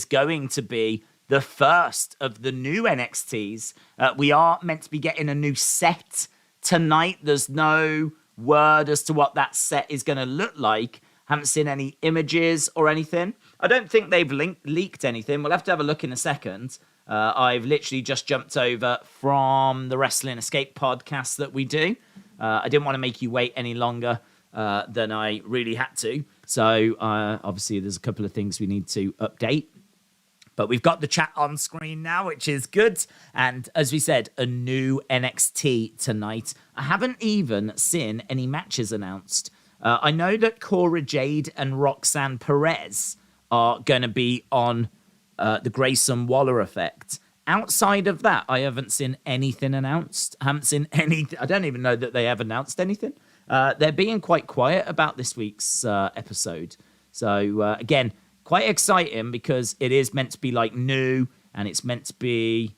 going to be the first of the new NXTs. We are meant to be getting a new set tonight. There's no word as to what that set is going to look like. Haven't seen any images or anything. I don't think they've leaked anything. We'll have to have a look in a second. I've literally just jumped over from the Wrestling Escape podcast that we do. I didn't want to make you wait any longer than I really had to. So obviously there's a couple of things we need to update. But we've got the chat on screen now, which is good. And as we said, a new NXT tonight. I haven't even seen any matches announced. I know that Cora, Jade and Roxanne Perez are going to be on the Grayson Waller effect. Outside of that, I haven't seen anything announced. I haven't seen any. I don't even know that they have announced anything. They're being quite quiet about this week's episode. So again, quite exciting because it is meant to be like new and it's meant to be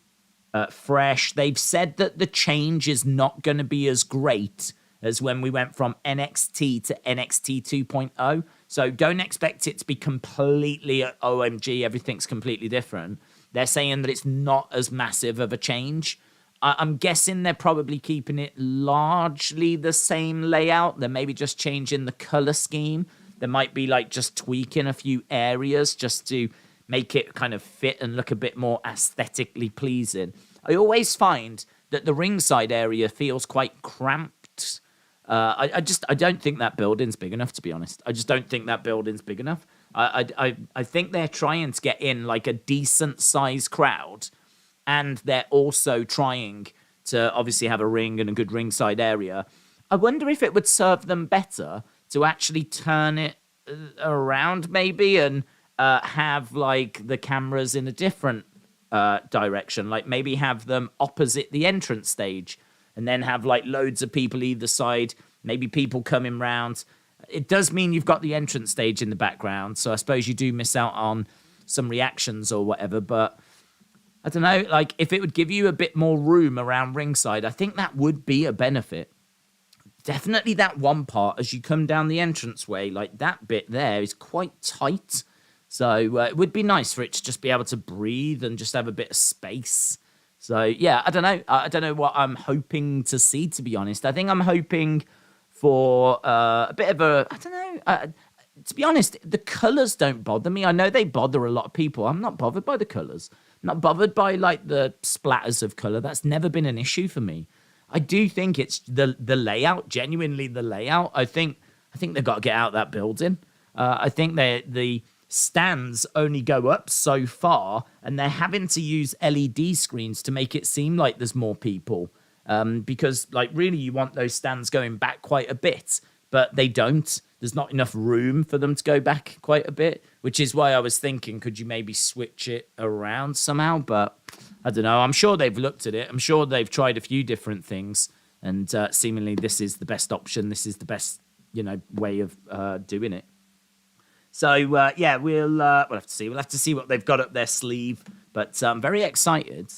fresh. They've said that the change is not going to be as great as when we went from NXT to NXT 2.0. So don't expect it to be completely OMG, everything's completely different. They're saying that it's not as massive of a change. I'm guessing they're probably keeping it largely the same layout. They're maybe just changing the color scheme. There might be like just tweaking a few areas just to make it kind of fit and look a bit more aesthetically pleasing. I always find that the ringside area feels quite cramped. I don't think that building's big enough, to be honest. I just don't think that building's big enough. I think they're trying to get in like a decent sized crowd, and they're also trying to obviously have a ring and a good ringside area. I wonder if it would serve them better to actually turn it around maybe and have like the cameras in a different direction, like maybe have them opposite the entrance stage and then have like loads of people either side, maybe people coming round. It does mean you've got the entrance stage in the background, so I suppose you do miss out on some reactions or whatever, but I don't know, like if it would give you a bit more room around ringside, I think that would be a benefit. Definitely that one part as you come down the entranceway, like that bit there is quite tight. So it would be nice for it to just be able to breathe and just have a bit of space. So yeah, I don't know. I don't know what I'm hoping to see, to be honest. I think I'm hoping for a bit of a, I don't know. To be honest, the colours don't bother me. I know they bother a lot of people. I'm not bothered by the colours. I'm not bothered by like the splatters of colour. That's never been an issue for me. I do think it's the layout, genuinely the layout. I think they've got to get out of that building. I think the stands only go up so far, and they're having to use LED screens to make it seem like there's more people. Because like really you want those stands going back quite a bit, but they don't. There's not enough room for them to go back quite a bit, which is why I was thinking, could you maybe switch it around somehow? But I don't know. I'm sure they've looked at it. I'm sure they've tried a few different things, and seemingly this is the best option. This is the best, way of doing it. So yeah, we'll have to see. We'll have to see what they've got up their sleeve. But I'm very excited.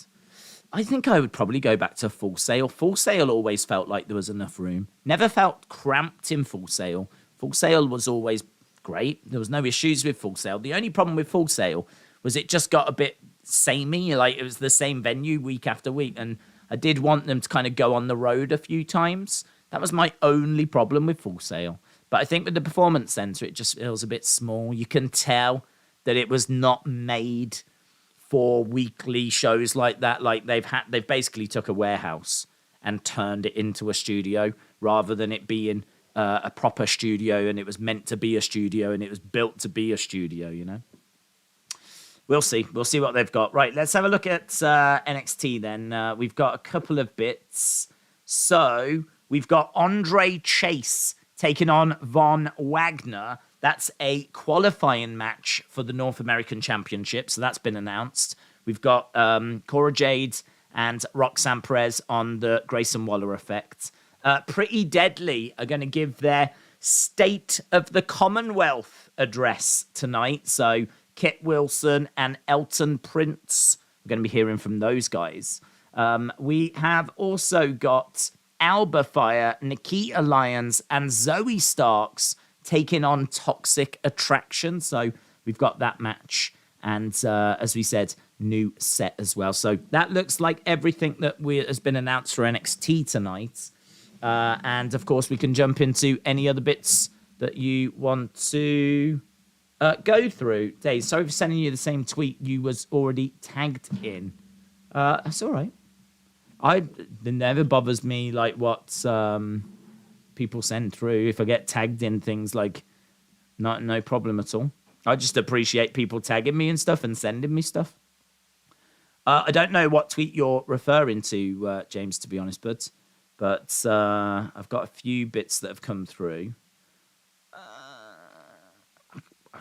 I think I would probably go back to Full Sail. Full Sail always felt like there was enough room. Never felt cramped in Full Sail. Full Sail was always great. There was no issues with Full Sail. The only problem with Full Sail was it just got a bit samey. Like it was the same venue week after week. And I did want them to kind of go on the road a few times. That was my only problem with Full Sail. But I think with the Performance Centre, it just feels a bit small. You can tell that it was not made for weekly shows like that. Like they've basically took a warehouse and turned it into a studio rather than it being a proper studio, and it was meant to be a studio and it was built to be a studio, We'll see. We'll see what they've got. Right, let's have a look at NXT then. We've got a couple of bits. So we've got Andre Chase taking on Von Wagner. That's a qualifying match for the North American Championship, so that's been announced. We've got Cora Jade and Roxanne Perez on the Grayson Waller effect. Pretty Deadly are going to give their State of the Commonwealth address tonight. So Kit Wilson and Elton Prince, we're going to be hearing from those guys. We have also got Alba Fire, Nikita Lyons, and Zoe Starks taking on Toxic Attraction. So we've got that match. And as we said, new set as well. So that looks like everything that has been announced for NXT tonight. And of course, we can jump into any other bits that you want to go through. Daze, sorry for sending you the same tweet you was already tagged in. That's all right. It never bothers me like what people send through. If I get tagged in things, like no problem at all. I just appreciate people tagging me and stuff and sending me stuff. I don't know what tweet you're referring to, James, to be honest, but I've got a few bits that have come through.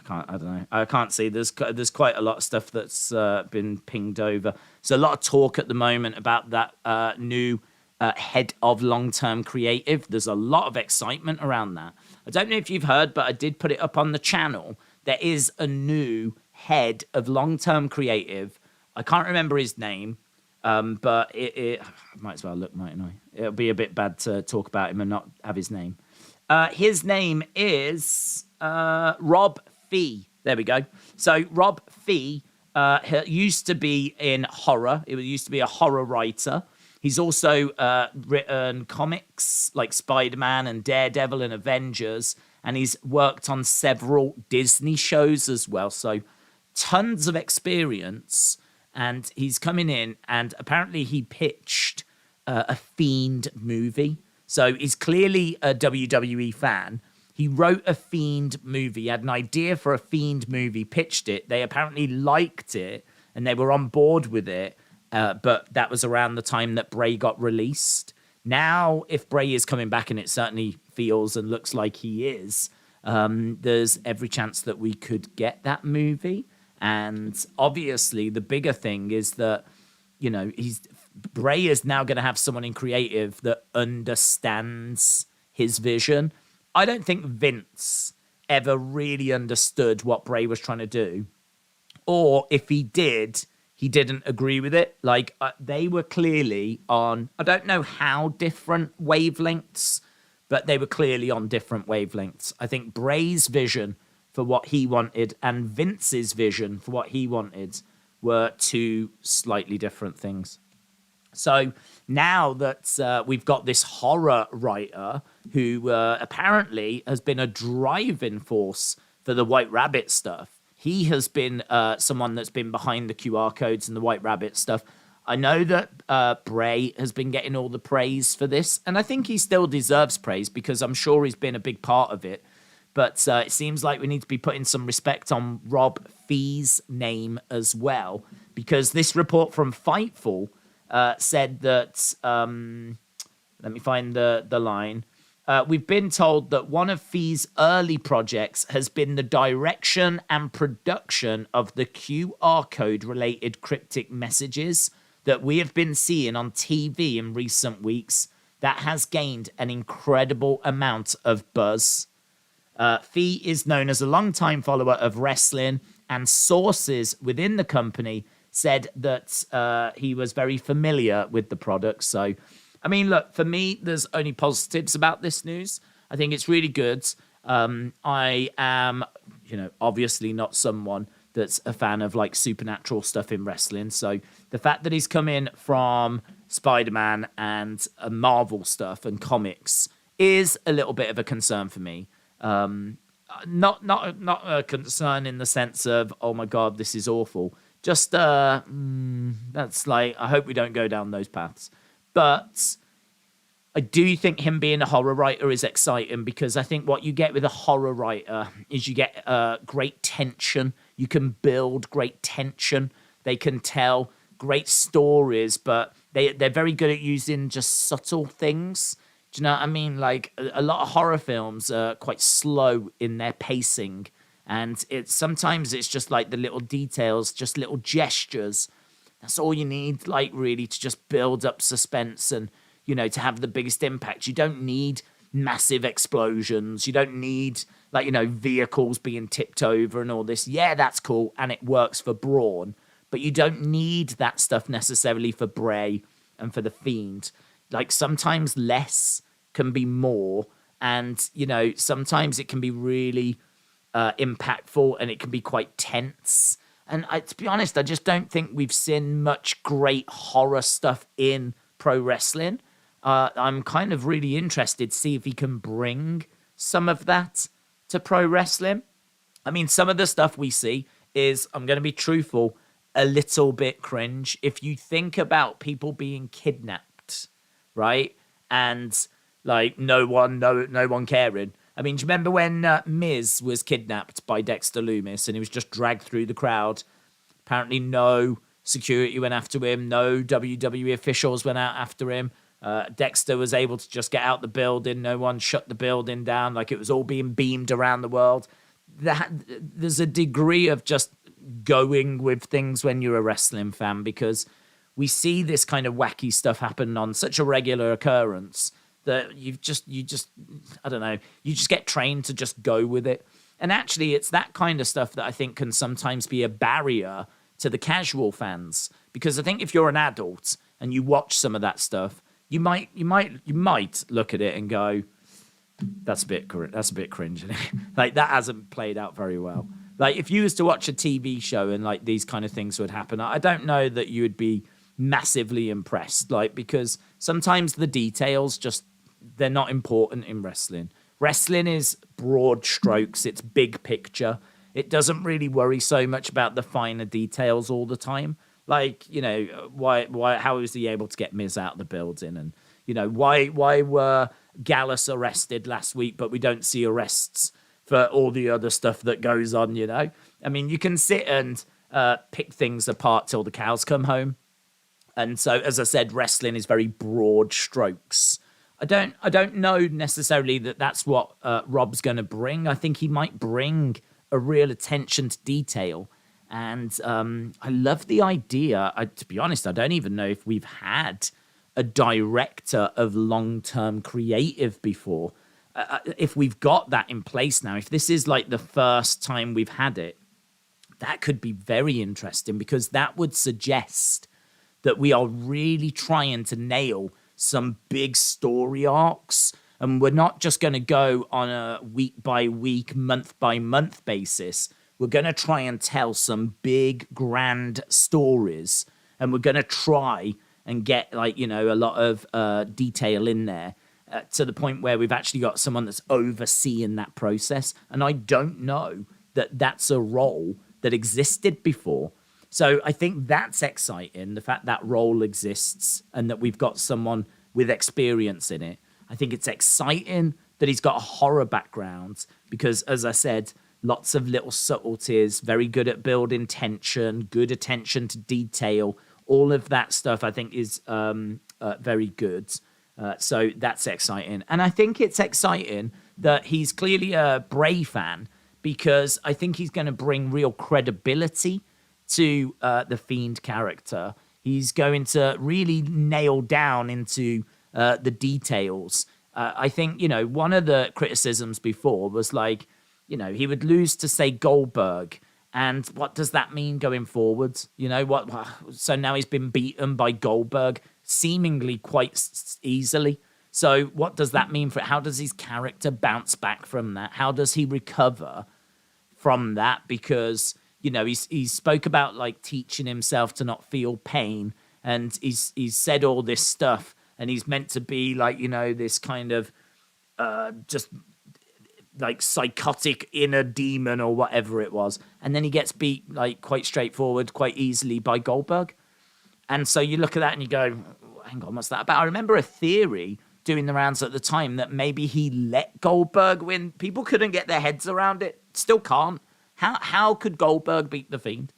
I don't know. I can't see. There's quite a lot of stuff that's been pinged over. So a lot of talk at the moment about that new head of long-term creative. There's a lot of excitement around that. I don't know if you've heard, but I did put it up on the channel. There is a new head of long-term creative. I can't remember his name, but it I might as well look, mightn't I? It'll be a bit bad to talk about him and not have his name. His name is Rob Fee. There we go. So Rob Fee used to be in horror. It used to be a horror writer. He's also written comics like Spider-Man and Daredevil and Avengers, and he's worked on several Disney shows as well. So tons of experience, and he's coming in, and apparently he pitched a Fiend movie. So he's clearly a WWE fan. He wrote a Fiend movie, had an idea for a Fiend movie, pitched it. They apparently liked it, and they were on board with it. But that was around the time that Bray got released. Now, if Bray is coming back, and it certainly feels and looks like he is, there's every chance that we could get that movie. And obviously, the bigger thing is that, you know, Bray is now going to have someone in creative that understands his vision. I don't think Vince ever really understood what Bray was trying to do. Or if he did, he didn't agree with it. Like, they were clearly on, I don't know how different wavelengths, but they were clearly on different wavelengths. I think Bray's vision for what he wanted and Vince's vision for what he wanted were two slightly different things. So now that we've got this horror writer who apparently has been a driving force for the White Rabbit stuff, he has been someone that's been behind the QR codes and the White Rabbit stuff. I know that Bray has been getting all the praise for this, and I think he still deserves praise because I'm sure he's been a big part of it. But it seems like we need to be putting some respect on Rob Fee's name as well, because this report from Fightful said that, let me find the line. We've been told that one of Fee's early projects has been the direction and production of the QR code related cryptic messages that we have been seeing on TV in recent weeks that has gained an incredible amount of buzz. Fee is known as a longtime follower of wrestling, and sources within the company said that he was very familiar with the product. So, I mean, look, for me, there's only positives about this news. I think it's really good. I am, obviously not someone that's a fan of like supernatural stuff in wrestling. So the fact that he's come in from Spider-Man and Marvel stuff and comics is a little bit of a concern for me. Not a concern in the sense of, oh my God, this is awful. Just, that's like, I hope we don't go down those paths. But I do think him being a horror writer is exciting, because I think what you get with a horror writer is you get great tension. You can build great tension. They can tell great stories, but they're very good at using just subtle things. Do you know what I mean? Like, a lot of horror films are quite slow in their pacing, and sometimes it's just like the little details, just little gestures. That's all you need, like, really, to just build up suspense and, to have the biggest impact. You don't need massive explosions. You don't need, like, vehicles being tipped over and all this. Yeah, that's cool, and it works for Braun, but you don't need that stuff necessarily for Bray and for the Fiend. Like, sometimes less can be more, and, sometimes it can be really impactful, and it can be quite tense. And to be honest, I just don't think we've seen much great horror stuff in pro wrestling. I'm kind of really interested to see if he can bring some of that to pro wrestling. I mean, some of the stuff we see is, I'm going to be truthful, a little bit cringe. If you think about people being kidnapped, right? And like no one caring. I mean, do you remember when Miz was kidnapped by Dexter Lumis and he was just dragged through the crowd? Apparently no security went after him. No WWE officials went out after him. Dexter was able to just get out the building. No one shut the building down. Like, it was all being beamed around the world. There's a degree of just going with things when you're a wrestling fan, because we see this kind of wacky stuff happen on such a regular occurrence that you just I don't know, you just get trained to just go with it. And actually, it's that kind of stuff that I think can sometimes be a barrier to the casual fans, because I think if you're an adult and you watch some of that stuff, you might look at it and go, that's a bit cringe. Like, that hasn't played out very well. Like, if you was to watch a TV show and like these kind of things would happen, I don't know that you would be massively impressed. Like, because sometimes the details just, they're not important in wrestling. Wrestling is broad strokes. It's big picture. It doesn't really worry so much about the finer details all the time. Like, you know, how was he able to get Miz out of the building? And, you know, why were Gallus arrested last week, but we don't see arrests for all the other stuff that goes on, you know? I mean, you can sit and pick things apart till the cows come home. And so, as I said, wrestling is very broad strokes. I don't know necessarily that that's what Rob's going to bring. I think he might bring a real attention to detail. And I love the idea. To be honest, I don't even know if we've had a director of long-term creative before. If we've got that in place now, if this is like the first time we've had it, that could be very interesting, because that would suggest that we are really trying to nail some big story arcs, and we're not just going to go on a week-by-week, month-by-month basis. We're going to try and tell some big, grand stories, and we're going to try and get, like, you know, a lot of detail in there to the point where we've actually got someone that's overseeing that process. And I don't know that that's a role that existed before. So I think that's exciting, the fact that role exists and that we've got someone with experience in it. I think it's exciting that he's got a horror background because, as I said, lots of little subtleties, very good at building tension, good attention to detail. All of that stuff I think is very good. So that's exciting. And I think it's exciting that he's clearly a Bray fan, because I think he's going to bring real credibility to the Fiend character. He's going to really nail down into the details. I think, you know, one of the criticisms before was like, you know, he would lose to, say, Goldberg. And what does that mean going forward? You know, what? So now he's been beaten by Goldberg seemingly quite easily. So what does that mean for it? How does his character bounce back from that? How does he recover from that? Because, you know, he spoke about like teaching himself to not feel pain, and he's said all this stuff, and he's meant to be like, you know, this kind of just like psychotic inner demon or whatever it was, and then he gets beat like quite straightforward, quite easily by Goldberg. And so you look at that and you go, hang on, what's that about? I remember a theory doing the rounds at the time that maybe he let Goldberg win. People couldn't get their heads around it. Still can't. How could Goldberg beat The Fiend?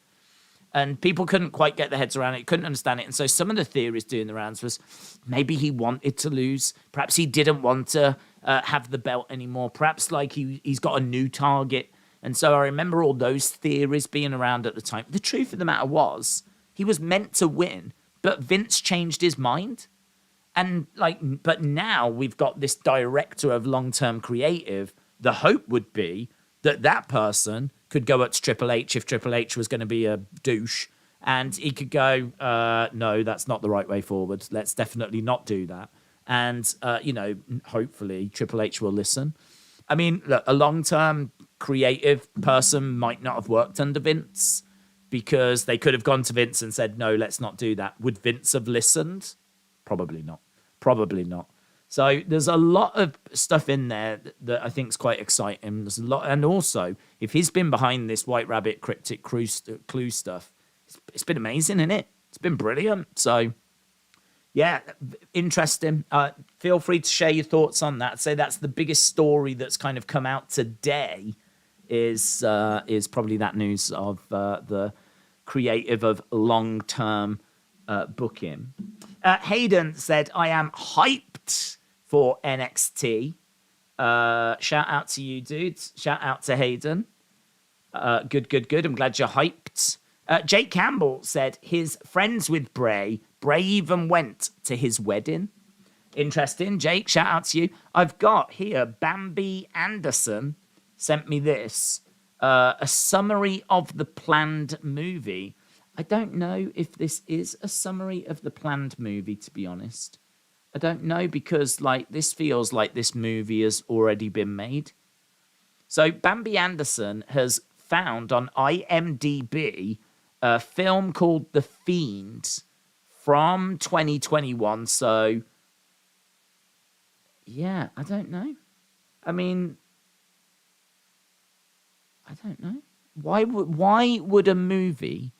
And people couldn't quite get their heads around it, couldn't understand it. And so some of the theories doing the rounds was maybe he wanted to lose. Perhaps he didn't want to have the belt anymore. Perhaps like he's got a new target. And so I remember all those theories being around at the time. The truth of the matter was, he was meant to win, but Vince changed his mind. And like, but now we've got this director of long-term creative. The hope would be that that person could go up to Triple H if Triple H was going to be a douche, and he could go, no, that's not the right way forward. Let's definitely not do that. And, you know, hopefully Triple H will listen. I mean, look, a long-term creative person might not have worked under Vince, because they could have gone to Vince and said, no, let's not do that. Would Vince have listened? Probably not. Probably not. So there's a lot of stuff in there that I think is quite exciting. There's a lot, and also if he's been behind this White Rabbit cryptic clue stuff, it's been amazing, isn't it? It's been brilliant. So yeah, interesting. Feel free to share your thoughts on that. So that's the biggest story that's kind of come out today. Is probably that news of the creative of long-term booking. Hayden said, I am hyped for NXT. Shout out to you, dudes. Shout out to Hayden. Good. I'm glad you're hyped. Jake Campbell said his friends with Bray. Bray even went to his wedding. Interesting. Jake, shout out to you. I've got here Bambi Anderson sent me this. A summary of the planned movie. I don't know if this is a summary of the planned movie, to be honest. I don't know, because this feels like this movie has already been made. So Bambi Anderson has found on IMDb a film called The Fiend from 2021. So yeah, I don't know. I mean, I don't know. Why would a movie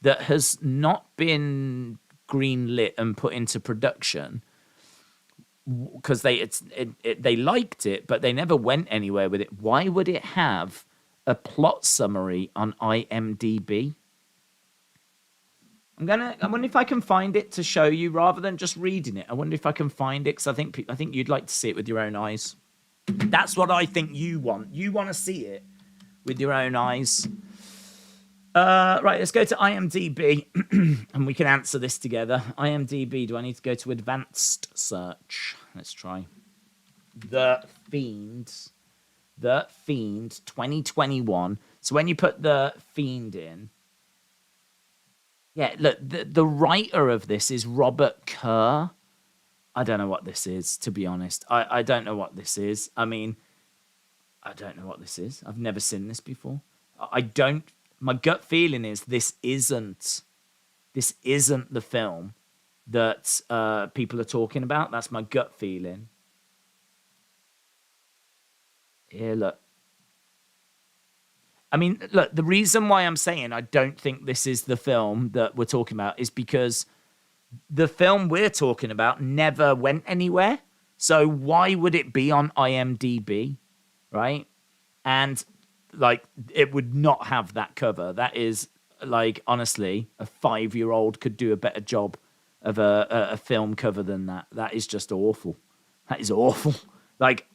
that has not been greenlit and put into production, because they liked it, but they never went anywhere with it, why would it have a plot summary on IMDb? I wonder if I can find it to show you rather than just reading it. I wonder if I can find it, because I think you'd like to see it with your own eyes. That's what I think you want. You want to see it with your own eyes. Right, let's go to IMDb and we can answer this together. IMDb, do I need to go to advanced search? Let's try. The Fiend 2021. So when you put The Fiend in, yeah, look, the writer of this is Robert Kerr. I don't know what this is, to be honest. I don't know what this is. I mean, I don't know what this is. I've never seen this before. My gut feeling is this isn't the film that people are talking about. That's my gut feeling. Here, look. I mean, look, the reason why I'm saying I don't think this is the film that we're talking about is because the film we're talking about never went anywhere. So why would it be on IMDb, right? And it would not have that cover. That is, honestly, a 5-year-old could do a better job of a film cover than that. That is just awful. That is awful.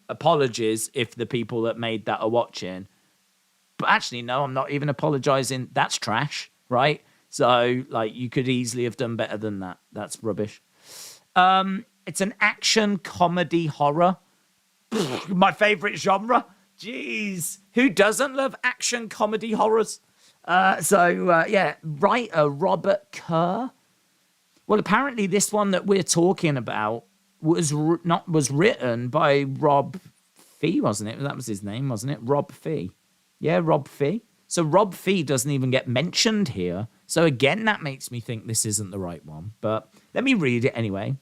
Apologies if the people that made that are watching. But actually, no, I'm not even apologizing. That's trash, right? So, you could easily have done better than that. That's rubbish. It's an action comedy horror. My favorite genre. Jeez, who doesn't love action comedy horrors? Writer Robert Kerr. Well, apparently this one that we're talking about was written by Rob Fee, wasn't it? That was his name, wasn't it? Rob Fee. Yeah, Rob Fee. So Rob Fee doesn't even get mentioned here. So again, that makes me think this isn't the right one. But let me read it anyway.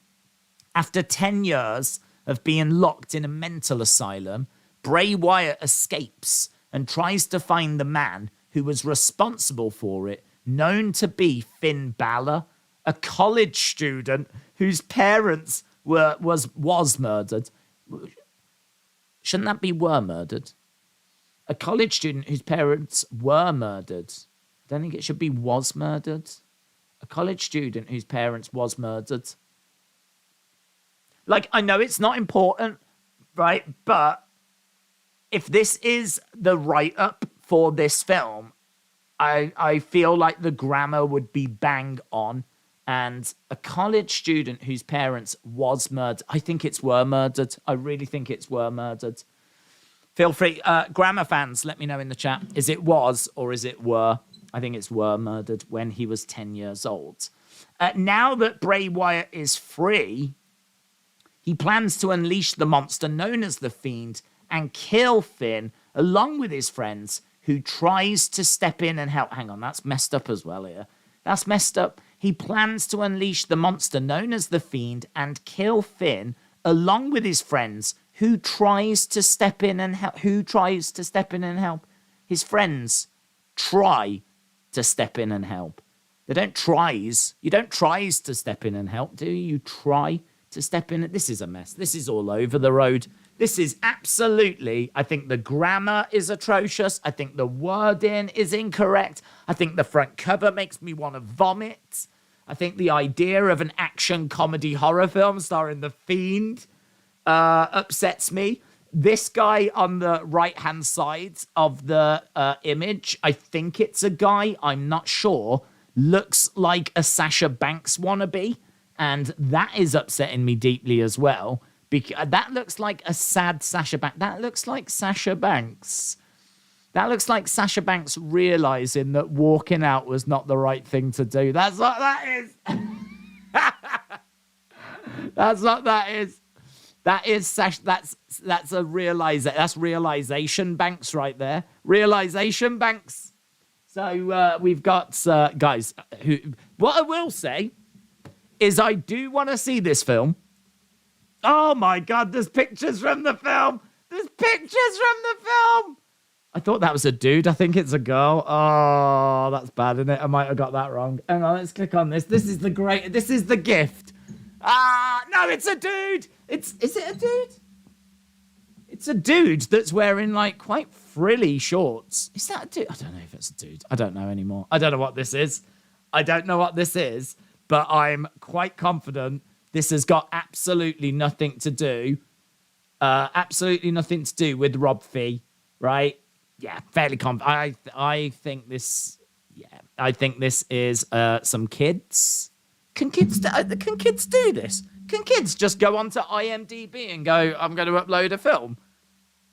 After 10 years of being locked in a mental asylum, Bray Wyatt escapes and tries to find the man who was responsible for it, known to be Finn Balor, a college student whose parents was murdered. Shouldn't that be were murdered? A college student whose parents were murdered. I don't think it should be was murdered. A college student whose parents was murdered. I know it's not important, right? But if this is the write-up for this film, I feel like the grammar would be bang on. And a college student whose parents was murdered. I think it's were murdered. I really think it's were murdered. Feel free. Grammar fans, let me know in the chat. Is it was or is it were? I think it's were murdered when he was 10 years old. Now that Bray Wyatt is free, he plans to unleash the monster known as the Fiend and kill Finn along with his friends who tries to step in and help. Hang on, that's messed up as well here. That's messed up. He plans to unleash the monster known as the Fiend and kill Finn along with his friends who tries to step in and help. His friends try to step in and help. They don't tries. You don't tries to step in and help, do you? You try to step in. This is a mess. This is all over the road. This is absolutely, I think the grammar is atrocious. I think the wording is incorrect. I think the front cover makes me want to vomit. I think the idea of an action comedy horror film starring the Fiend upsets me. This guy on the right-hand side of the image, I think it's a guy, I'm not sure, looks like a Sasha Banks wannabe, and that is upsetting me deeply as well, because that looks like a sad Sasha Banks. That looks like Sasha Banks. That looks like Sasha Banks realizing that walking out was not the right thing to do. That's what that is. That's what that is. That is Sasha. That's a realization Banks right there. Realization Banks. So we've got guys who. What I will say is I do want to see this film. Oh my God! There's pictures from the film. There's pictures from the film. I thought that was a dude. I think it's a girl. Oh, that's bad, isn't it? I might have got that wrong. Hang on, let's click on this. This is the gift. No, it's a dude. Is it a dude? It's a dude that's wearing like quite frilly shorts. Is that a dude? I don't know if it's a dude. I don't know anymore. I don't know what this is. But I'm quite confident this has got absolutely nothing to do with Rob Fee, right? Yeah, fairly confident. I think this is some kids. Can kids do this? Can kids just go onto IMDb and go, I'm going to upload a film?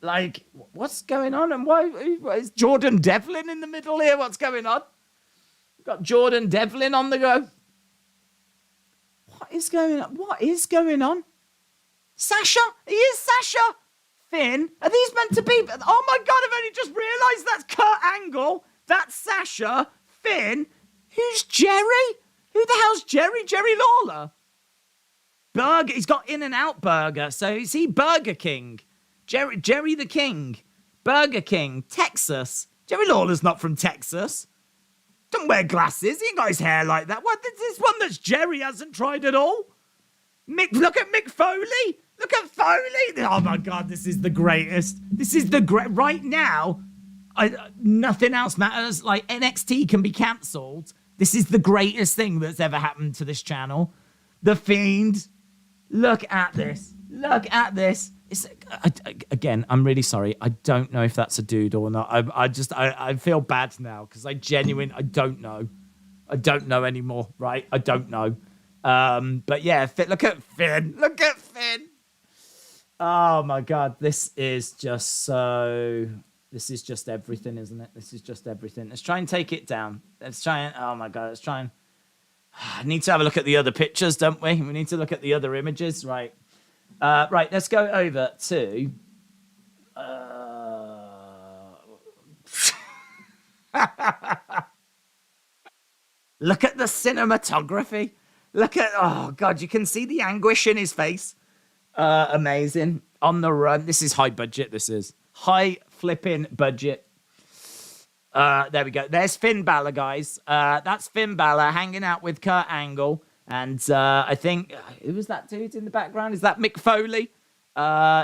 Like, what's going on? And why is Jordan Devlin in the middle here? What's going on? We've got Jordan Devlin on the go. What is going on? Sasha? He is Sasha. Finn? Are these meant to be? Oh my God, I've only just realised that's Kurt Angle. That's Sasha. Finn? Who's Jerry? Who the hell's Jerry? Jerry Lawler? Burger. He's got In-N-Out Burger. So is he Burger King? Jerry the King. Burger King. Texas. Jerry Lawler's not from Texas. Don't wear glasses. He ain't got his hair like that. What? This one that's Jerry hasn't tried at all? Look at Mick Foley. Look at Foley. Oh my God, this is the greatest. This is the great. Right now, nothing else matters. Like NXT can be cancelled. This is the greatest thing that's ever happened to this channel. The Fiend. Look at this. Look at this. Again, I'm really sorry. I don't know if that's a dude or not. I feel bad now because I don't know. I don't know anymore, right? I don't know. But yeah, look at Finn. Look at Finn. Oh my God, this is just everything, isn't it? This is just everything. Let's try and take it down. Oh my God, let's try and... I need to have a look at the other pictures, don't we? We need to look at the other images, right? Right, let's go over to... Look at the cinematography. Look at... Oh, God, you can see the anguish in his face. Amazing. On the run. This is high budget, this is. High flipping budget. There we go. There's Finn Balor, guys. That's Finn Balor hanging out with Kurt Angle. And I think, who was that dude in the background? Is that Mick Foley?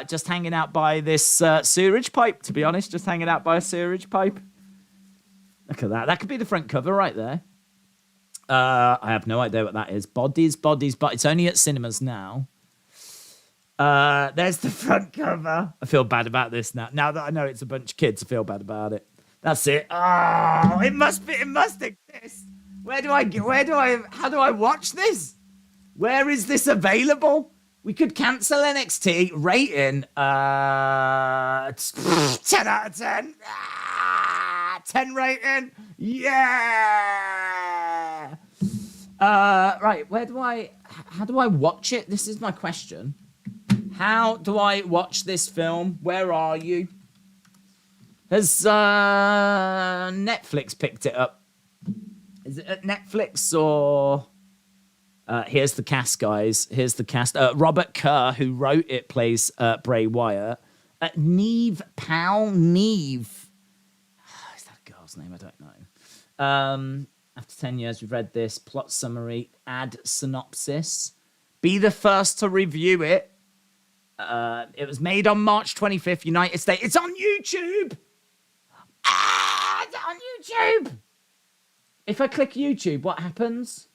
Just hanging out by this sewerage pipe, to be honest. Just hanging out by a sewerage pipe. Look at that. That could be the front cover right there. I have no idea what that is. Bodies, but it's only at cinemas now. There's the front cover. I feel bad about this now. Now that I know it's a bunch of kids, I feel bad about it. That's it. Oh, it must exist. How do I watch this? Where is this available? We could cancel NXT. Rating, 10 out of 10. 10 rating. Yeah. Right, how do I watch it? This is my question. How do I watch this film? Where are you? Has Netflix picked it up? Is it at Netflix or... here's the cast, guys. Here's the cast. Robert Kerr, who wrote it, plays Bray Wyatt. Neve Powell. Neve. Is that a girl's name? I don't know. After 10 years, we've read this. Plot summary. Add synopsis. Be the first to review it. It was made on March 25th, United States. It's on YouTube. It's on YouTube. If I click YouTube, what happens?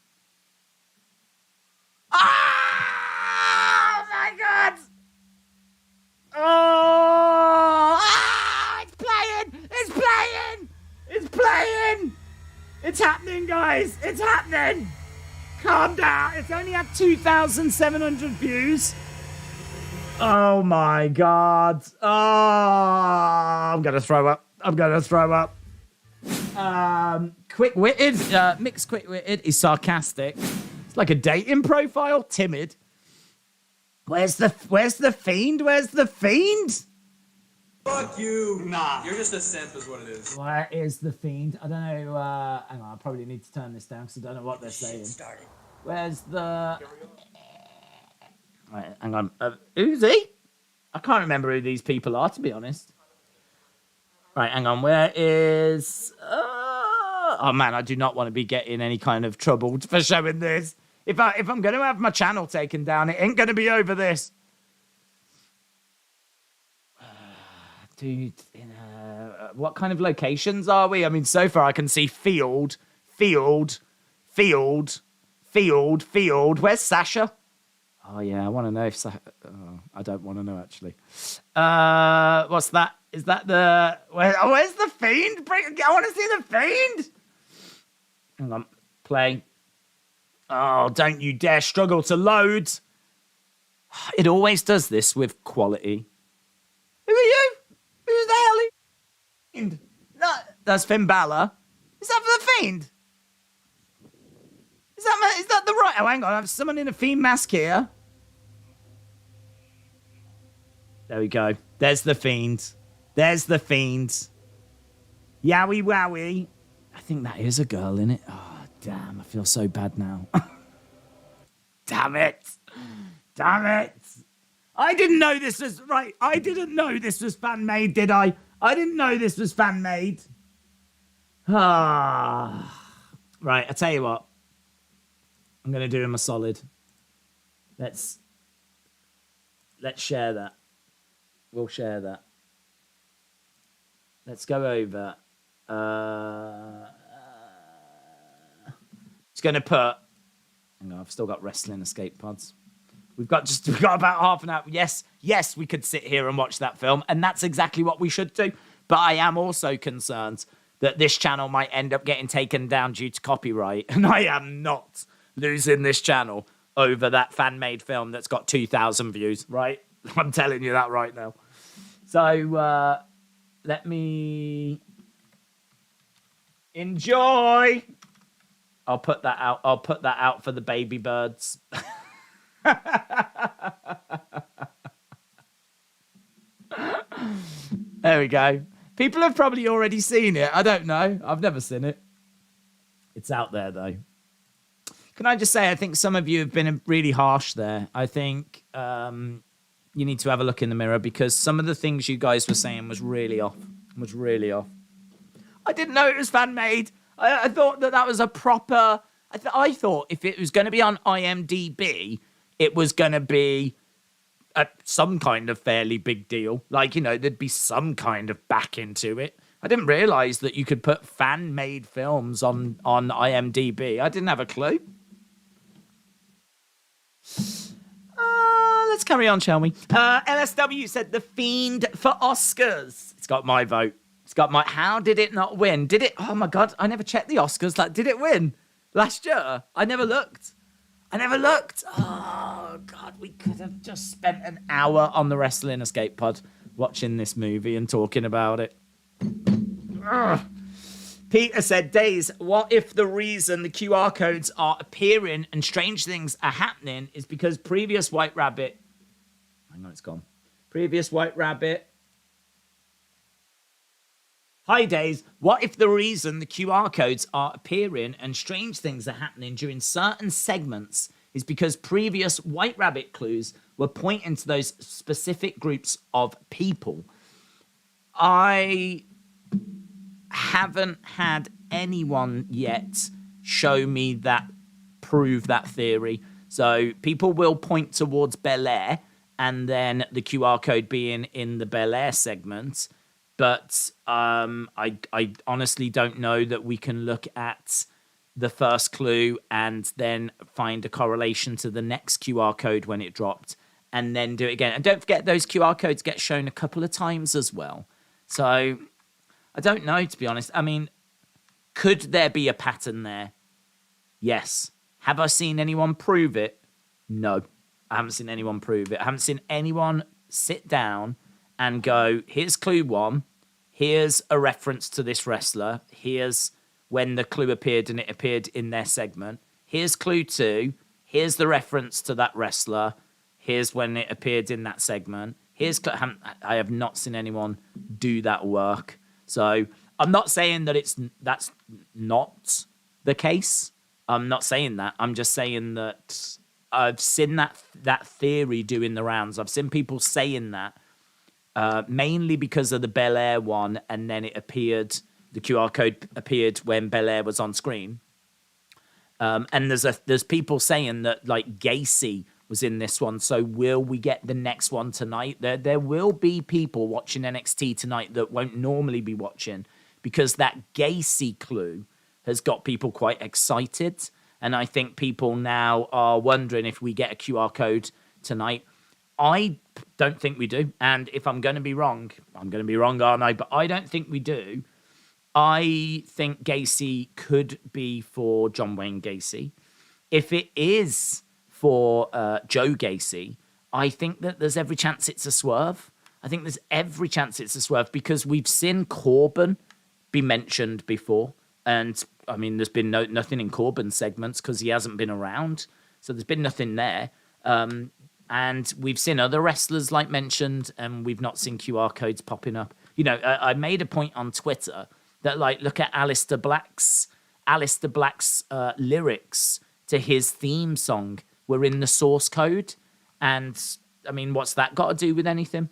Oh my God! Oh! It's playing! It's playing! It's playing! It's happening, guys! It's happening! Calm down. It's only had 2,700 views. Oh my God! Oh! I'm gonna throw up. I'm gonna throw up. Quick-witted, mixed quick-witted is sarcastic. It's like a dating profile, timid. Where's the Fiend? Where's the Fiend? Fuck you. Nah, you're just a simp is what it is. Where is the Fiend? I don't know, hang on, I probably need to turn this down because I don't know what they're saying. Where's the... Right, hang on. Who's he? I can't remember who these people are, to be honest. Right, hang on. Where is... Oh, man, I do not want to be getting any kind of trouble for showing this. If I'm going to have my channel taken down, it ain't going to be over this. Dude, what kind of locations are we? I mean, so far I can see field. Where's Sasha? Oh, yeah, I want to know if... I don't want to know, actually. What's that? Is that the... where's the Fiend? I want to see the Fiend! Hang on. Play. Oh, don't you dare struggle to load. It always does this with quality. Who are you? Who's the hell are you? Fiend? No, that's Finn Balor. Is that for the Fiend? Is that the right... Oh, hang on. I have someone in a Fiend mask here. There we go. There's the Fiend. There's the Fiend. Yowie wowie. I think that is a girl in it. Oh, damn. I feel so bad now. Damn it. Damn it. I didn't know this was... Right. I didn't know this was fan-made, did I? I didn't know this was fan-made. Ah. Right. I tell you what. I'm going to do him a solid. Let's share that. We'll share that. Let's go over. It's going to put... Hang on, I've still got wrestling escape pods. We've got about half an hour. Yes, we could sit here and watch that film, and that's exactly what we should do. But I am also concerned that this channel might end up getting taken down due to copyright, and I am not losing this channel over that fan-made film that's got 2,000 views, right? I'm telling you that right now. So, let me enjoy. I'll put that out. I'll put that out for the baby birds. There we go. People have probably already seen it. I don't know. I've never seen it. It's out there, though. Can I just say, I think some of you have been really harsh there. I think you need to have a look in the mirror because some of the things you guys were saying was really off. I didn't know it was fan-made. I thought that was a proper... I thought if it was going to be on IMDb, it was going to be some kind of fairly big deal. Like, you know, there'd be some kind of back into it. I didn't realise that you could put fan-made films on IMDb. I didn't have a clue. Let's carry on, shall we? LSW said The Fiend for Oscars. It's got my vote. It's got my... How did it not win? Did it... Oh, my God. I never checked the Oscars. Like, did it win last year? I never looked. Oh, God. We could have just spent an hour on the Wrestling Escape Pod watching this movie and talking about it. Ugh. Peter said, Daze, what if the reason the QR codes are appearing and strange things are happening is because previous White Rabbit... Hang on, it's gone. Previous White Rabbit... Hi, Daze. What if the reason the QR codes are appearing and strange things are happening during certain segments is because previous White Rabbit clues were pointing to those specific groups of people? I haven't had anyone yet show me that, prove that theory. So people will point towards Belair and then the QR code being in the Belair segment. But I honestly don't know that we can look at the first clue and then find a correlation to the next QR code when it dropped and then do it again. And don't forget, those QR codes get shown a couple of times as well. So I don't know, to be honest. I mean, could there be a pattern there? Yes. Have I seen anyone prove it? No. I haven't seen anyone prove it. I haven't seen anyone sit down and go, here's clue 1, here's a reference to this wrestler, here's when the clue appeared and it appeared in their segment, here's clue 2, here's the reference to that wrestler, here's when it appeared in that segment, I have not seen anyone do that work. So I'm not saying that that's not the case. I'm not saying that. I'm just saying that I've seen that theory doing the rounds. I've seen people saying that, mainly because of the Belair one, and then the QR code appeared when Belair was on screen. And there's people saying that like Gacy was in this one, so will we get the next one tonight? There will be people watching NXT tonight that won't normally be watching because that Gacy clue has got people quite excited. And I think people now are wondering if we get a QR code tonight. I don't think we do. And if I'm going to be wrong, I'm going to be wrong, aren't I? But I don't think we do. I think Gacy could be for John Wayne Gacy. If it is for Joe Gacy, I think that there's every chance it's a swerve. I think there's every chance it's a swerve because we've seen Corbin be mentioned before. And I mean, there's been nothing in Corbin's segments because he hasn't been around. So there's been nothing there. And we've seen other wrestlers like mentioned, and we've not seen QR codes popping up. You know, I made a point on Twitter that, like, look at Aleister Black's lyrics to his theme song were in the source code. And, I mean, what's that got to do with anything?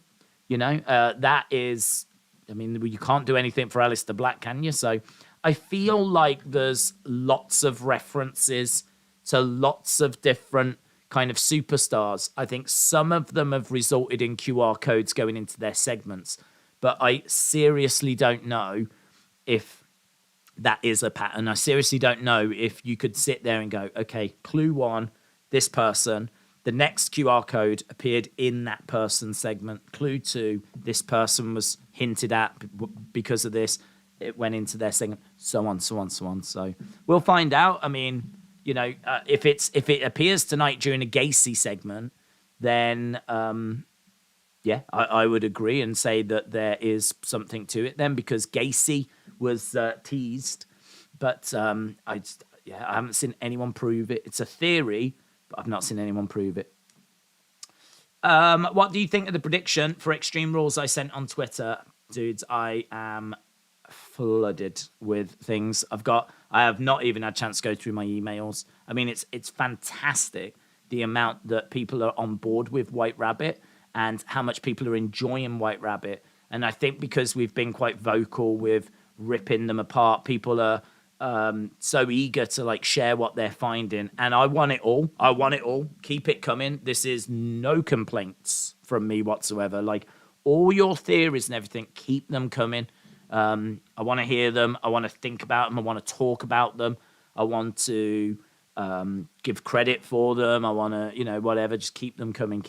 You know, that is... I mean, you can't do anything for Aleister Black, can you? So I feel like there's lots of references to lots of different kind of superstars. I think some of them have resulted in QR codes going into their segments, but I seriously don't know if that is a pattern. I seriously don't know if you could sit there and go, okay, clue 1, this person, the next QR code appeared in that person's segment. Clue 2, this person was hinted at because of this. It went into their segment, so on, so on, so on. So we'll find out. I mean, you know, if it appears tonight during a Gacy segment, then yeah, I would agree and say that there is something to it then because Gacy was teased, but I haven't seen anyone prove it. It's a theory, but I've not seen anyone prove it. What do you think of the prediction for Extreme Rules I sent on Twitter? Dudes, I am flooded with things. I have not even had a chance to go through my emails. I mean, it's fantastic the amount that people are on board with White Rabbit and how much people are enjoying White Rabbit. And I think because we've been quite vocal with ripping them apart, people are so eager to like share what they're finding. And I want it all. Keep it coming. This is no complaints from me whatsoever. Like all your theories and everything, keep them coming. I want to hear them. I want to think about them. I want to talk about them. I want to give credit for them. I want to, you know, whatever. Just keep them coming.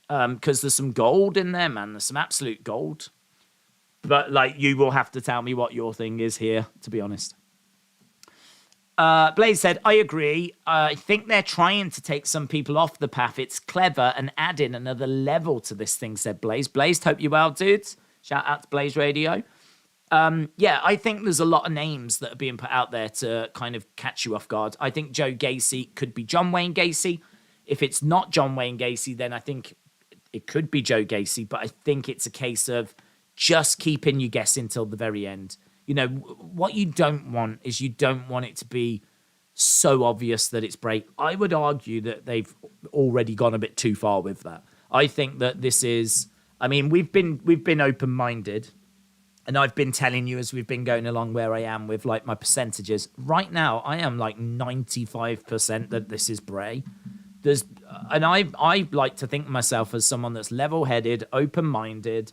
Because there's some gold in there, man. There's some absolute gold. But, like, you will have to tell me what your thing is here, to be honest. Blaze said, I agree. I think they're trying to take some people off the path. It's clever and add in another level to this thing, said Blaze. Blaze, hope you well, dudes. Shout out to Blaze Radio. Yeah, I think there's a lot of names that are being put out there to kind of catch you off guard. I think Joe Gacy could be John Wayne Gacy. If it's not John Wayne Gacy, then I think it could be Joe Gacy. But I think it's a case of just keeping you guessing till the very end. You know, what you don't want is you don't want it to be so obvious that it's Bray. I would argue that they've already gone a bit too far with that. I think that this is, I mean, we've been open-minded, and I've been telling you as we've been going along where I am with like my percentages. Right now, I am like 95% that this is Bray. And I like to think of myself as someone that's level-headed, open-minded,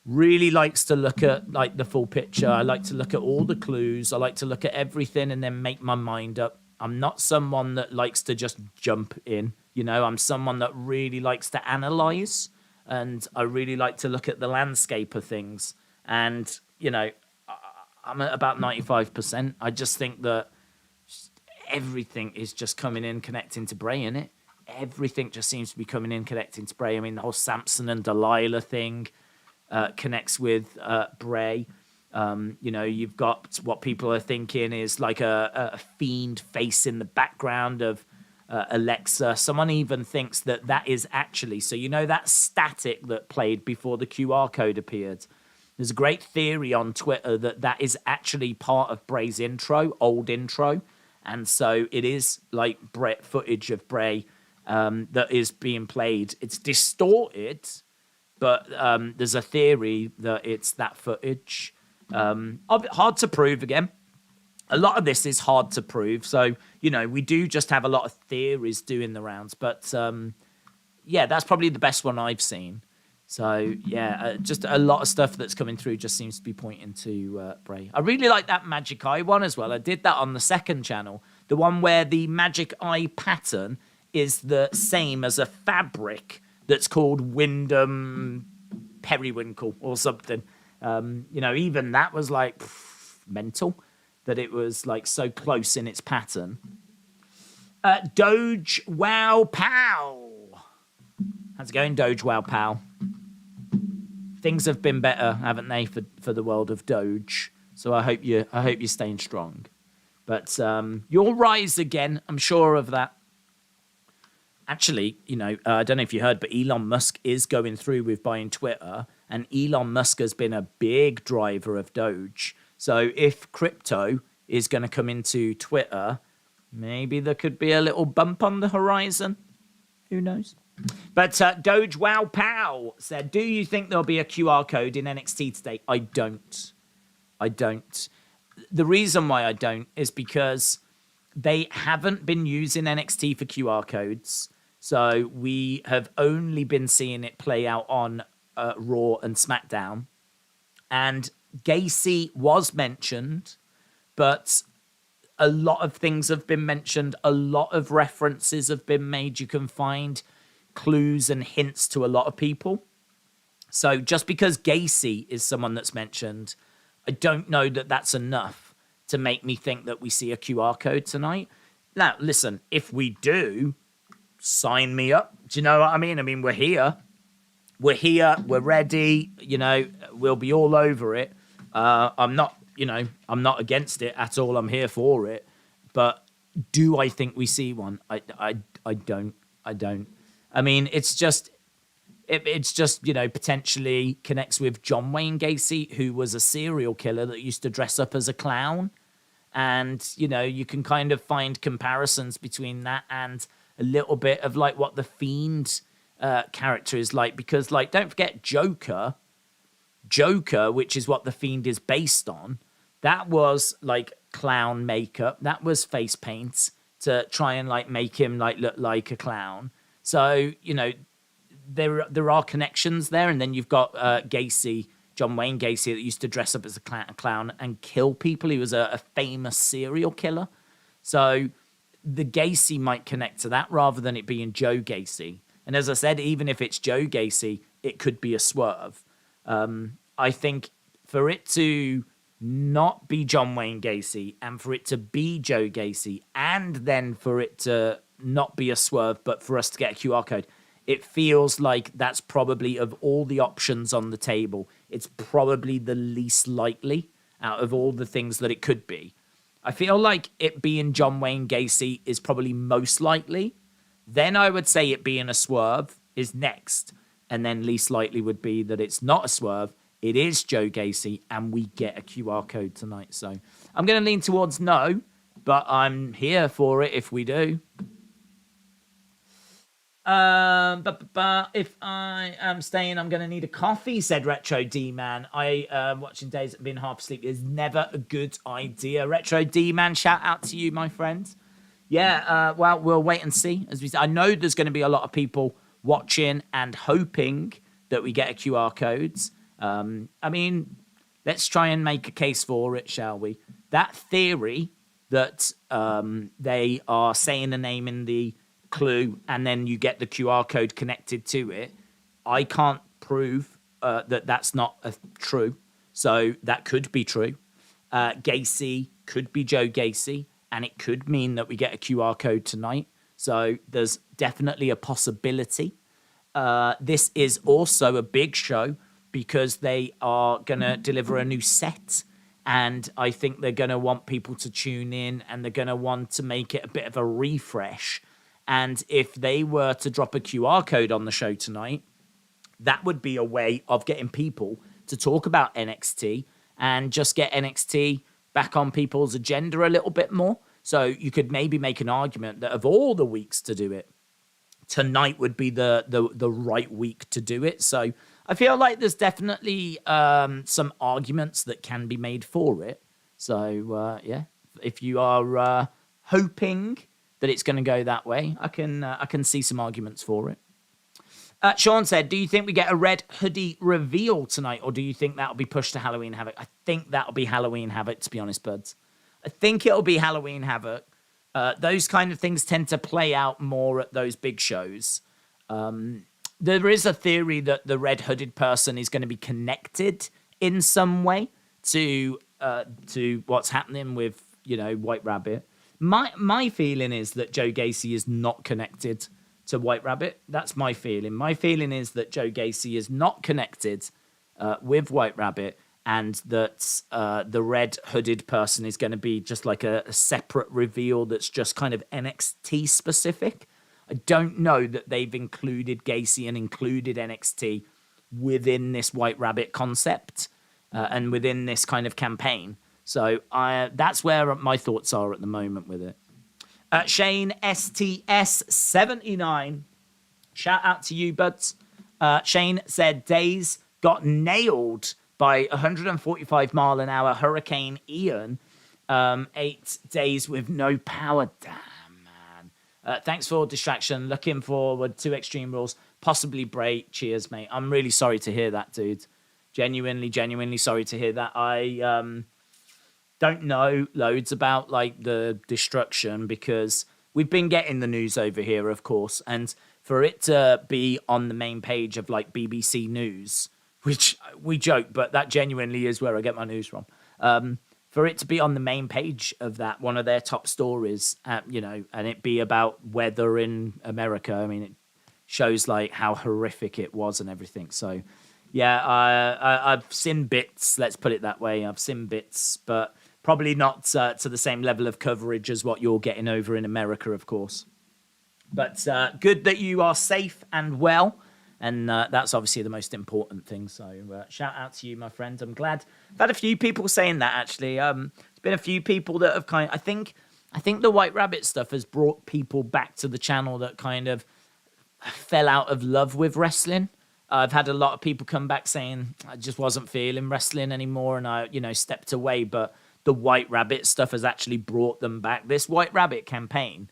really likes to look at like the full picture. I like to look at all the clues. I like to look at everything and then make my mind up. I'm not someone that likes to just jump in. You know, I'm someone that really likes to analyze, and I really like to look at the landscape of things. And, you know, I'm at about 95%. I just think that everything is just coming in, connecting to Bray, innit? Everything just seems to be coming in, connecting to Bray. I mean, the whole Samson and Delilah thing connects with Bray. You know, you've got what people are thinking is like a Fiend face in the background of Alexa. Someone even thinks that is actually, so you know that static that played before the QR code appeared? There's a great theory on Twitter that is actually part of Bray's old intro. And so it is like footage of Bray that is being played. It's distorted, but there's a theory that it's that footage. Hard to prove again. A lot of this is hard to prove. So, you know, we do just have a lot of theories doing the rounds. But, yeah, that's probably the best one I've seen. So, yeah, just a lot of stuff that's coming through just seems to be pointing to Bray. I really like that Magic Eye one as well. I did that on the second channel. The one where the Magic Eye pattern is the same as a fabric that's called Wyndham Periwinkle or something. You know, even that was like mental that it was like so close in its pattern. Doge Wow Pow. How's it going, Doge Wow Pow? Things have been better, haven't they, for the world of Doge? So I hope you're staying strong. But you'll rise again, I'm sure of that. Actually, you know, I don't know if you heard, but Elon Musk is going through with buying Twitter, and Elon Musk has been a big driver of Doge. So if crypto is going to come into Twitter, maybe there could be a little bump on the horizon. Who knows? But Doge Wow Pow said, do you think there'll be a QR code in NXT today? I don't. The reason why I don't is because they haven't been using NXT for QR codes. So we have only been seeing it play out on Raw and SmackDown. And Gacy was mentioned, but a lot of things have been mentioned. A lot of references have been made. You can find clues and hints to a lot of people. So just because Gacy is someone that's mentioned, I don't know that that's enough to make me think that we see a QR code tonight. Now, listen, if we do, sign me up. Do you know what I mean? I mean, we're here, we're ready, you know, we'll be all over it. I'm not against it at all. I'm here for it. But do I think we see one? I don't. I mean, it's just, you know, potentially connects with John Wayne Gacy, who was a serial killer that used to dress up as a clown. And, you know, you can kind of find comparisons between that and a little bit of like what the Fiend character is like. Because, like, don't forget Joker, which is what the Fiend is based on, that was like clown makeup. That was face paint to try and like make him like look like a clown. So, you know, there are connections there. And then you've got Gacy, John Wayne Gacy, that used to dress up as a clown and kill people. He was a famous serial killer. So the Gacy might connect to that rather than it being Joe Gacy. And as I said, even if it's Joe Gacy, it could be a swerve. I think for it to not be John Wayne Gacy and for it to be Joe Gacy and then for it to not be a swerve, but for us to get a QR code, it feels like that's probably, of all the options on the table, it's probably the least likely out of all the things that it could be. I feel like it being John Wayne Gacy is probably most likely. Then I would say it being a swerve is next. And then least likely would be that it's not a swerve it is Joe Gacy, and we get a QR code tonight. So I'm going to lean towards no, but I'm here for it if we do. But if I am staying, I'm going to need a coffee, said Retro D-Man. Watching Days that have been half asleep is never a good idea. Retro D-Man, shout out to you, my friend. Yeah, well, we'll wait and see. As we, I know there's going to be a lot of people watching and hoping that we get a QR codes. I mean, let's try and make a case for it, shall we? That theory that they are saying a name in the clue and then you get the QR code connected to it, I can't prove that that's not true. So that could be true. Gacy could be Joe Gacy, and it could mean that we get a QR code tonight. So there's definitely a possibility. This is also a big show because they are going to deliver a new set. And I think they're going to want people to tune in, and they're going to want to make it a bit of a refresh. And if they were to drop a QR code on the show tonight, that would be a way of getting people to talk about NXT and just get NXT back on people's agenda a little bit more. So you could maybe make an argument that of all the weeks to do it, tonight would be the right week to do it. So I feel like there's definitely some arguments that can be made for it. So yeah, if you are hoping that it's going to go that way, I can see some arguments for it. Sean said, do you think we get a red hoodie reveal tonight, or do you think that'll be pushed to Halloween Havoc? I think that'll be Halloween Havoc, to be honest, buds. I think it'll be Halloween Havoc. Those kind of things tend to play out more at those big shows. There is a theory that the red hooded person is going to be connected in some way to what's happening with, White Rabbit. My feeling is that Joe Gacy is not connected to White Rabbit. That's my feeling. My feeling is that Joe Gacy is not connected with White Rabbit, and that the red hooded person is going to be just like a separate reveal that's just kind of NXT specific. I don't know that they've included Gacy and included NXT within this White Rabbit concept and within this kind of campaign. So that's where my thoughts are at the moment with it. Shane STS79, shout out to you, buds. Shane said Daze got nailed by 145 mile an hour Hurricane Ian. 8 days with no power. Damn, man. Thanks for distraction. Looking forward to Extreme Rules, possibly Bray. Cheers, mate. I'm really sorry to hear that, dude. Genuinely sorry to hear that. I don't know loads about like the destruction because we've been getting the news over here, of course, and for it to be on the main page of like BBC News, which we joke, but that genuinely is where I get my news from. For it to be on the main page of that, one of their top stories, and it be about weather in America, I mean, it shows like how horrific it was and everything. So yeah, I've seen bits, let's put it that way. I've seen bits, but probably not to the same level of coverage as what you're getting over in America, of course. But good that you are safe and well. And that's obviously the most important thing. So shout out to you, my friend. I'm glad. I've had a few people saying that, actually. There's been a few people that have I think the White Rabbit stuff has brought people back to the channel that kind of fell out of love with wrestling. I've had a lot of people come back saying, I just wasn't feeling wrestling anymore and I, stepped away. But the White Rabbit stuff has actually brought them back. This White Rabbit campaign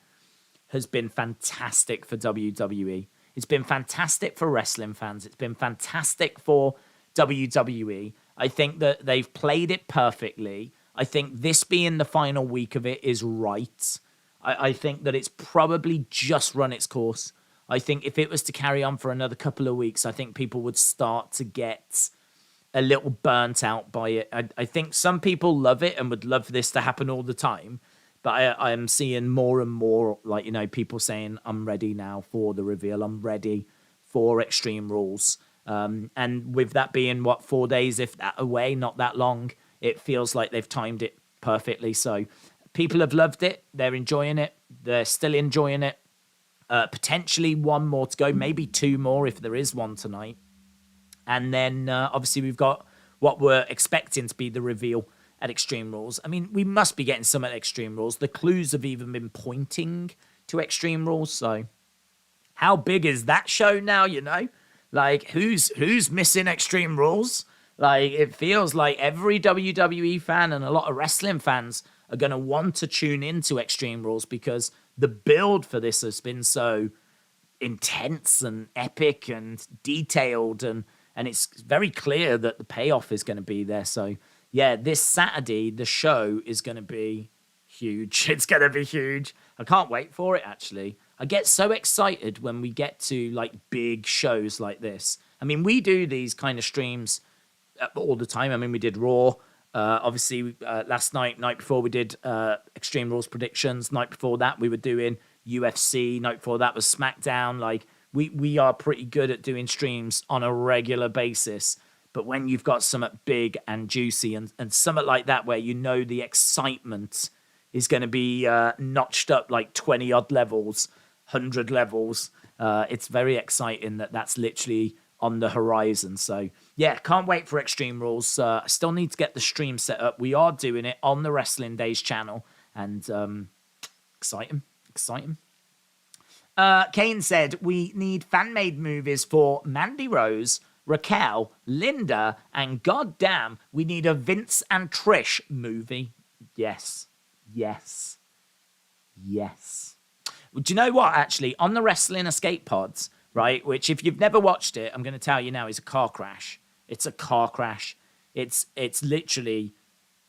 has been fantastic for WWE. It's been fantastic for wrestling fans. It's been fantastic for WWE. I think that they've played it perfectly. I think this being the final week of it is right. I think that it's probably just run its course. I think if it was to carry on for another couple of weeks, I think people would start to get a little burnt out by it. I think some people love it and would love this to happen all the time. But I am seeing more and more, people saying, I'm ready now for the reveal. I'm ready for Extreme Rules. And with that being, 4 days, if that away, not that long, it feels like they've timed it perfectly. So people have loved it. They're enjoying it. They're still enjoying it. Potentially one more to go, maybe 2 more if there is one tonight. And then obviously we've got what we're expecting to be the reveal at Extreme Rules. I mean, we must be getting some at Extreme Rules. The clues have even been pointing to Extreme Rules, so how big is that show now, you know? Like, who's missing Extreme Rules? Like, it feels like every WWE fan and a lot of wrestling fans are going to want to tune into Extreme Rules because the build for this has been so intense and epic and detailed, and it's very clear that the payoff is going to be there. So, yeah, this Saturday, the show is going to be huge. It's going to be huge. I can't wait for it, actually. I get so excited when we get to, like, big shows like this. I mean, we do these kind of streams all the time. I mean, we did Raw. Obviously, last night before, we did Extreme Rules predictions. Night before that, we were doing UFC. Night before that was SmackDown. Like, we are pretty good at doing streams on a regular basis. But when you've got something big and juicy and something like that where you know the excitement is going to be notched up like 20-odd levels, 100 levels, it's very exciting that that's literally on the horizon. So, yeah, can't wait for Extreme Rules. I still need to get the stream set up. We are doing it on the Wrestling Daze channel. And exciting. Kane said, we need fan-made movies for Mandy Rose, Raquel, Linda, and goddamn, we need a Vince and Trish movie. Yes. Do you know what, actually? On the Wrestling Escape Pods, right, which if you've never watched it, I'm going to tell you now, is a car crash. It's a car crash. It's literally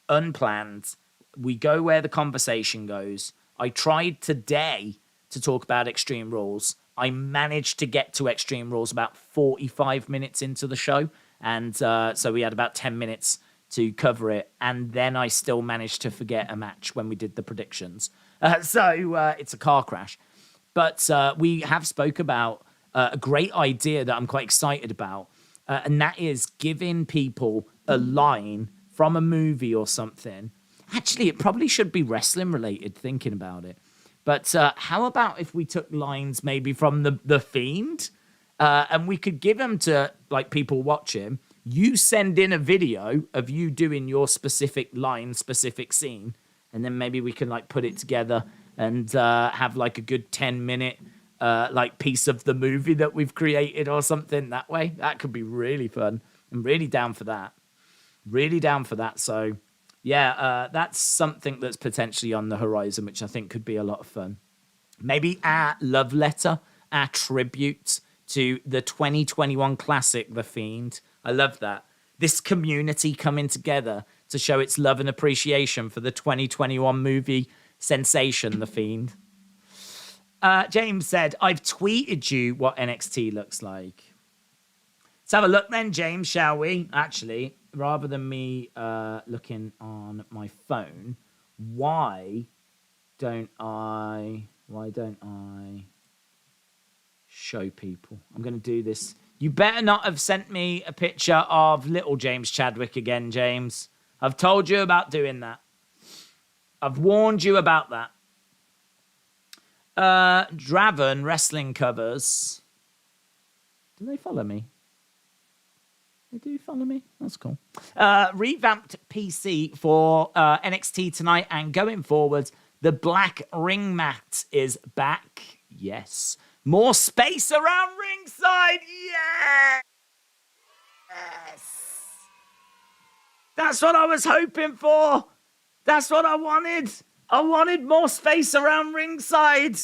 unplanned. We go where the conversation goes. I tried today to talk about Extreme Rules. I managed to get to Extreme Rules about 45 minutes into the show. And so we had about 10 minutes to cover it. And then I still managed to forget a match when we did the predictions. So it's a car crash. But we have spoke about a great idea that I'm quite excited about. And that is giving people a line from a movie or something. Actually, it probably should be wrestling related, thinking about it. But how about if we took lines maybe from the Fiend, and we could give them to like people watching. You send in a video of you doing your specific line, specific scene, and then maybe we can like put it together and have like a good 10-minute like piece of the movie that we've created or something that way. That could be really fun. I'm really down for that. So yeah, that's something that's potentially on the horizon, which I think could be a lot of fun. Maybe our love letter, our tribute to the 2021 classic, The Fiend. I love that. This community coming together to show its love and appreciation for the 2021 movie sensation, The Fiend. James said, I've tweeted you what NXT looks like. Let's have a look then, James, shall we? Actually, rather than me looking on my phone, why don't I show people? I'm going to do this. You better not have sent me a picture of little James Chadwick again, James. I've told you about doing that. I've warned you about that. Draven Wrestling Covers. Do they follow me? They do follow me. That's cool. Revamped PC for NXT tonight and going forward. The black ring mat is back. Yes. More space around ringside. Yes. That's what I was hoping for. That's what I wanted. I wanted more space around ringside.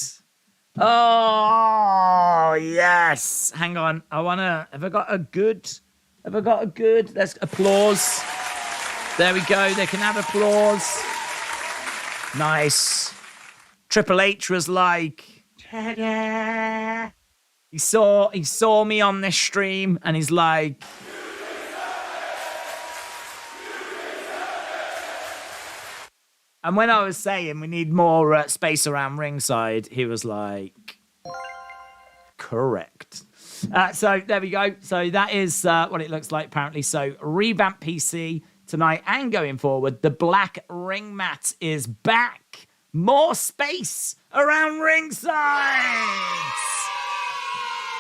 Oh, yes. Hang on. Have I got a good? Let's applause. There we go. They can have applause. Nice. Triple H was like, ta-da. He saw me on this stream and he's like, and when I was saying we need more space around ringside, he was like, correct. So there we go. So that is what it looks like apparently. So revamp PC tonight and going forward. The black ring mat is back. More space around ringside.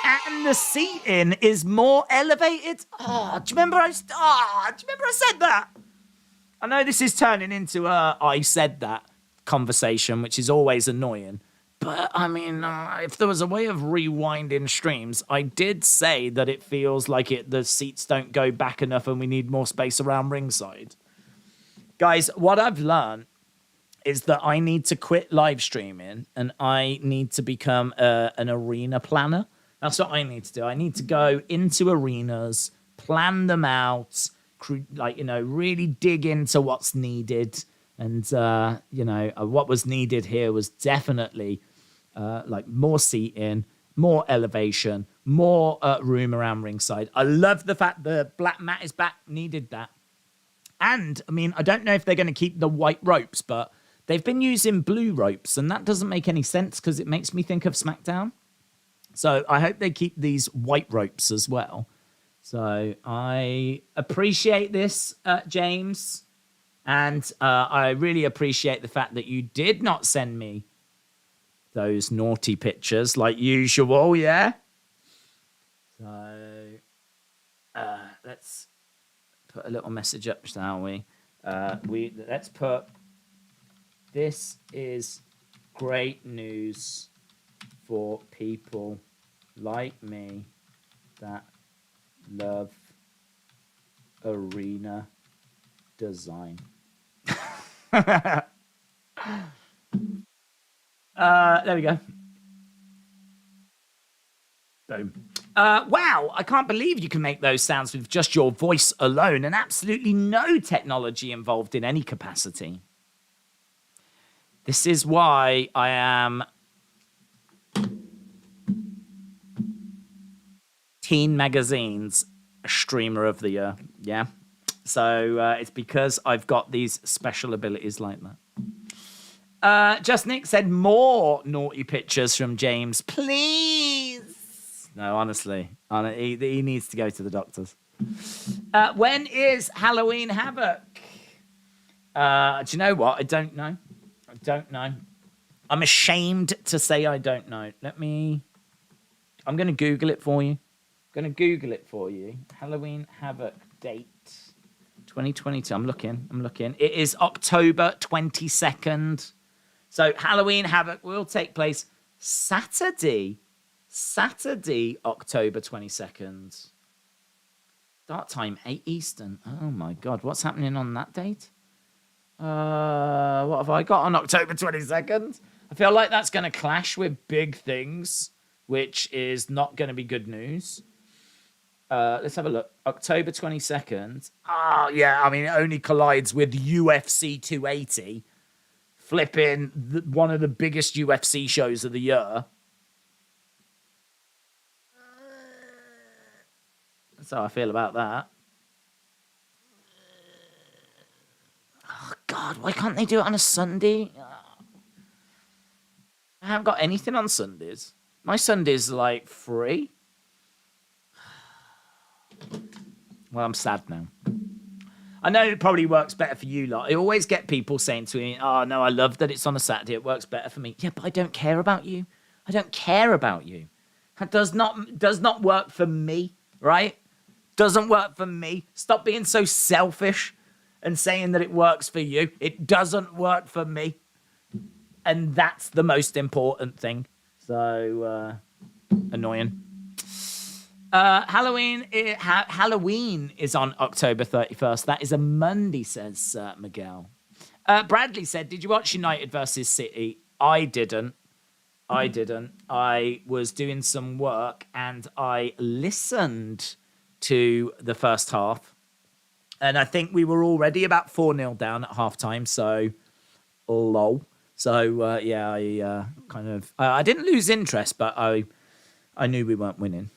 And the seating is more elevated. Oh, do you remember I said that? I know this is turning into a I said that conversation, which is always annoying. But, I mean, if there was a way of rewinding streams, I did say that it feels like the seats don't go back enough and we need more space around ringside. Guys, what I've learned is that I need to quit live streaming and I need to become an arena planner. That's what I need to do. I need to go into arenas, plan them out, really dig into what's needed. And, what was needed here was definitely more seating, more elevation, more room around ringside. I love the fact the black mat is back. Needed that. And, I mean, I don't know if they're going to keep the white ropes, but they've been using blue ropes, and that doesn't make any sense because it makes me think of SmackDown. So I hope they keep these white ropes as well. So I appreciate this, James. And I really appreciate the fact that you did not send me those naughty pictures like usual, yeah? So let's put a little message up, shall we? Let's put, this is great news for people like me that love arena design. There we go. Boom. Wow, I can't believe you can make those sounds with just your voice alone and absolutely no technology involved in any capacity. This is why I am Teen Magazine's Streamer of the Year. Yeah. So it's because I've got these special abilities like that. Just Nick said more naughty pictures from James, please. No, honestly, he needs to go to the doctors. When is Halloween Havoc? Do you know what? I don't know. I'm ashamed to say I don't know. I'm going to Google it for you. Halloween Havoc date 2022. I'm looking. It is October 22nd. So Halloween Havoc will take place Saturday, October 22nd. Start time 8 Eastern. Oh my God, what's happening on that date? What have I got on October 22nd? I feel like that's going to clash with big things, which is not going to be good news. Let's have a look. October 22nd. Oh, yeah, I mean, it only collides with UFC 280. Flipping one of the biggest UFC shows of the year. That's how I feel about that. Oh, God, why can't they do it on a Sunday? I haven't got anything on Sundays. My Sunday's like free. Well, I'm sad now. I know it probably works better for you lot. I always get people saying to me, oh, no, I love that it's on a Saturday. It works better for me. Yeah, but I don't care about you. That does not work for me, right? Doesn't work for me. Stop being so selfish and saying that it works for you. It doesn't work for me. And that's the most important thing. So, annoying. Halloween is on October 31st. That is a Monday, says Miguel. Bradley said, did you watch United versus City? I didn't. I was doing some work and I listened to the first half. And I think we were already about 4-0 down at halftime. So, lol. So, I didn't lose interest, but I knew we weren't winning.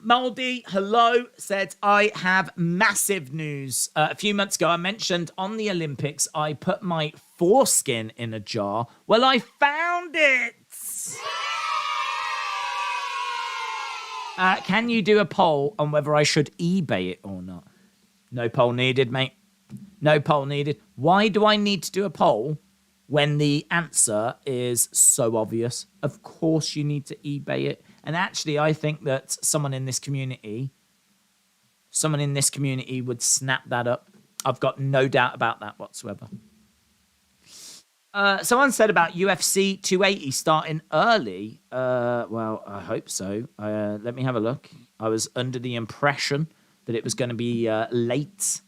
Moldy, hello, said, I have massive news. A few months ago, I mentioned on the Olympics, I put my foreskin in a jar. Well, I found it. Can you do a poll on whether I should eBay it or not? No poll needed, mate. No poll needed. Why do I need to do a poll when the answer is so obvious? Of course you need to eBay it. And actually, I think that someone in this community would snap that up. I've got no doubt about that whatsoever. Someone said about UFC 280 starting early. Well, I hope so. Let me have a look. I was under the impression that it was going to be late.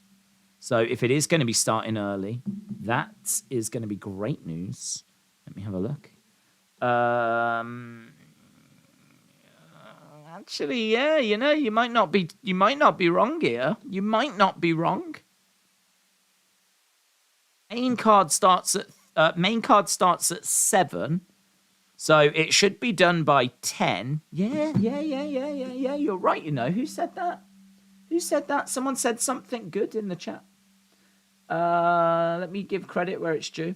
So if it is going to be starting early, that is going to be great news. Let me have a look. Actually, yeah, you might not be wrong here. You might not be wrong. Main card starts at 7, so it should be done by 10. Yeah. You're right. Who said that? Someone said something good in the chat. Let me give credit where it's due.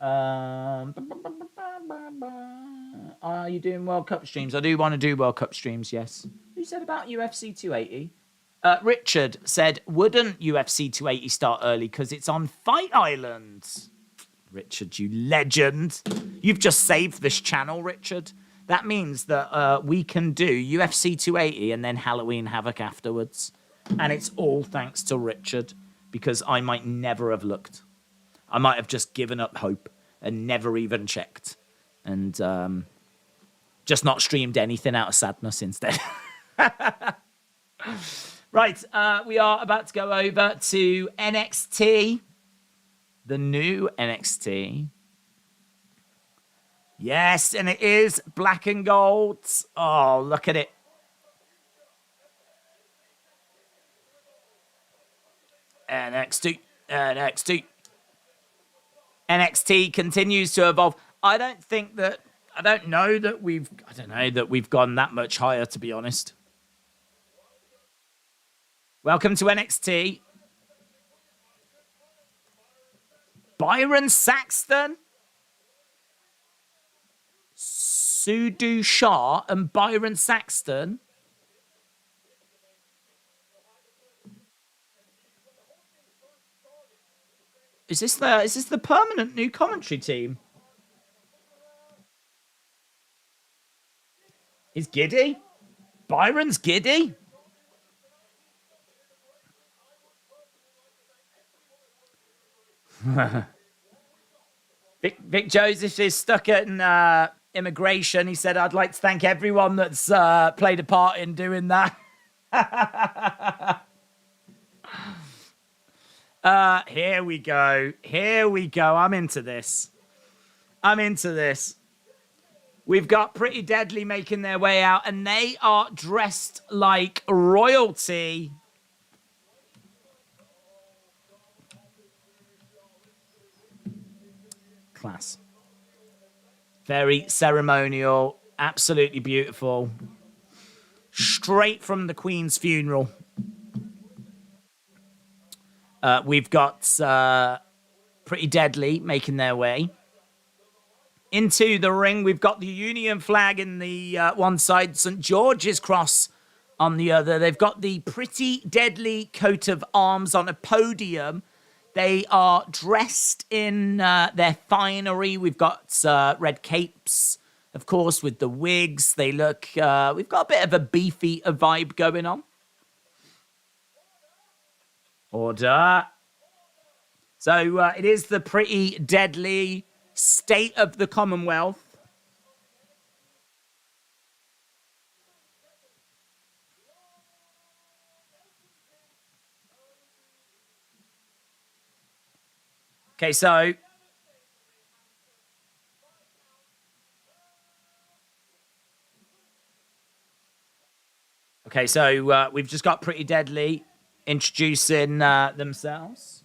Are you doing World Cup streams? I do want to do World Cup streams, yes. Who said about UFC 280? Richard said, wouldn't UFC 280 start early because it's on Fight Island? Richard, you legend. You've just saved this channel, Richard. That means that we can do UFC 280 and then Halloween Havoc afterwards. And it's all thanks to Richard, because I might never have looked. I might have just given up hope and never even checked. And just not streamed anything out of sadness instead. Right, we are about to go over to NXT. The new NXT. Yes, and it is black and gold. Oh, look at it. NXT continues to evolve. I don't know that we've gone that much higher, to be honest. Welcome to NXT. Byron Saxton, Sudu Shah, and Byron Saxton. Is this the permanent new commentary team? Is Giddy? Byron's Giddy? Vic Joseph is stuck at immigration. He said, I'd like to thank everyone that's played a part in doing that. Here we go. I'm into this. We've got Pretty Deadly making their way out, and they are dressed like royalty. Class. Very ceremonial, absolutely beautiful. Straight from the Queen's funeral. We've got Pretty Deadly making their way into the ring. We've got the Union flag in the one side, St. George's cross on the other. They've got the Pretty Deadly coat of arms on a podium. They are dressed in their finery. We've got red capes, of course, with the wigs. They look, we've got a bit of a beefy vibe going on. Order. So it is the Pretty Deadly State of the Commonwealth. Okay, so we've just got Pretty Deadly introducing themselves.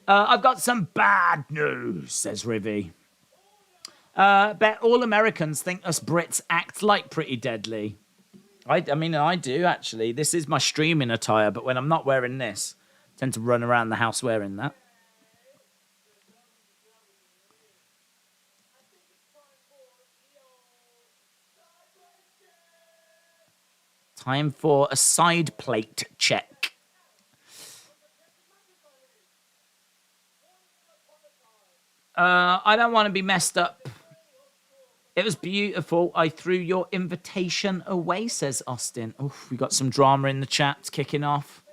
I've got some bad news, says Rivy. Bet all Americans think us Brits act like Pretty Deadly. I mean, I do, actually. This is my streaming attire, but when I'm not wearing this, I tend to run around the house wearing that. Time for a side plate check. I don't want to be messed up It was beautiful. I threw your invitation away, says Austin. Oof, we got some drama in the chat. It's kicking off.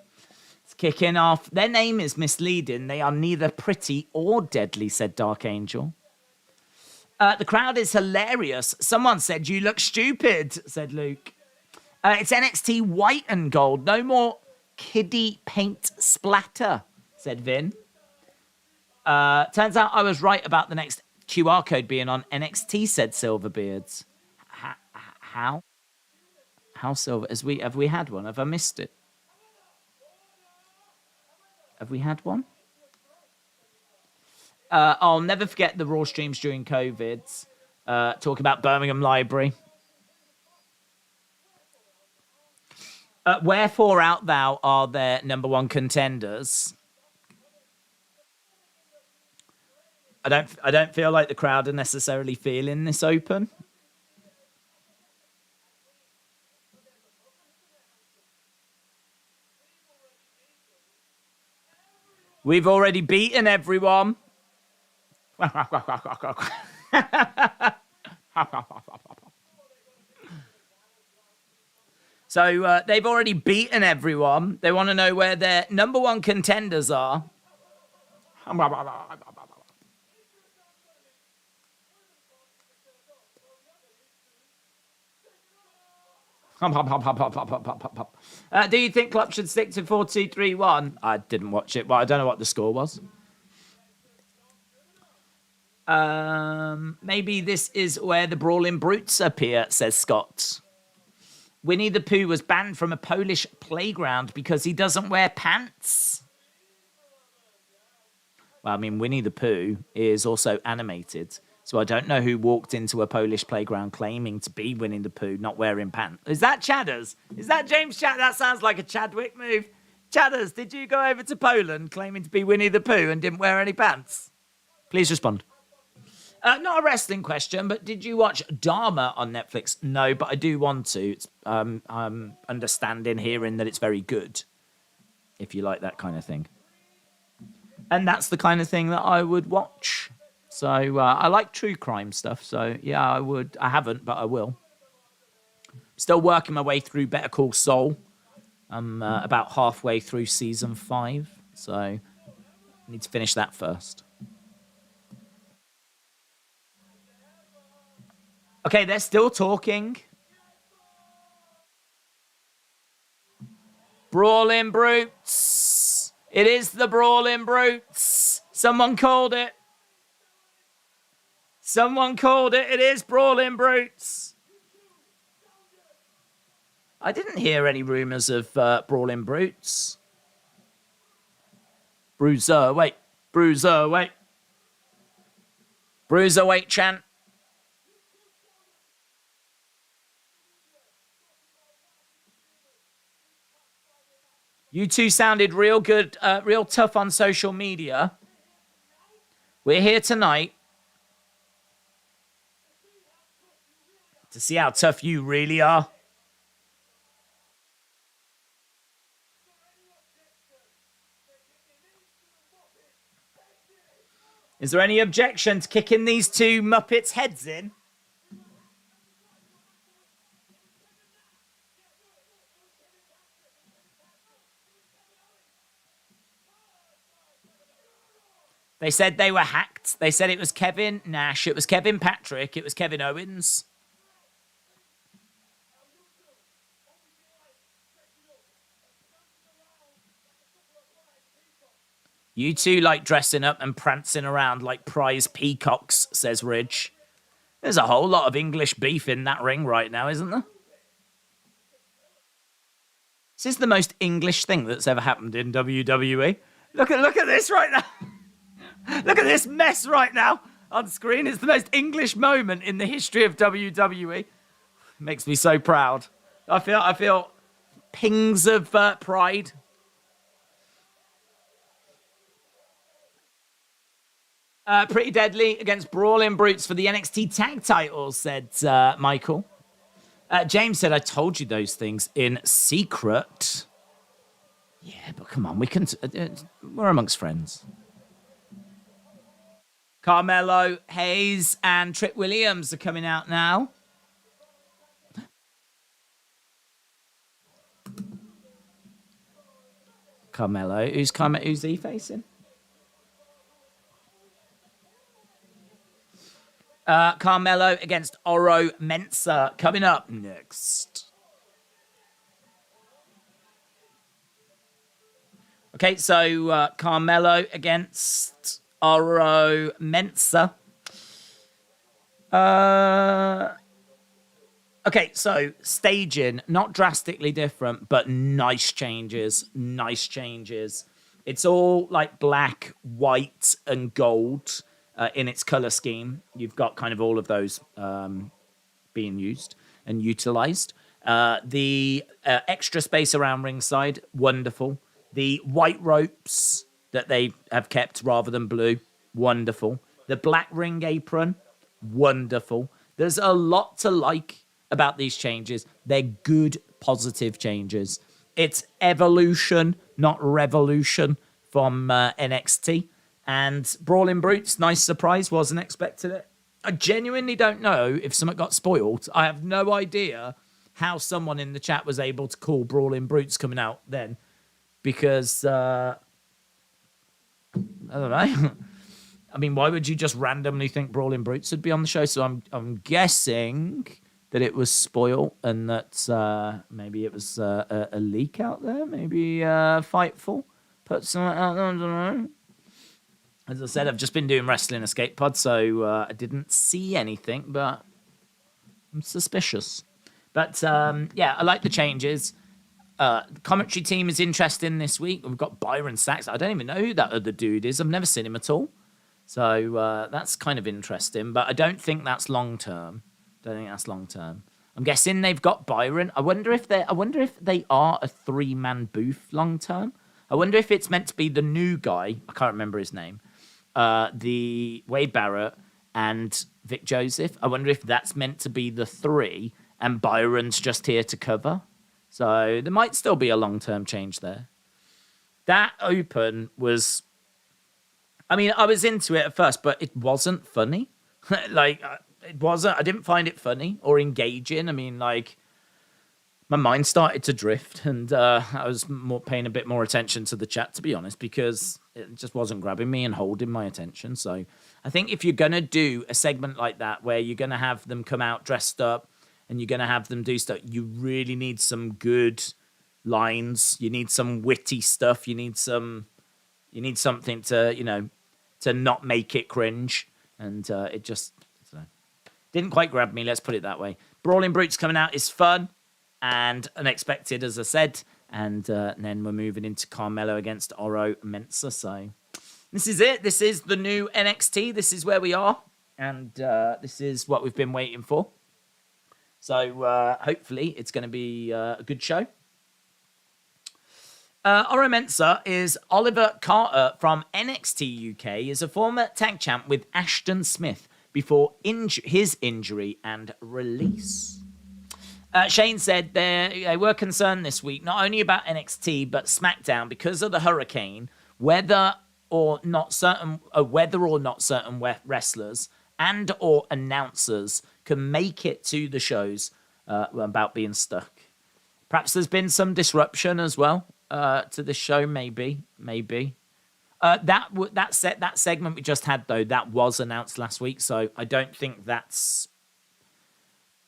It's kicking off. Their name is misleading. They are neither pretty or deadly, said Dark Angel. The crowd is hilarious. Someone said, you look stupid, said Luke. It's NXT white and gold. No more kiddie paint splatter, said Vin. Turns out I was right about the next QR code being on NXT, said Silverbeards. How? How, Silver? Have we had one? Have I missed it? Have we had one? I'll never forget the Raw streams during COVID. Talking about Birmingham Library. Wherefore out thou are their number one contenders. I don't feel like the crowd are necessarily feeling this open. We've already beaten everyone. So they've already beaten everyone. They want to know where their number one contenders are. Do you think Klopp should stick to 4-2-3-1? I didn't watch it, but I don't know what the score was. Maybe this is where the Brawling Brutes appear, says Scott. Winnie the Pooh was banned from a Polish playground because he doesn't wear pants. Well, I mean, Winnie the Pooh is also animated. So I don't know who walked into a Polish playground claiming to be Winnie the Pooh, not wearing pants. Is that Chadders? Is that James Chad? That sounds like a Chadwick move. Chadders, did you go over to Poland claiming to be Winnie the Pooh and didn't wear any pants? Please respond. Not a wrestling question, but did you watch Dharma on Netflix? No, but I do want to. It's, I'm understanding, hearing that it's very good, if you like that kind of thing. And that's the kind of thing that I would watch. So I like true crime stuff. So yeah, I would. I haven't, but I will. Still working my way through Better Call Saul. I'm about halfway through season 5. So I need to finish that first. Okay, they're still talking. Brawling Brutes. It is the Brawling Brutes. Someone called it. Someone called it. It is Brawling Brutes. I didn't hear any rumours of Brawling Brutes. Bruiser, wait. Bruiser, wait. Bruiser, wait, chant. You two sounded real good, real tough on social media. We're here tonight to see how tough you really are. Is there any objection to kicking these two Muppets' heads in? They said they were hacked. They said it was Kevin Nash, it was Kevin Patrick, it was Kevin Owens. You two like dressing up and prancing around like prize peacocks, says Ridge. There's a whole lot of English beef in that ring right now, isn't there? This is the most English thing that's ever happened in WWE. Look at this right now. Look at this mess right now on screen. It's the most English moment in the history of WWE. Makes me so proud. I feel pings of pride. Pretty deadly against Brawling Brutes for the NXT tag titles, said Michael. James said, I told you those things in secret. Yeah, but come on, we're amongst friends. Carmelo, Hayes, and Trick Williams are coming out now. Carmelo. Who's he facing? Carmelo against Oro Mensa coming up next. Okay, so Carmelo against Oro Mensa. Okay, so staging, not drastically different, but nice changes. Nice changes. It's all like black, white, and gold in its color scheme. You've got kind of all of those being used and utilized. The extra space around ringside, wonderful. The white ropes that they have kept rather than blue, wonderful. The black ring apron, wonderful. There's a lot to like about these changes. They're good, positive changes. It's evolution, not revolution from NXT. And Brawling Brutes, nice surprise, wasn't expecting it. I genuinely don't know if something got spoiled. I have no idea how someone in the chat was able to call Brawling Brutes coming out then. Because, I don't know. I mean, why would you just randomly think Brawling Brutes would be on the show? So I'm guessing that it was spoiled and that maybe it was a leak out there. Maybe Fightful put something out there. I don't know. As I said, I've just been doing Wrestling Escape Pod, so I didn't see anything, but I'm suspicious. But yeah, I like the changes. The commentary team is interesting this week. We've got Byron Sachs. I don't even know who that other dude is. I've never seen him at all. So that's kind of interesting, but I don't think that's long term. I'm guessing they've got Byron. I wonder if they are a 3-man booth long term. I wonder if it's meant to be the new guy. I can't remember his name. The Wade Barrett and Vic Joseph. I wonder if that's meant to be the 3 and Byron's just here to cover. So there might still be a long-term change there. That open was... I mean, I was into it at first, but it wasn't funny. It wasn't... I didn't find it funny or engaging. I mean, my mind started to drift, and I was paying a bit more attention to the chat, to be honest, because it just wasn't grabbing me and holding my attention. So I think if you're going to do a segment like that, where you're going to have them come out dressed up, and you're going to have them do stuff, you really need some good lines. You need some witty stuff. You need something to, to not make it cringe. And it just didn't quite grab me. Let's put it that way. Brawling Brutes coming out is fun and unexpected, as I said. And then we're moving into Carmelo against Oro Mensa. So this is it. This is the new NXT. This is where we are. And this is what we've been waiting for. So hopefully it's going to be a good show. Oro Mensa is Oliver Carter from NXT UK, is a former tag champ with Ashton Smith before his injury and release. Shane said they were concerned this week not only about NXT but SmackDown because of the hurricane, whether or not certain wrestlers and or announcers can make it to the shows about being stuck. Perhaps there's been some disruption as well to this show, maybe. That segment we just had, though, that was announced last week, so I don't think that's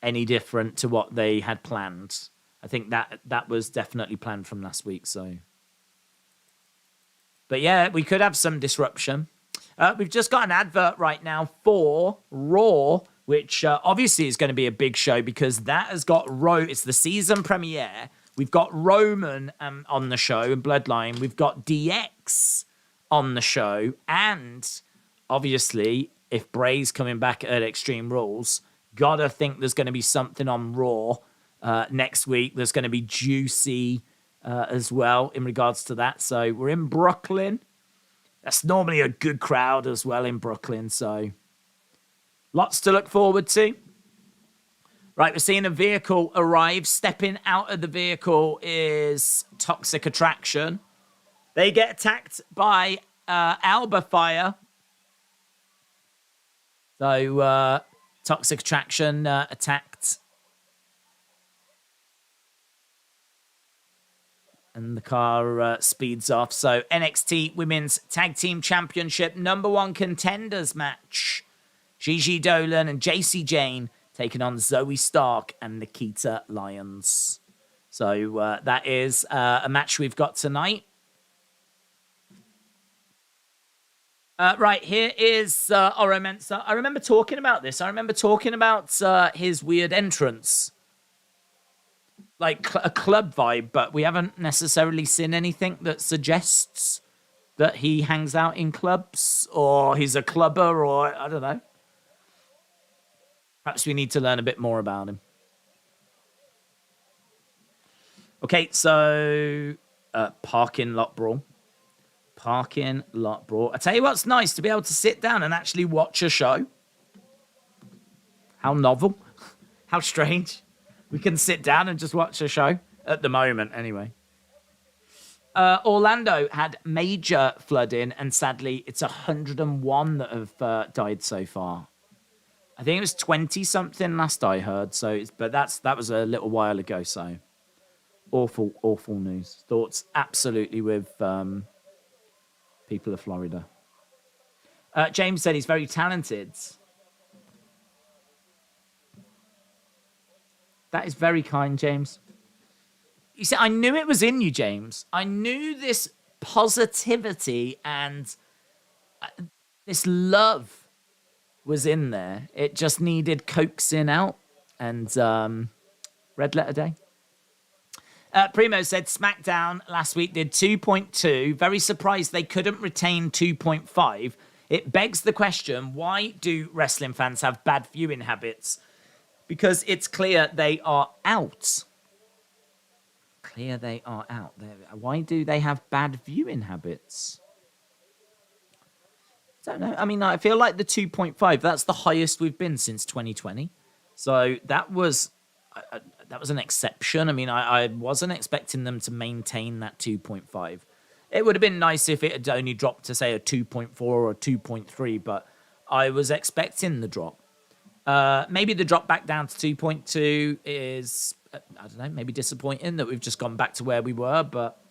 any different to what they had planned. I think that was definitely planned from last week, so... But yeah, we could have some disruption. We've just got an advert right now for Raw, which obviously is going to be a big show because that has got it's the season premiere. We've got Roman on the show and Bloodline. We've got DX on the show. And obviously, if Bray's coming back at Extreme Rules, gotta think there's going to be something on Raw next week. There's going to be juicy as well in regards to that. So we're in Brooklyn. That's normally a good crowd as well in Brooklyn, so lots to look forward to. Right, we're seeing a vehicle arrive. Stepping out of the vehicle is Toxic Attraction. They get attacked by Alba Fire. So Toxic Attraction attacked. And the car speeds off. So NXT Women's Tag Team Championship #1 contenders match. Gigi Dolan and JC Jane taking on Zoe Stark and Nikita Lyons. So that is a match we've got tonight. Right, here is Oro Mensa. I remember talking about this. I remember talking about his weird entrance. Like a club vibe, but we haven't necessarily seen anything that suggests that he hangs out in clubs or he's a clubber or I don't know. Perhaps we need to learn a bit more about him. Okay, so parking lot brawl. Parking lot brawl. I tell you what's nice, to be able to sit down and actually watch a show. How novel. How strange. We can sit down and just watch a show. At the moment, anyway. Orlando had major flooding, and sadly, it's 101 that have died so far. I think it was 20-something last I heard. But that was a little while ago, so... Awful, awful news. Thoughts absolutely with people of Florida. James said he's very talented. That is very kind, James. You see, I knew it was in you, James. I knew this positivity and this love was in there. It just needed coaxing out and red letter day. Primo said SmackDown last week did 2.2. Very surprised they couldn't retain 2.5. It begs the question, why do wrestling fans have bad viewing habits? Because it's clear they are out. Clear they are out. Why do they have bad viewing habits? I don't know. I mean, I feel like the 2.5, that's the highest we've been since 2020. So that was an exception. I mean, I wasn't expecting them to maintain that 2.5. It would have been nice if it had only dropped to, say, a 2.4 or a 2.3, but I was expecting the drop. Maybe the drop back down to 2.2 is, I don't know, maybe disappointing that we've just gone back to where we were, but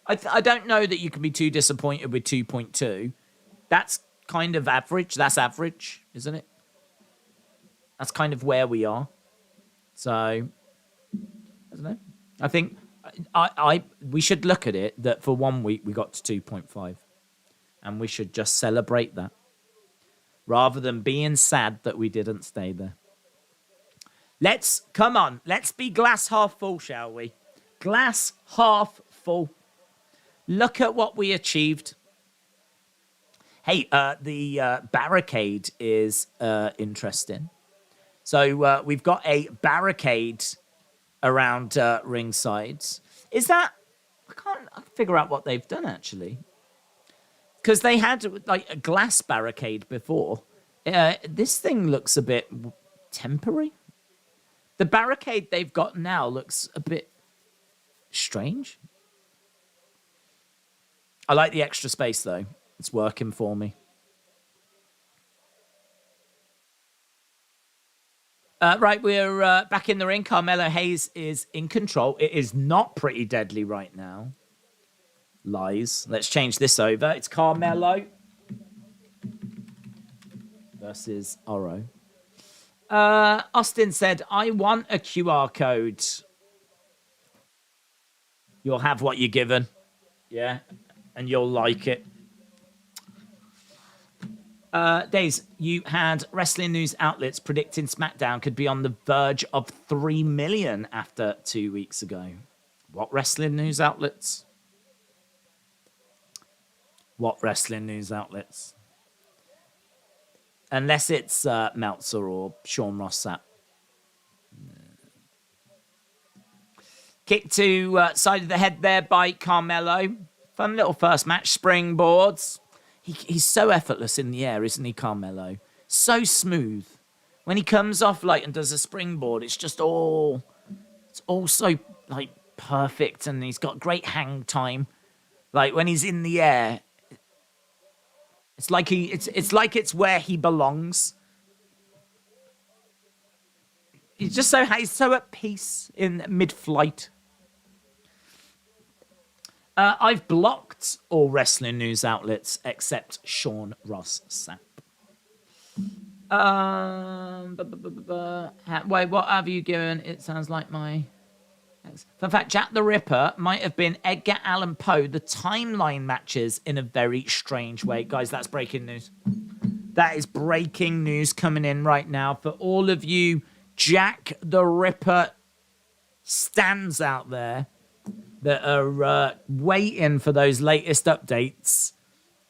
I don't know that you can be too disappointed with 2.2. That's kind of average. That's average, isn't it? That's kind of where we are. So, I don't know. I think we should look at it that for 1 week we got to 2.5. And we should just celebrate that. Rather than being sad that we didn't stay there. Come on, let's be glass half full, shall we? Glass half full. Look at what we achieved. Hey, the barricade is interesting. So we've got a barricade around ringside. Is that... I can't figure out what they've done, actually. Because they had, like, a glass barricade before. This thing looks a bit temporary. The barricade they've got now looks a bit strange. I like the extra space, though. It's working for me. Right, we're back in the ring. Carmelo Hayes is in control. It is not Pretty Deadly right now. Lies. Let's change this over. It's Carmelo versus Oro. Austin said, I want a QR code. You'll have what you're given. Yeah. And you'll like it. Daze, you had wrestling news outlets predicting SmackDown could be on the verge of 3 million after 2 weeks ago. What wrestling news outlets? What wrestling news outlets? Unless it's Meltzer or Sean Ross Sapp. Kick to side of the head there by Carmelo. Fun little first match. Springboards. He's so effortless in the air, isn't he, Carmelo? So smooth. When he comes off and does a springboard, it's just all so perfect, and he's got great hang time. Like when he's in the air, it's like it's where he belongs. He's so at peace in mid-flight. I've blocked all wrestling news outlets except Sean Ross Sapp. Wait, what have you given? It sounds like my... In fact, Jack the Ripper might have been Edgar Allan Poe, the timeline matches in a very strange way. Guys, that's breaking news. That is breaking news coming in right now for all of you Jack the Ripper stands out there that are waiting for those latest updates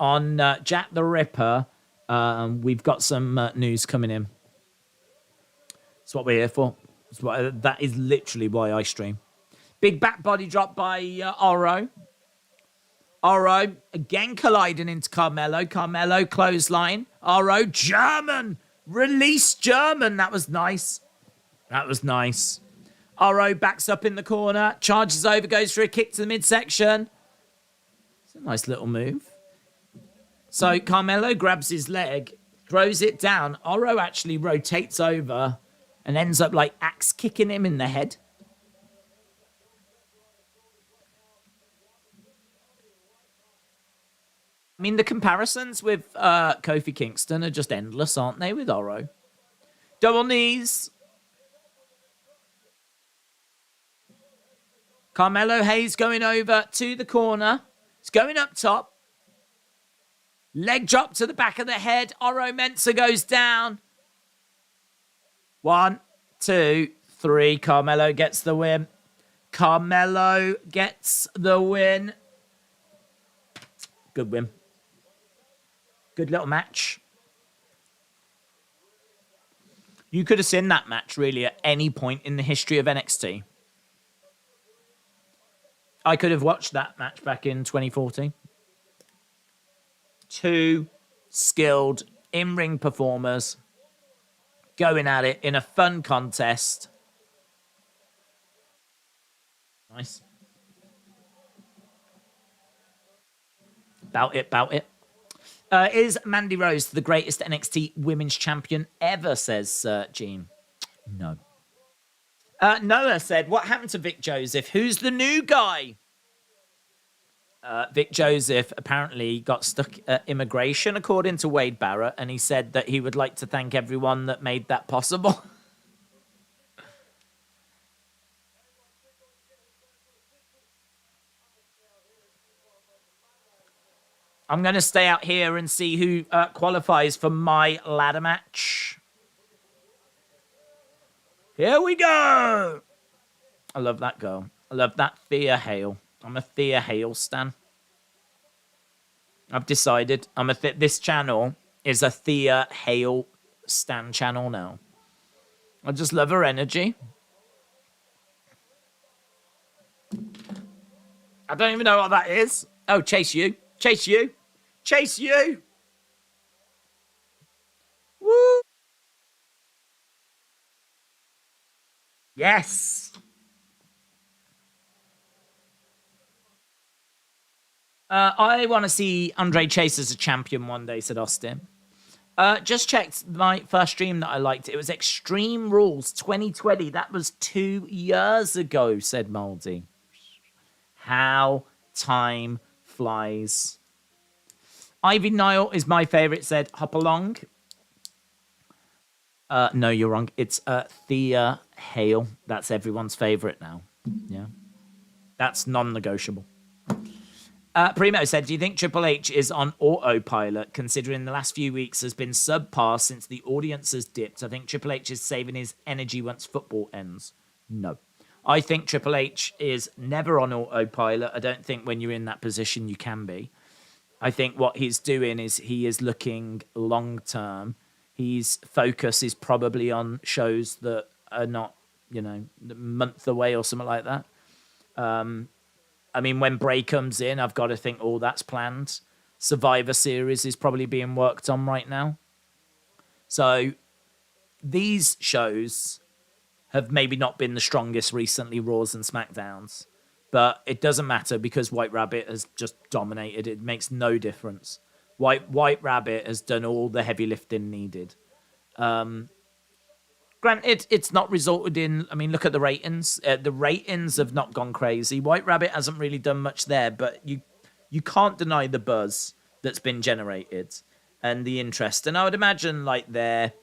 on Jack the Ripper. We've got some news coming in. That's what we're here for. That is literally why I stream. Big back body drop by Oro. Oro again colliding into Carmelo. Carmelo clothesline. Oro German. Release German. That was nice. That was nice. Oro backs up in the corner. Charges over. Goes for a kick to the midsection. It's a nice little move. So Carmelo grabs his leg. Throws it down. Oro actually rotates over. And ends up like axe kicking him in the head. I mean, the comparisons with Kofi Kingston are just endless, aren't they, with Oro? Double knees. Carmelo Hayes going over to the corner. It's going up top. Leg drop to the back of the head. Oro Mensa goes down. 1, 2, 3. Carmelo gets the win. Carmelo gets the win. Good win. Good little match. You could have seen that match really at any point in the history of NXT. I could have watched that match back in 2014. 2 skilled in-ring performers going at it in a fun contest. Nice. Bout it. Is Mandy Rose the greatest NXT women's champion ever, says Gene. No. Noah said, what happened to Vic Joseph? Who's the new guy? Vic Joseph apparently got stuck at immigration, according to Wade Barrett, and he said that he would like to thank everyone that made that possible. I'm going to stay out here and see who qualifies for my ladder match. Here we go. I love that girl. I love that Thea Hale. I'm a Thea Hale stan. I've decided this channel is a Thea Hale stan channel now. I just love her energy. I don't even know what that is. Oh, chase you. Chase you. Chase you. Woo. Yes. I want to see Andre Chase as a champion one day, said Austin. Just checked my first stream that I liked. It was Extreme Rules 2020. That was 2 years ago, said Moldy. How time flies. Ivy Nile is my favorite, said Hopalong. No, you're wrong. It's Thea Hale. That's everyone's favorite now. Yeah. That's non-negotiable. Primo said, do you think Triple H is on autopilot, considering the last few weeks has been subpar since the audience has dipped? I think Triple H is saving his energy once football ends. No. I think Triple H is never on autopilot. I don't think when you're in that position you can be. I think what he's doing is he is looking long-term. His focus is probably on shows that are not, a month away or something like that. I mean, when Bray comes in, I've got to think, that's planned. Survivor Series is probably being worked on right now. So these shows have maybe not been the strongest recently, Raws and SmackDowns. But it doesn't matter because White Rabbit has just dominated. It makes no difference. White Rabbit has done all the heavy lifting needed. Grayson granted, it's not resulted in. I mean, look at the ratings. The ratings have not gone crazy. White Rabbit hasn't really done much there, but you can't deny the buzz that's been generated and the interest. And I would imagine like their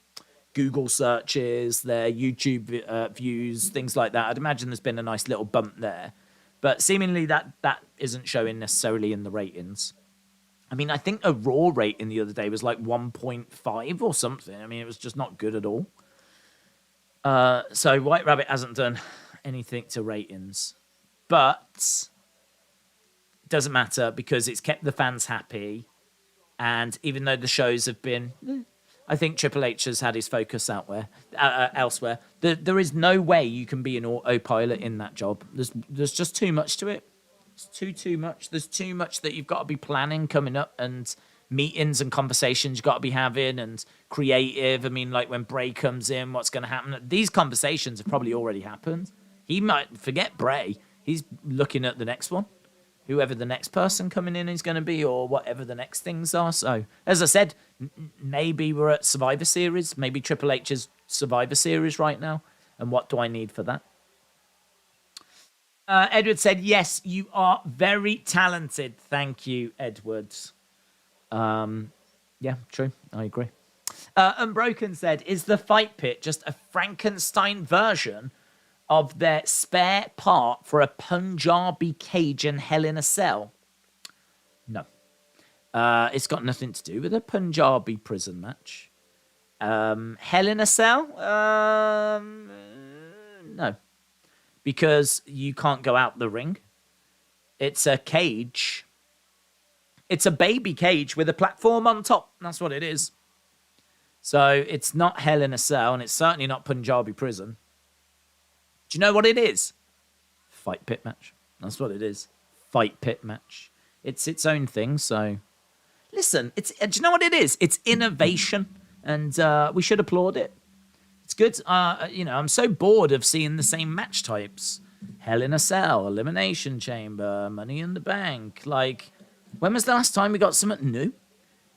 Google searches, their YouTube views, things like that. I'd imagine there's been a nice little bump there, but seemingly that isn't showing necessarily in the ratings. I mean, I think a Raw rating the other day was like 1.5 or something. I mean, it was just not good at all. So White Rabbit hasn't done anything to ratings, but it doesn't matter because it's kept the fans happy. And even though the shows have been, I think Triple H has had his focus elsewhere. There is no way you can be an autopilot in that job. There's just too much to it. It's too much. There's too much that you've got to be planning coming up and meetings and conversations you've got to be having and creative. I mean, like when Bray comes in, what's going to happen? These conversations have probably already happened. He might forget Bray. He's looking at the next one, whoever the next person coming in is going to be or whatever the next things are. So, as I said, maybe we're at Survivor Series. Maybe Triple H's Survivor Series right now. And what do I need for that? Edward said, yes, you are very talented. Thank you, Edward. Yeah, true. I agree. Unbroken said, is the fight pit just a Frankenstein version of their spare part for a Punjabi Cajun Hell in a Cell? No. It's got nothing to do with a Punjabi prison match. Hell in a Cell? No. Because you can't go out the ring. It's a cage. It's a baby cage with a platform on top. That's what it is. So it's not Hell in a Cell, and it's certainly not Punjabi prison. Do you know what it is? Fight pit match. That's what it is. Fight pit match. It's its own thing, so... Listen, do you know what it is? It's innovation, and we should applaud it. It's good. I'm so bored of seeing the same match types. Hell in a Cell, Elimination Chamber, Money in the Bank. Like, when was the last time we got something new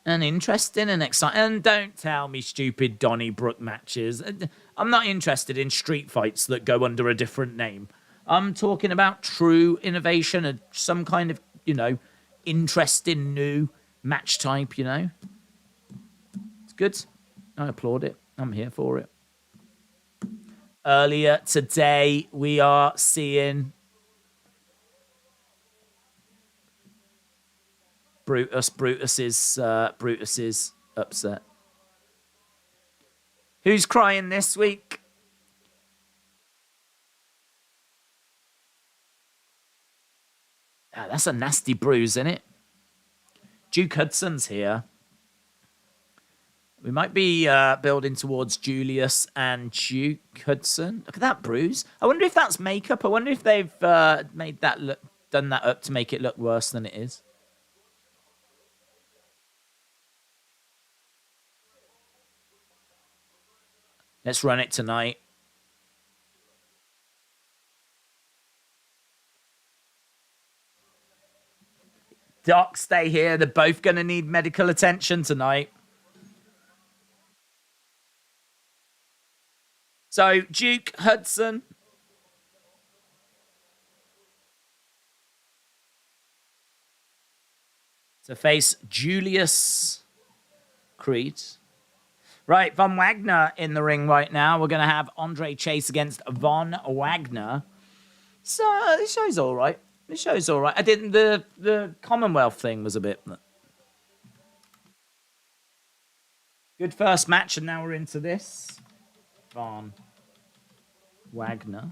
and interesting and exciting? And don't tell me stupid Donnybrook matches. I'm not interested in street fights that go under a different name. I'm talking about true innovation and some kind of, interesting new match type, It's good. I applaud it. I'm here for it. Earlier today, we are seeing Brutus's upset. Who's crying this week? That's a nasty bruise, isn't it? Duke Hudson's here. We might be building towards Julius and Duke Hudson. Look at that bruise. I wonder if that's makeup. I wonder if they've done that up to make it look worse than it is. Let's run it tonight. Doc, stay here. They're both going to need medical attention tonight. So, Duke Hudson. To face Julius Creed. Right, Von Wagner in the ring right now. We're going to have Andre Chase against Von Wagner. So, this show's all right. I didn't... The Commonwealth thing was a bit... Good first match, and now we're into this. Von Wagner.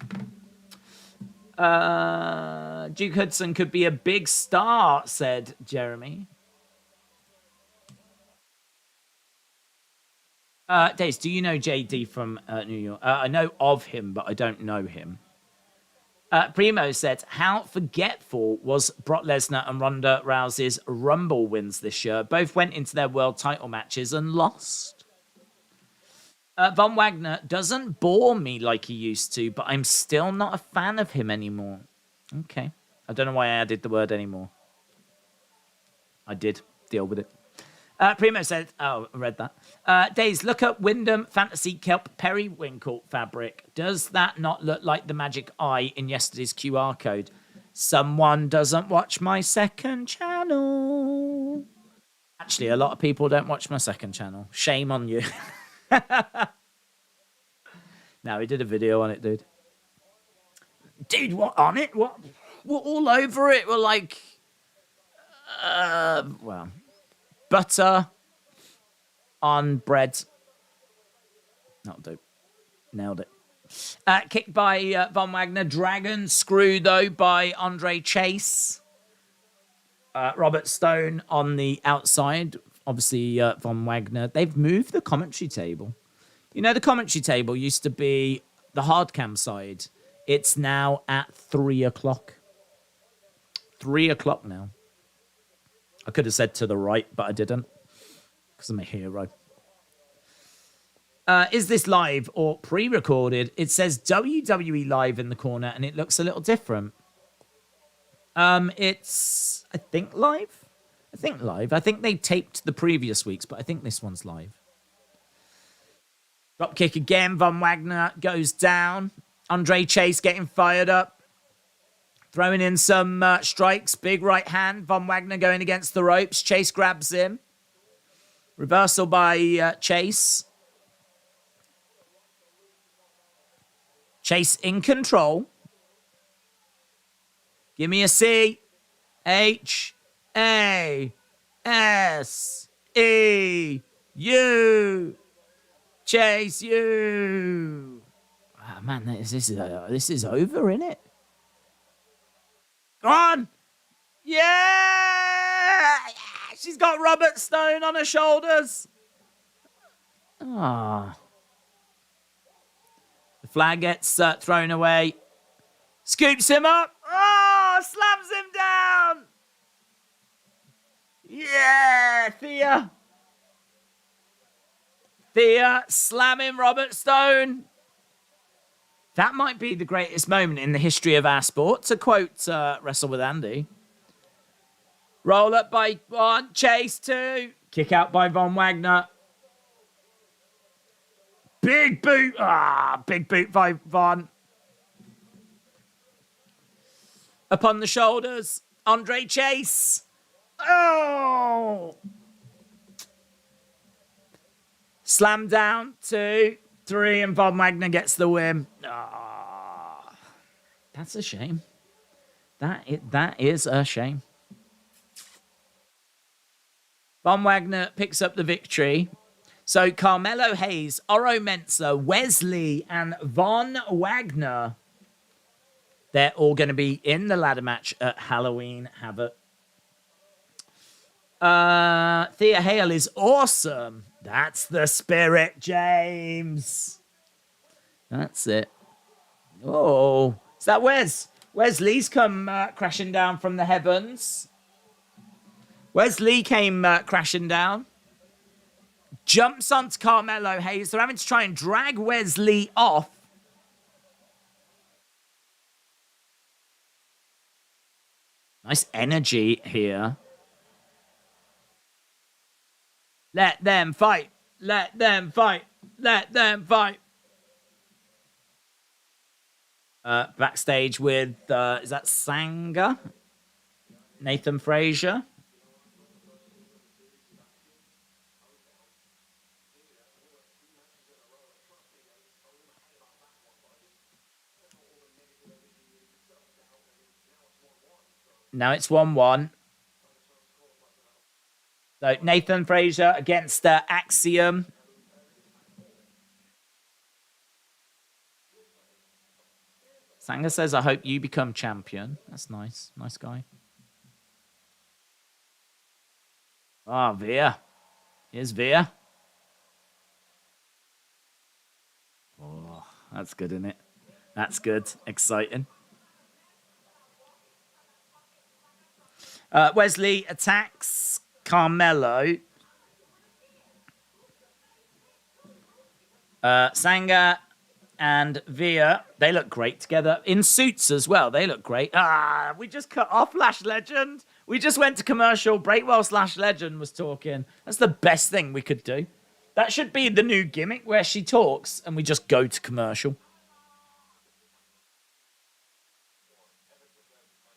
Duke Hudson could be a big star, said Jeremy. Daze, do you know JD from New York? I know of him, but I don't know him. Primo said, how forgetful was Brock Lesnar and Ronda Rousey's Rumble wins this year? Both went into their world title matches and lost. Von Wagner doesn't bore me like he used to, but I'm still not a fan of him anymore. Okay. I don't know why I added the word anymore. I did. Deal with it. Primo said, oh, I read that. Daze, look up Wyndham Fantasy Kelp Periwinkle fabric. Does that not look like the magic eye in yesterday's QR code? Someone doesn't watch my second channel. Actually, a lot of people don't watch my second channel. Shame on you. No, we did a video on it, dude. Dude, what on it? What? We're all over it. We're like, well, butter on bread. That'll do. Nailed it. Kicked by Von Wagner. Dragon screw, though, by Andre Chase. Robert Stone on the outside. Obviously, Von Wagner. They've moved the commentary table. You know, the commentary table used to be the hard cam side. It's now at 3 o'clock. 3 o'clock now. I could have said to the right, but I didn't. Because I'm a hero. Is this live or pre-recorded? It says WWE Live in the corner, and it looks a little different. It's, I think, live. I think they taped the previous weeks, but I think this one's live. Drop kick again. Von Wagner goes down. Andre Chase getting fired up. Throwing in some strikes. Big right hand. Von Wagner going against the ropes. Chase grabs him. Reversal by Chase. Chase in control. Give me a C. H. A. S. E. U. Chase you. Oh, man, this is over, isn't it? Go on. Yeah. She's got Robert Stone on her shoulders. Ah. The flag gets thrown away. Scoops him up. Oh, slams him down. Yeah, Thea slamming Robert Stone. That might be the greatest moment in the history of our sport, to quote Wrestle with Andy. Roll up by 1, Chase 2, kick out by Von Wagner. Big boot. Big boot by Von. Up on the shoulders, Andre Chase. Oh! Slam down, 2, 3, and Von Wagner gets the win. Oh, that's a shame. That is a shame. Von Wagner picks up the victory. So Carmelo Hayes, Oro Mensa, Wesley, and Von Wagner. They're all going to be in the ladder match at Halloween Havoc. Thea Hale is awesome. That's the spirit, James. That's it. Oh, is that Wes? Wesley's come crashing down from the heavens. Wesley came crashing down. Jumps onto Carmelo Hayes. They're having to try and drag Wesley off. Nice energy here. Let them fight. Let them fight. Let them fight. Backstage with, is that Sanga? Nathan Frazier. Now it's 1-1. So Nathan Frazier against Axiom. Sanga says, I hope you become champion. That's nice. Nice guy. Ah, Veer. Here's Veer. Oh, that's good, isn't it? That's good. Exciting. Wesley attacks Carmelo. Sanga and Veer, they look great together. In suits as well, they look great. We just cut off Lash Legend. We just went to commercial. Breakwell/Legend was talking. That's the best thing we could do. That should be the new gimmick where she talks and we just go to commercial.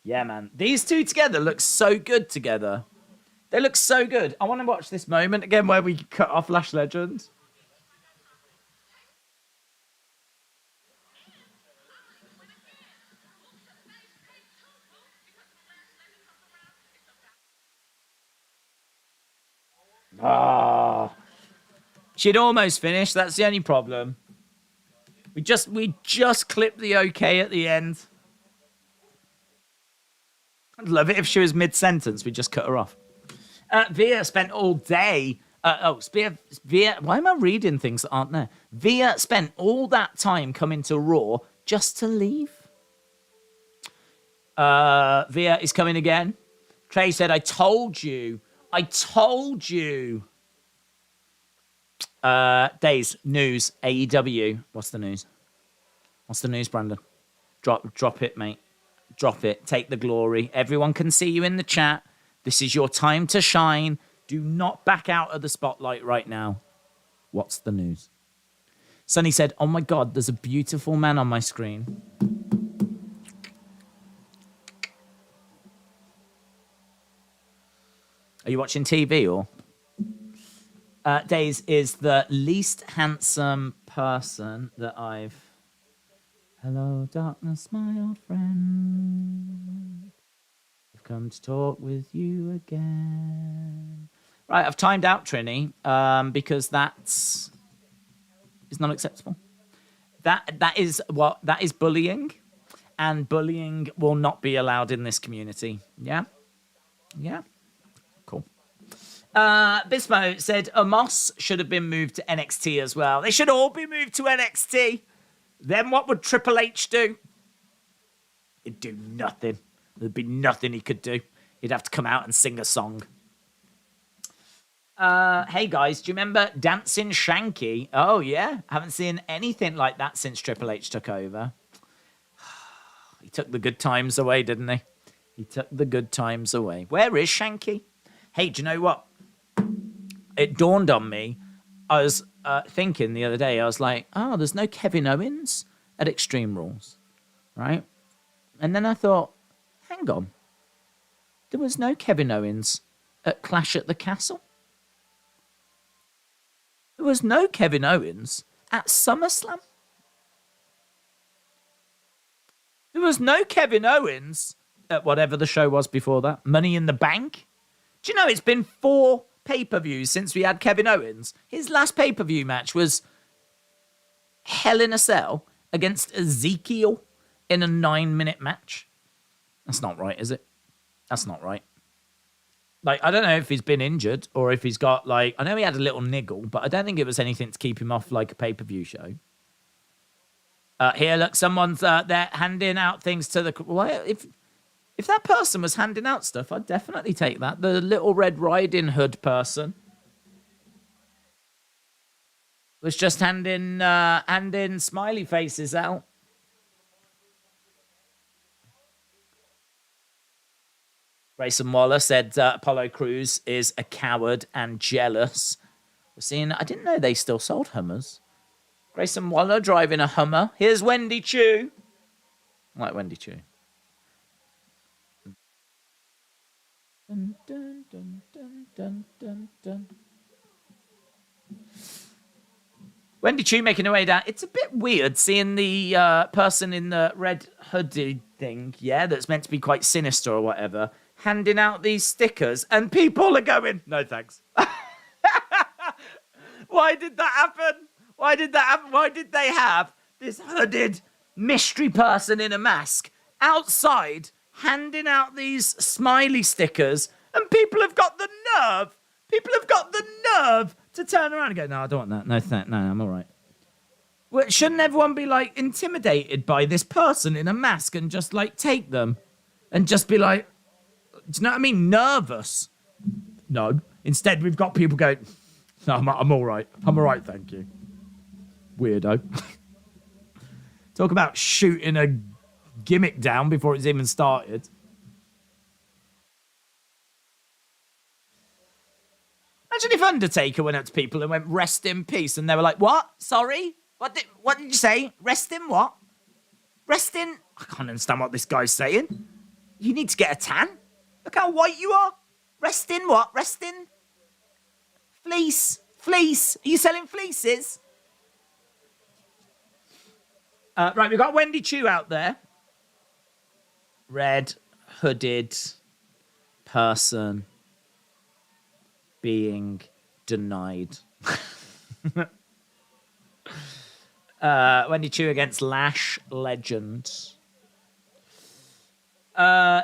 Yeah, man. These two together look so good together. They look so good. I want to watch this moment again where we cut off Lash Legend. Ah. She'd almost finished. That's the only problem. We just clipped the okay at the end. I'd love it if she was mid-sentence. We just cut her off. Via spent all day. Via. Why am I reading things that aren't there? Via spent all that time coming to Raw just to leave. Via is coming again. Trey said, "I told you. I told you." Days news. AEW. What's the news? What's the news, Brandon? Drop it, mate. Drop it. Take the glory. Everyone can see you in the chat. This is your time to shine. Do not back out of the spotlight right now. What's the news? Sonny said, "Oh my God, there's a beautiful man on my screen." Are you watching TV or? Days is the least handsome person that I've... Hello, darkness, my old friend. I've come to talk with you again. Right, I've timed out Trini because that's is not acceptable. That is bullying, and bullying will not be allowed in this community. Yeah, yeah, cool. Bismo said Amos should have been moved to NXT as well. They should all be moved to NXT. Then what would Triple H do? He'd do nothing. There'd be nothing he could do. He'd have to come out and sing a song. Hey guys, do you remember Dancing Shanky? Oh yeah, haven't seen anything like that since Triple H took over. He took the good times away, didn't he? He took the good times away. Where is Shanky? Hey, do you know what? It dawned on me. I was thinking the other day, I was like, oh, there's no Kevin Owens at Extreme Rules, right? And then I thought, hang on. There was no Kevin Owens at Clash at the Castle. There was no Kevin Owens at SummerSlam. There was no Kevin Owens at whatever the show was before that. Money in the Bank. Do you know it's been 4 pay-per-views since we had Kevin Owens? His last pay-per-view match was Hell in a Cell against Ezekiel in a 9-minute match. That's not right, is it? That's not right. Like, I don't know if he's been injured or if he's got, like... I know he had a little niggle, but I don't think it was anything to keep him off, like, a pay-per-view show. Here, look, someone's there handing out things to the... Well, if that person was handing out stuff, I'd definitely take that. The Little Red Riding Hood person was just handing smiley faces out. Grayson Waller said Apollo Crews is a coward and jealous. We're seeing... I didn't know they still sold Hummers. Grayson Waller driving a Hummer. Here's Wendy Choo. I like Wendy Choo. Dun, dun, dun, dun, dun, dun, dun. Wendy Choo making her way down. It's a bit weird seeing the person in the red hoodie thing, yeah, that's meant to be quite sinister or whatever, handing out these stickers, and people are going, no thanks. Why did that happen? Why did that happen? Why did they have this hooded mystery person in a mask outside handing out these smiley stickers, and people have got the nerve to turn around and go, no, I don't want that. No, I'm all right. Well, shouldn't everyone be, like, intimidated by this person in a mask and just, like, take them and just be like, do you know what I mean? Nervous. No. Instead, we've got people going, no, I'm all right. I'm all right, thank you. Weirdo. Talk about shooting a gimmick down before it's even started. Imagine if Undertaker went up to people and went, rest in peace. And they were like, what? Sorry? What did you say? Rest in what? Rest in... I can't understand what this guy's saying. You need to get a tan. Look how white you are. Rest in what? Rest in... Fleece. Fleece. Are you selling fleeces? Right, we've got Wendy Choo out there. Red, hooded person being denied. Wendy Choo against Lash Legend.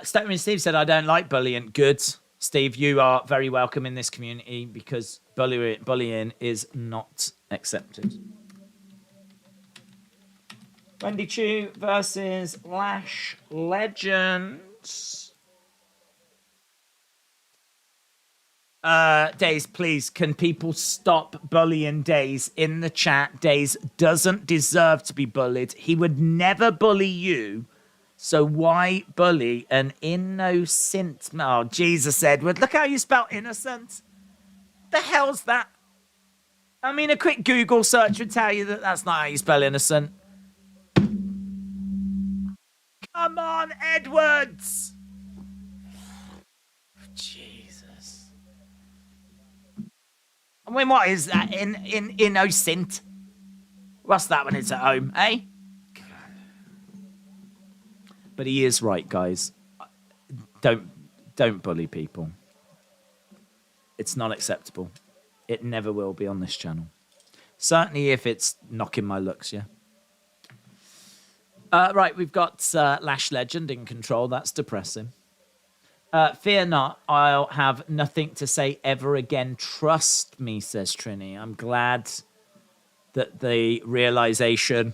Stephen Steve said, I don't like bullying. Good. Steve, you are very welcome in this community because bullying is not accepted. Wendy Choo versus Lash Legend. Daze, please, can people stop bullying Daze in the chat? Daze doesn't deserve to be bullied. He would never bully you. So why bully an innocent? Oh, Jesus, Edward. Look how you spell innocent. The hell's that? I mean, a quick Google search would tell you that that's not how you spell innocent. Come on, Edwards. Jesus. I mean, what is that? Innocent? What's that when it's at home, eh? But he is right, guys. Don't bully people. It's not acceptable. It never will be on this channel. Certainly if it's knocking my looks, yeah. Right, we've got Lash Legend in control. That's depressing. Fear not, I'll have nothing to say ever again. Trust me, says Trini. I'm glad that the realization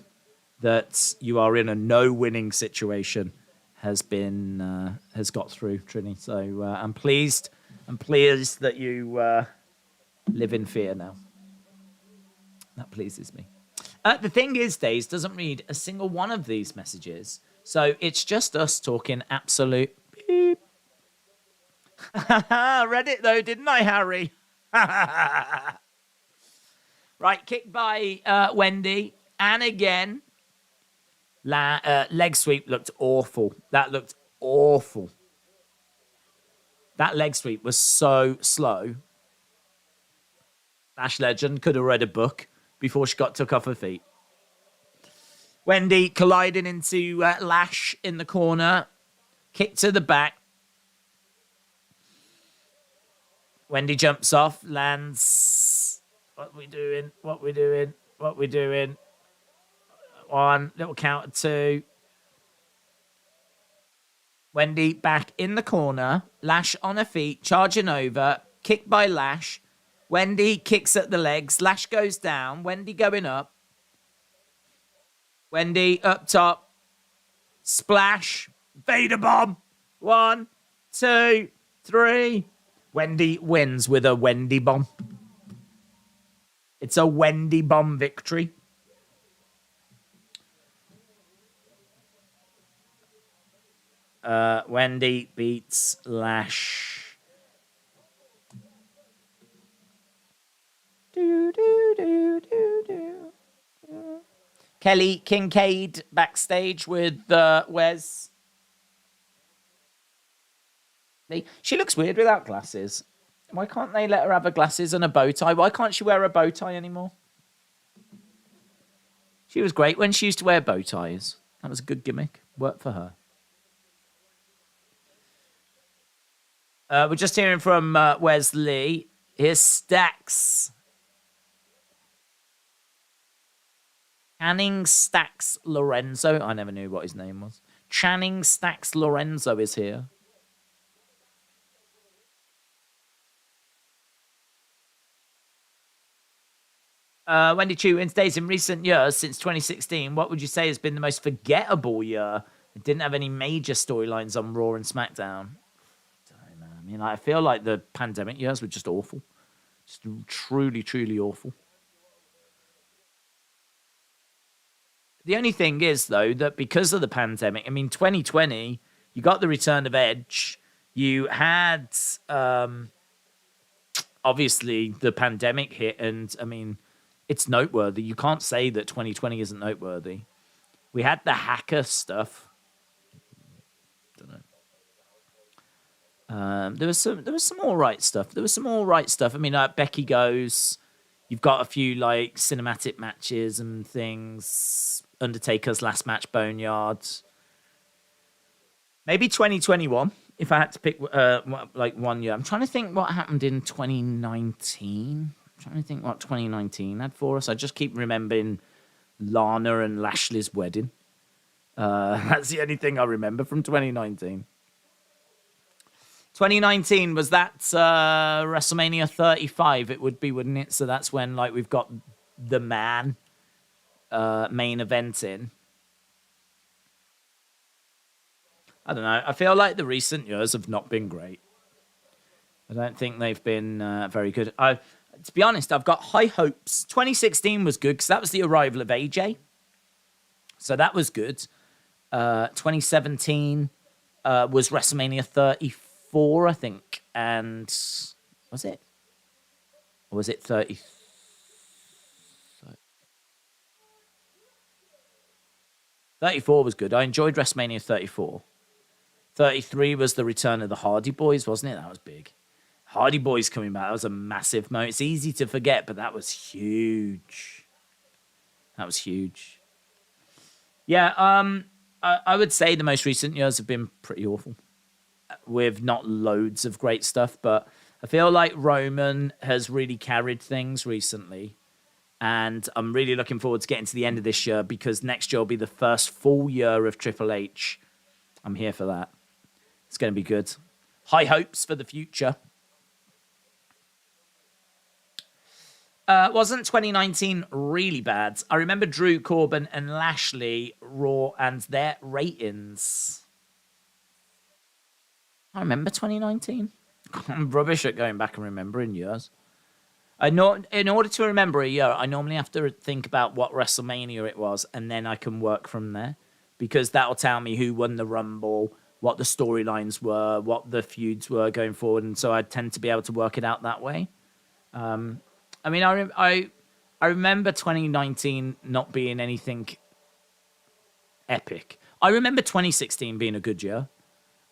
that you are in a no-winning situation has got through, Trini. So I'm pleased that you live in fear now. That pleases me. The thing is, Daze doesn't read a single one of these messages, so it's just us talking absolute beep. Read it though, didn't I, Harry? Right, kick by Wendy, and again, leg sweep looked awful. That looked awful. That leg sweep was so slow. Lash Legend could have read a book before she got took off her feet. Wendy colliding into Lash in the corner. Kick to the back. Wendy jumps off, lands. What we doing? What we doing? What we doing? One, little counter two. Wendy back in the corner. Lash on her feet, charging over. Kick by Lash. Wendy kicks at the legs. Lash goes down. Wendy going up. Wendy up top. Splash. Vader bomb. 1, 2, 3. Wendy wins with a Wendy bomb. It's a Wendy bomb victory. Wendy beats Lash. Kelly Kincaid backstage with Wes. She looks weird without glasses. Why can't they let her have her glasses and a bow tie? Why can't she wear a bow tie anymore? She was great when she used to wear bow ties. That was a good gimmick. Worked for her. We're just hearing from Wesley. Here's Stax. Channing Stax Lorenzo. I never knew what his name was. Channing Stax Lorenzo is here. Wendy Choo, in recent years, since 2016, what would you say has been the most forgettable year? It didn't have any major storylines on Raw and SmackDown. I mean, I feel like the pandemic years were just awful. Just truly, truly awful. The only thing is, though, that because of the pandemic, I mean, 2020, you got the return of Edge. You had obviously the pandemic hit, and I mean, it's noteworthy. You can't say that 2020 isn't noteworthy. We had the hacker stuff. Don't know. There was some all right stuff. I mean, Becky goes. You've got a few like cinematic matches and things. Undertaker's last match, Boneyard. Maybe 2021. If I had to pick like 1 year, I'm trying to think what happened in 2019. I'm trying to think what 2019 had for us. I just keep remembering Lana and Lashley's wedding. That's the only thing I remember from 2019. 2019, was that WrestleMania 35? It would be, wouldn't it? So that's when like we've got the main event in. I don't know. I feel like the recent years have not been great. I don't think they've been very good. To be honest, I've got high hopes. 2016 was good because that was the arrival of AJ. So that was good. 2017 was WrestleMania 34, I think. And was it? Or was it 30? 34 was good. I enjoyed WrestleMania 34. 33 was the return of the Hardy Boys, wasn't it? That was big. Hardy Boys coming back. That was a massive moment. It's easy to forget, but that was huge. Yeah, I would say the most recent years have been pretty awful, with not loads of great stuff, but I feel like Roman has really carried things recently, and I'm really looking forward to getting to the end of this year because next year will be the first full year of Triple H. I'm here for that. It's going to be good. High hopes for the future. Wasn't 2019 really bad? I remember Drew, Corbin, and Lashley, Raw, and their ratings. I remember 2019. I'm rubbish at going back and remembering years. In order to remember a year, I normally have to think about what WrestleMania it was, and then I can work from there. Because that'll tell me who won the Rumble, what the storylines were, what the feuds were going forward, and so I tend to be able to work it out that way. I mean, I remember 2019 not being anything epic. I remember 2016 being a good year.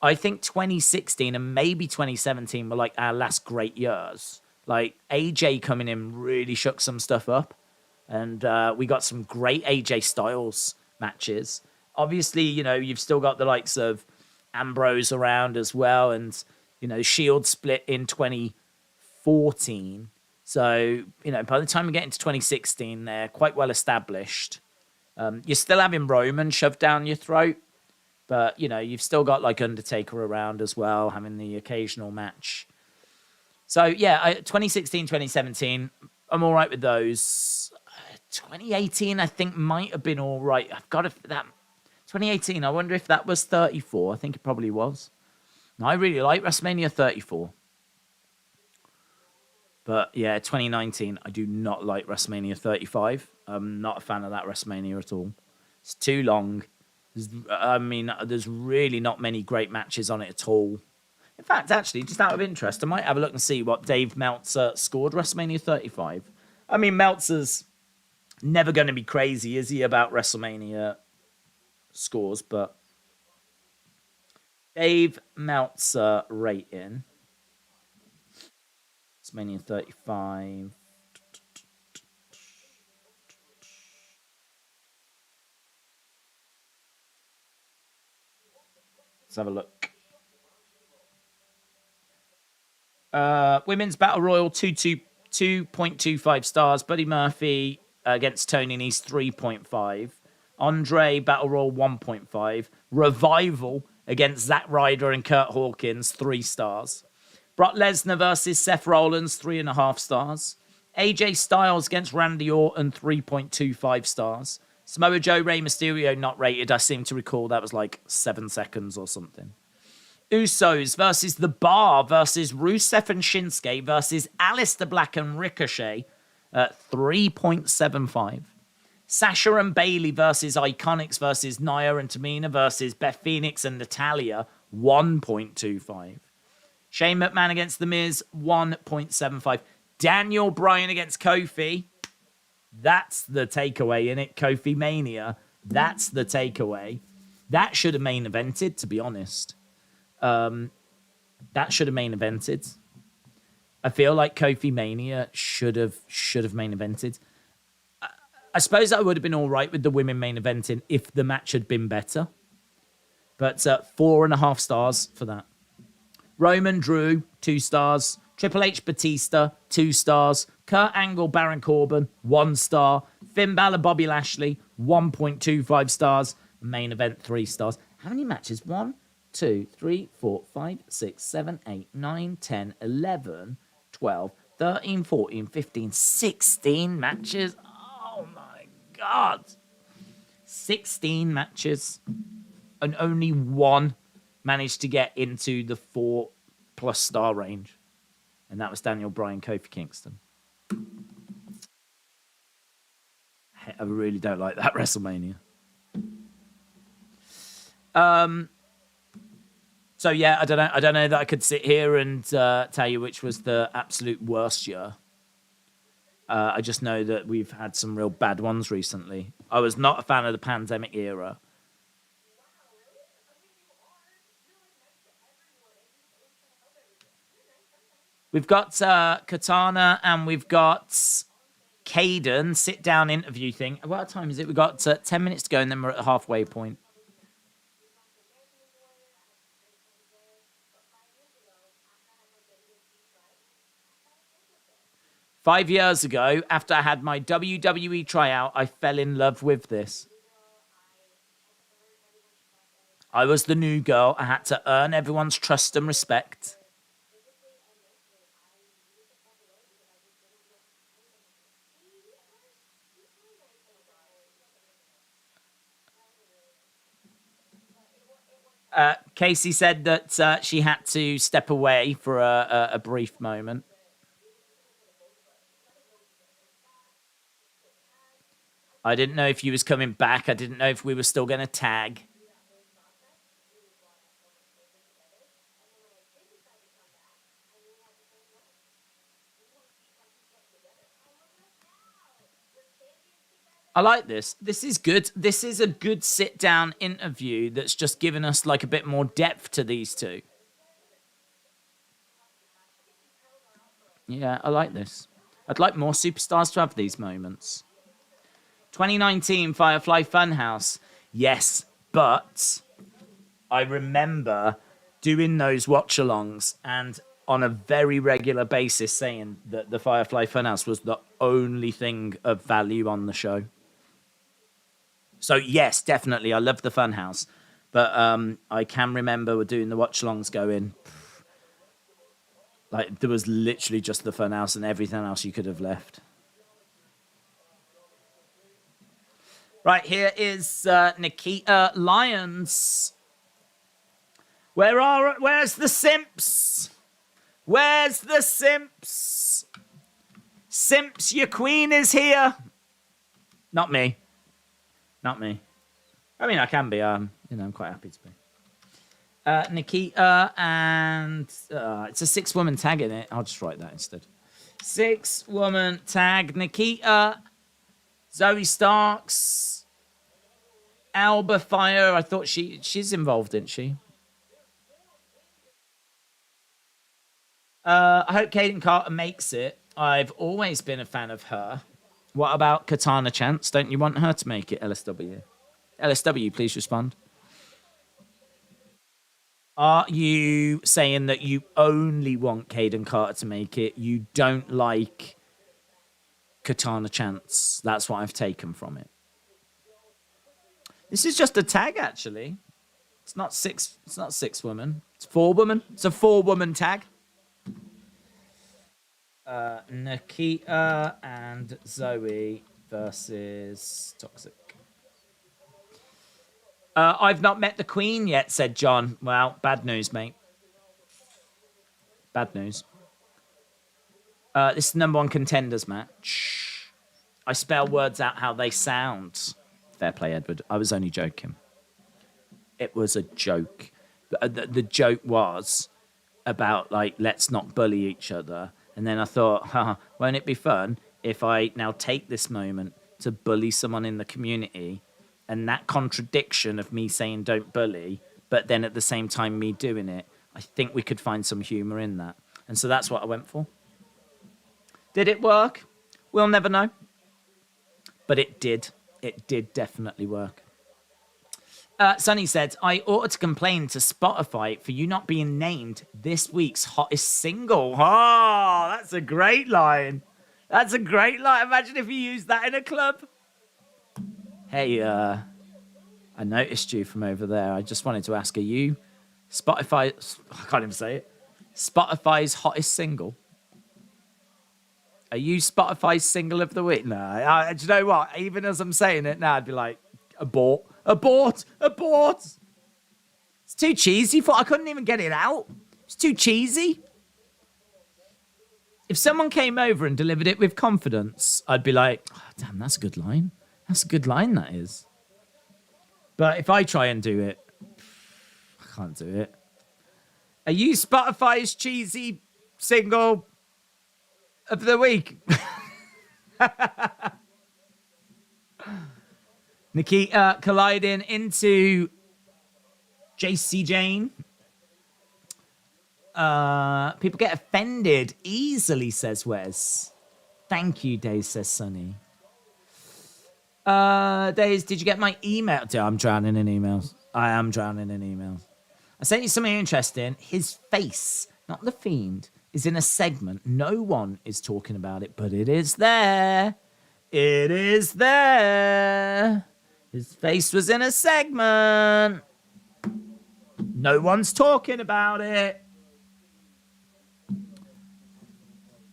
I think 2016 and maybe 2017 were like our last great years. Like AJ coming in really shook some stuff up, and we got some great AJ Styles matches. Obviously, you know, you've still got the likes of Ambrose around as well, and you know, Shield split in 2014. So, you know, by the time we get into 2016, they're quite well established. You're still having Roman shoved down your throat, but, you know, you've still got, like, Undertaker around as well, having the occasional match. So, yeah, 2016, 2017, I'm all right with those. 2018, I think, might have been all right. I've got that. 2018, I wonder if that was 34. I think it probably was. I really like WrestleMania 34. But yeah, 2019, I do not like WrestleMania 35. I'm not a fan of that WrestleMania at all. It's too long. There's really not many great matches on it at all. In fact, actually, just out of interest, I might have a look and see what Dave Meltzer scored WrestleMania 35. I mean, Meltzer's never going to be crazy, is he, about WrestleMania scores? But Dave Meltzer rating. WrestleMania 35. Let's have a look. Women's Battle Royal 2.25 stars. Buddy Murphy against Tony Nese 3.5. Andre Battle Royal 1.5. Revival against Zack Ryder and Kurt Hawkins 3 stars. Brock Lesnar versus Seth Rollins, 3.5 stars. AJ Styles against Randy Orton, 3.25 stars. Samoa Joe, Rey Mysterio, not rated. I seem to recall that was like 7 seconds or something. Usos versus The Bar versus Rusev and Shinsuke versus Aleister Black and Ricochet at 3.75. Sasha and Bayley versus Iconics versus Nia and Tamina versus Beth Phoenix and Natalya, 1.25. Shane McMahon against The Miz, 1.75. Daniel Bryan against Kofi. That's the takeaway in it. Kofi Mania. That's the takeaway. That should have main evented, to be honest. That should have main evented. I feel like Kofi Mania should have main evented. I suppose I would have been all right with the women main eventing if the match had been better. But 4.5 stars for that. Roman Drew, 2 stars. Triple H Batista, 2 stars. Kurt Angle, Baron Corbin, 1 star. Finn Balor, Bobby Lashley, 1.25 stars. Main event, 3 stars. How many matches? 1, 2, 3, 4, 5, 6, 7, 8, 9, 10, 11, 12, 13, 14, 15, 16 matches. Oh my God. 16 matches. And only 1 managed to get into the 4+ star range. And that was Daniel Bryan, Kofi Kingston. I really don't like that WrestleMania. So yeah, I don't know that I could sit here and tell you which was the absolute worst year. I just know that we've had some real bad ones recently. I was not a fan of the pandemic era. We've got Katana and we've got Caden sit-down interview thing. What time is it? We've got 10 minutes to go and then we're at the halfway point. Five years ago, after I had my WWE tryout, I fell in love with this. I was the new girl. I had to earn everyone's trust and respect. Casey said that she had to step away for a brief moment. I didn't know if you was coming back. I didn't know if we were still going to tag. I like this. This is good. This is a good sit-down interview that's just given us like a bit more depth to these two. Yeah, I like this. I'd like more superstars to have these moments. 2019 Firefly Funhouse. Yes, but I remember doing those watch-alongs and on a very regular basis saying that the Firefly Funhouse was the only thing of value on the show. So, yes, definitely, I love the Funhouse. But I can remember we're doing the watch-alongs going, like, there was literally just the Funhouse and everything else you could have left. Right, here is Nikita Lyons. Where's the simps? Where's the simps? Simps, your queen is here. Not me. Not me. I mean, I can be. I'm quite happy to be. Nikita and it's a 6-woman tag in it. I'll just write that instead. 6-woman tag. Nikita, Zoe Starks, Alba Fire. I thought she's involved, isn't she? I hope Kaden Carter makes it. I've always been a fan of her. What about Katana Chance? Don't you want her to make it, LSW? LSW, please respond. Are you saying that you only want Kaden Carter to make it? You don't like Katana Chance? That's what I've taken from it. This is just a tag, actually. It's not 6 women. It's 4 women. It's a 4-woman tag. Nikita and Zoe versus Toxic. I've not met the Queen yet, said John. Well, bad news, mate. Bad news. This is the #1 contenders match. I spell words out how they sound. Fair play, Edward. I was only joking. It was a joke. The joke was about, like, let's not bully each other. And then I thought, won't it be fun if I now take this moment to bully someone in the community, and that contradiction of me saying don't bully, but then at the same time me doing it, I think we could find some humor in that. And so that's what I went for. Did it work? We'll never know. But it did. It did definitely work. Sonny said, I ought to complain to Spotify for you not being named this week's hottest single. Oh, that's a great line. That's a great line. Imagine if you used that in a club. Hey, I noticed you from over there. I just wanted to ask, are you I can't even say it. Spotify's hottest single? Are you Spotify's single of the week? No, do you know what? Even as I'm saying it now, I'd be like, abort. It's too cheesy. I couldn't even get it out. It's too cheesy. If someone came over and delivered it with confidence, I'd be like, oh, damn, that's a good line. That's a good line, that is. But if I try and do it, I can't do it. Are you Spotify's cheesy single of the week? Nikita colliding into JC Jane. People get offended easily, says Wes. Thank you, Daze, says Sonny. Daze, did you get my email? I'm drowning in emails. I am drowning in emails. I sent you something interesting. His face, not the Fiend, is in a segment. No one is talking about it, but it is there. It is there. His face was in a segment. No one's talking about it.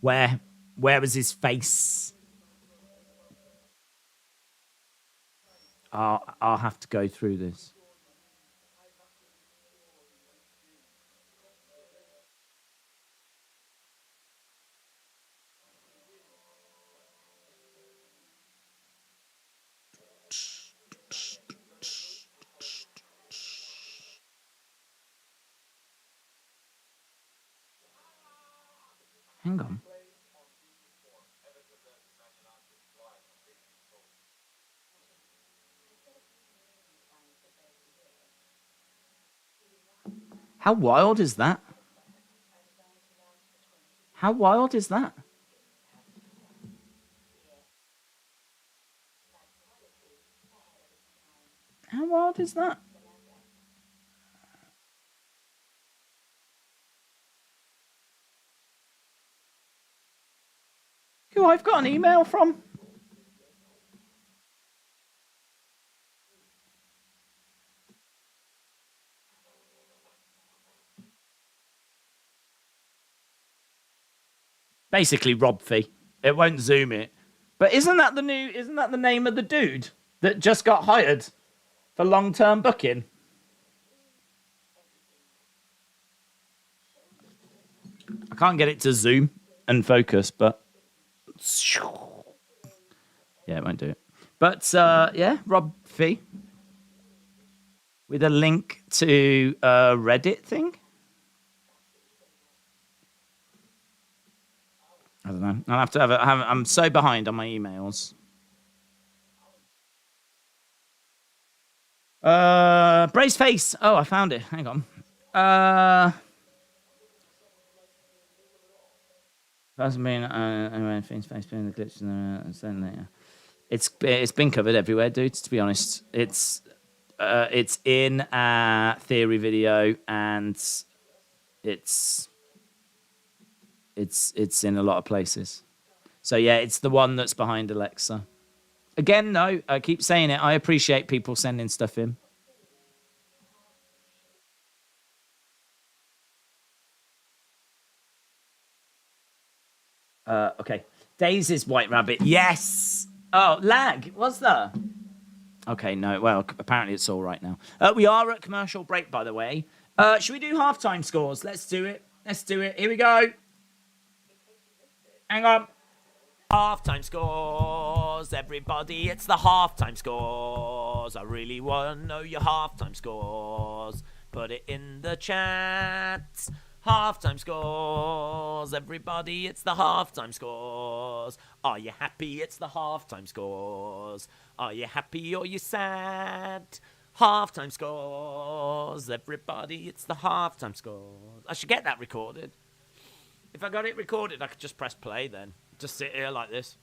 Where was his face? I'll have to go through this. Hang on. How wild is that? How wild is that? How wild is that? Who I've got an email from? Basically, Rob Fee. It won't zoom it. But isn't that the name of the dude that just got hired for long-term booking? I can't get it to zoom and focus, but yeah, it won't do it. But yeah, Rob Fee with a link to a Reddit thing. I don't know. I'll have to I'm so behind on my emails. Bray's face. Oh, I found it. Hang on. Hasn't been anyway. Fiend's face being the glitch and later. It's been covered everywhere, dudes. To be honest, it's in a theory video and it's in a lot of places. So yeah, it's the one that's behind Alexa. Again, no, I keep saying it. I appreciate people sending stuff in. Okay. Daisy's White Rabbit. Yes. Oh, lag. What's that? Okay, no. Well, apparently it's all right now. We are at commercial break, by the way. Should we do halftime scores? Let's do it. Here we go. Hang on. Halftime scores, everybody. It's the halftime scores. I really want to know your halftime scores. Put it in the chat. Halftime scores, everybody, it's the halftime scores. Are you happy? It's the halftime scores. Are you happy or you sad? Halftime scores, everybody, it's the halftime scores. I should get that recorded. If I got it recorded, I could just press play then. Just sit here like this.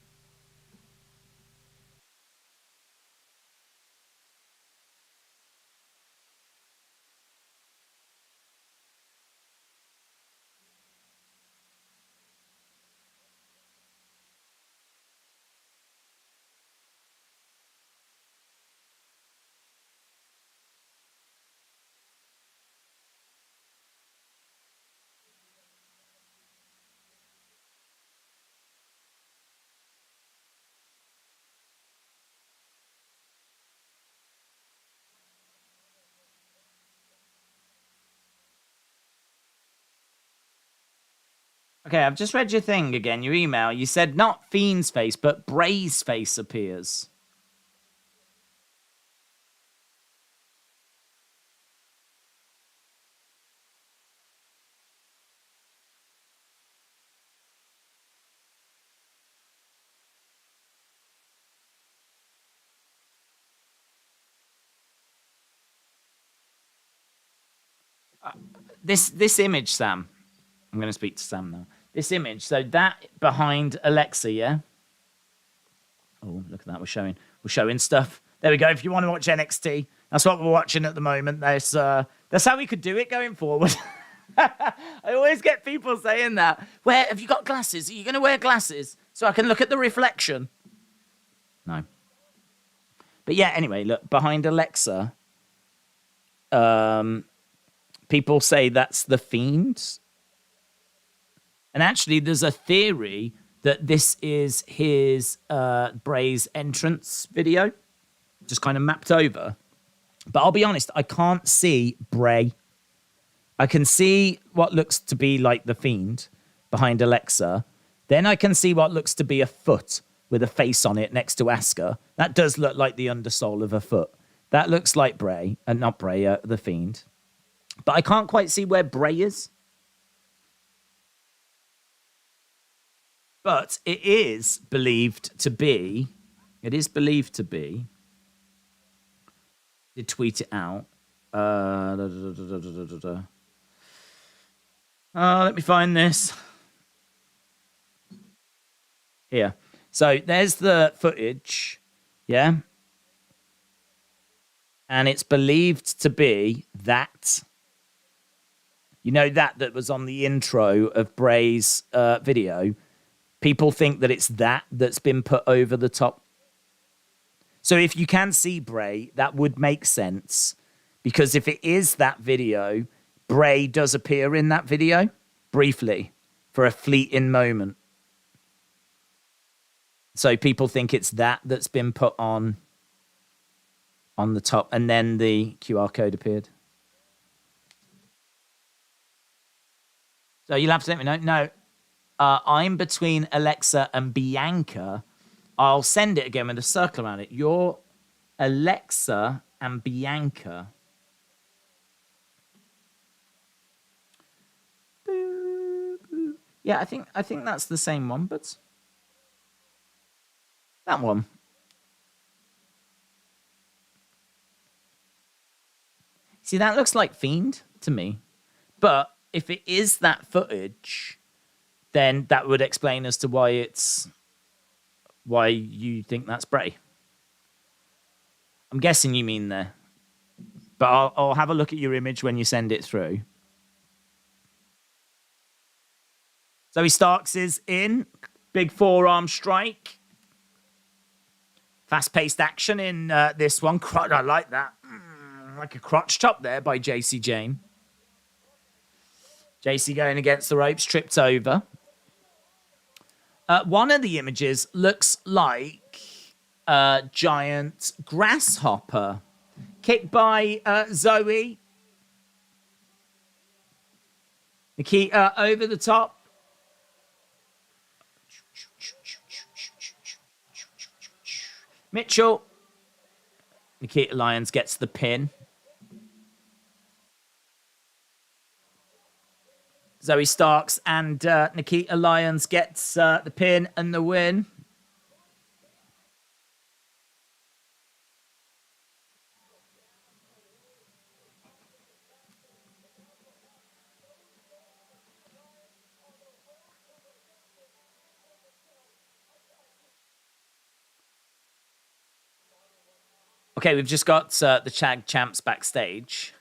Okay, I've just read your thing again, your email. You said not Fiend's face, but Bray's face appears. This image, Sam. I'm going to speak to Sam now. This image, so that behind Alexa, yeah? Oh, look at that. We're showing stuff. There we go. If you want to watch NXT, that's what we're watching at the moment. That's how we could do it going forward. I always get people saying that. Where have you got glasses? Are you going to wear glasses so I can look at the reflection? No. But yeah, anyway, look, behind Alexa, people say that's the Fiend. And actually, there's a theory that this is his Bray's entrance video, just kind of mapped over. But I'll be honest, I can't see Bray. I can see what looks to be like the Fiend behind Alexa. Then I can see what looks to be a foot with a face on it next to Asuka. That does look like the undersole of a foot. That looks like Bray, and not Bray, the Fiend. But I can't quite see where Bray is. But it is believed to be. Did tweet it out. Let me find this. Here. So there's the footage. Yeah. And it's believed to be that. You know that was on the intro of Bray's video. People think that it's that's been put over the top. So if you can see Bray, that would make sense. Because if it is that video, Bray does appear in that video briefly for a fleeting moment. So people think it's that's been put on the top. And then the QR code appeared. So you'll have to let me know. No. I'm between Alexa and Bianca. I'll send it again with a circle around it. You're Alexa and Bianca. Yeah, I think that's the same one, but that one. See, that looks like Fiend to me. But if it is that footage, then that would explain as to why you think that's Bray. I'm guessing you mean there. But I'll have a look at your image when you send it through. So he starts is in. Big forearm strike. Fast-paced action in this one. I like that. Like a crotch chop there by JC Jane. JC going against the ropes, tripped over. One of the images looks like a giant grasshopper. Kicked by Zoe. Nikita over the top. Mitchell. Nikita Lyons gets the pin. Zoe Starks and Nikita Lyons gets the pin and the win. Okay, we've just got the Tag Champs backstage.